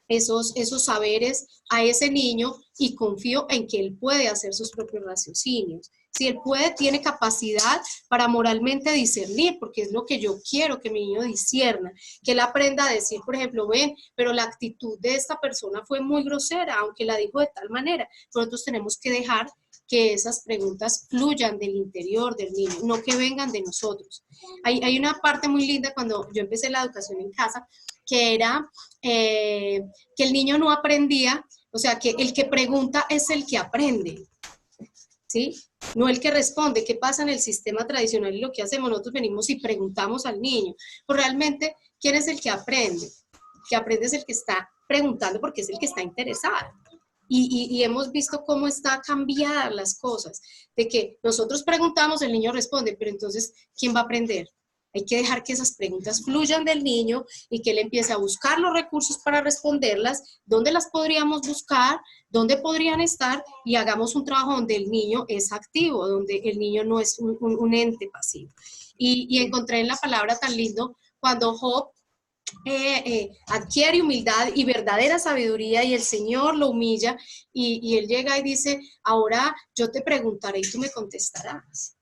esos saberes a ese niño y confío en que él puede hacer sus propios raciocinios. Si él puede, tiene capacidad para moralmente discernir, porque es lo que yo quiero que mi niño discierna, que él aprenda a decir, por ejemplo, ven, pero la actitud de esta persona fue muy grosera, aunque la dijo de tal manera. Nosotros tenemos que dejar que esas preguntas fluyan del interior del niño, no que vengan de nosotros. Hay una parte muy linda cuando yo empecé la educación en casa, que era que el niño no aprendía, o sea, que el que pregunta es el que aprende, ¿sí? No el que responde. ¿Qué pasa en el sistema tradicional? Y lo que hacemos, nosotros venimos y preguntamos al niño, pero realmente, ¿quién es el que aprende? El que aprende es el que está preguntando, porque es el que está interesado. Y hemos visto cómo está cambiadas las cosas, de que nosotros preguntamos, el niño responde, pero entonces, ¿quién va a aprender? Hay que dejar que esas preguntas fluyan del niño y que él empiece a buscar los recursos para responderlas, dónde las podríamos buscar, dónde podrían estar, y hagamos un trabajo donde el niño es activo, donde el niño no es un ente pasivo. Y encontré en la palabra tan lindo cuando Job adquiere humildad y verdadera sabiduría, y el Señor lo humilla, y él llega y dice, ahora yo te preguntaré y tú me contestarás,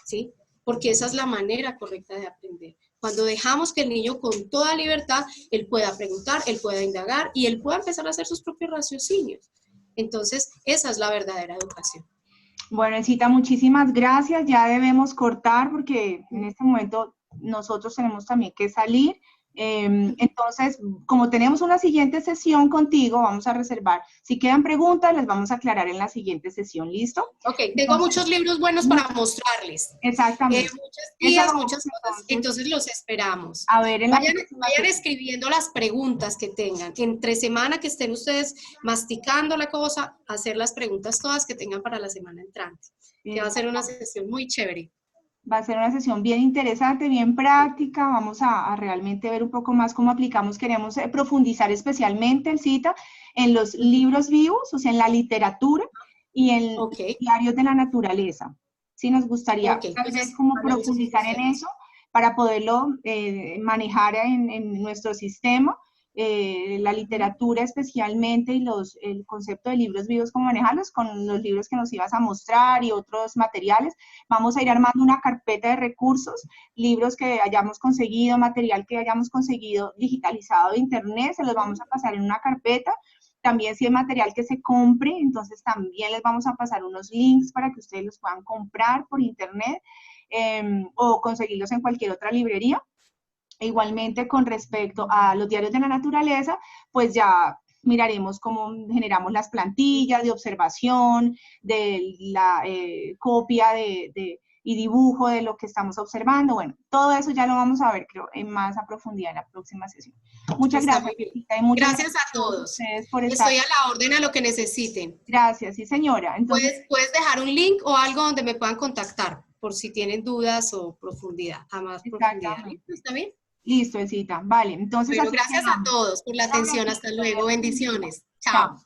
¿sí? Porque esa es la manera correcta de aprender. Cuando dejamos que el niño con toda libertad, él pueda preguntar, él pueda indagar, y él pueda empezar a hacer sus propios raciocinios. Entonces, esa es la verdadera educación. Bueno, Elcita, muchísimas gracias. Ya debemos cortar, porque en este momento nosotros tenemos también que salir. Entonces, como tenemos una siguiente sesión contigo, vamos a reservar. Si quedan preguntas, las vamos a aclarar en la siguiente sesión. ¿Listo? Ok, tengo muchos libros buenos para mostrarles. Exactamente. Muchas guías, muchas cosas, entonces los esperamos. A ver, vayan escribiendo las preguntas que tengan. Entre semana que estén ustedes masticando la cosa, hacer las preguntas todas que tengan para la semana entrante, que va a ser una sesión muy chévere. Va a ser una sesión bien interesante, bien práctica. Vamos a realmente ver un poco más cómo aplicamos. Queremos profundizar especialmente, Elcita, en los libros vivos, o sea, en la literatura y en diarios de la naturaleza. Sí, nos gustaría tal vez como profundizar en eso para poderlo manejar en nuestro sistema. La literatura especialmente, y el concepto de libros vivos, cómo manejarlos con los libros que nos ibas a mostrar y otros materiales. Vamos a ir armando una carpeta de recursos, libros que hayamos conseguido, material que hayamos conseguido digitalizado de internet, se los vamos a pasar en una carpeta, También si es material que se compre, entonces también les vamos a pasar unos links para que ustedes los puedan comprar por internet o conseguirlos en cualquier otra librería. Igualmente, con respecto a los diarios de la naturaleza, pues ya miraremos cómo generamos las plantillas de observación, de la copia y dibujo de lo que estamos observando. Bueno, todo eso ya lo vamos a ver, creo, en más a profundidad en la próxima sesión. Muchas gracias, Lupita, y muchas gracias a todos. ustedes por estar. Estoy a la orden a lo que necesiten. Gracias, sí, señora. Entonces, puedes dejar un link o algo donde me puedan contactar, por si tienen dudas o profundidad, a más profundidad. ¿Está bien? Listo, Elcita. Vale, entonces... Bueno, gracias a todos por la atención. Hasta luego. Bendiciones. Chao.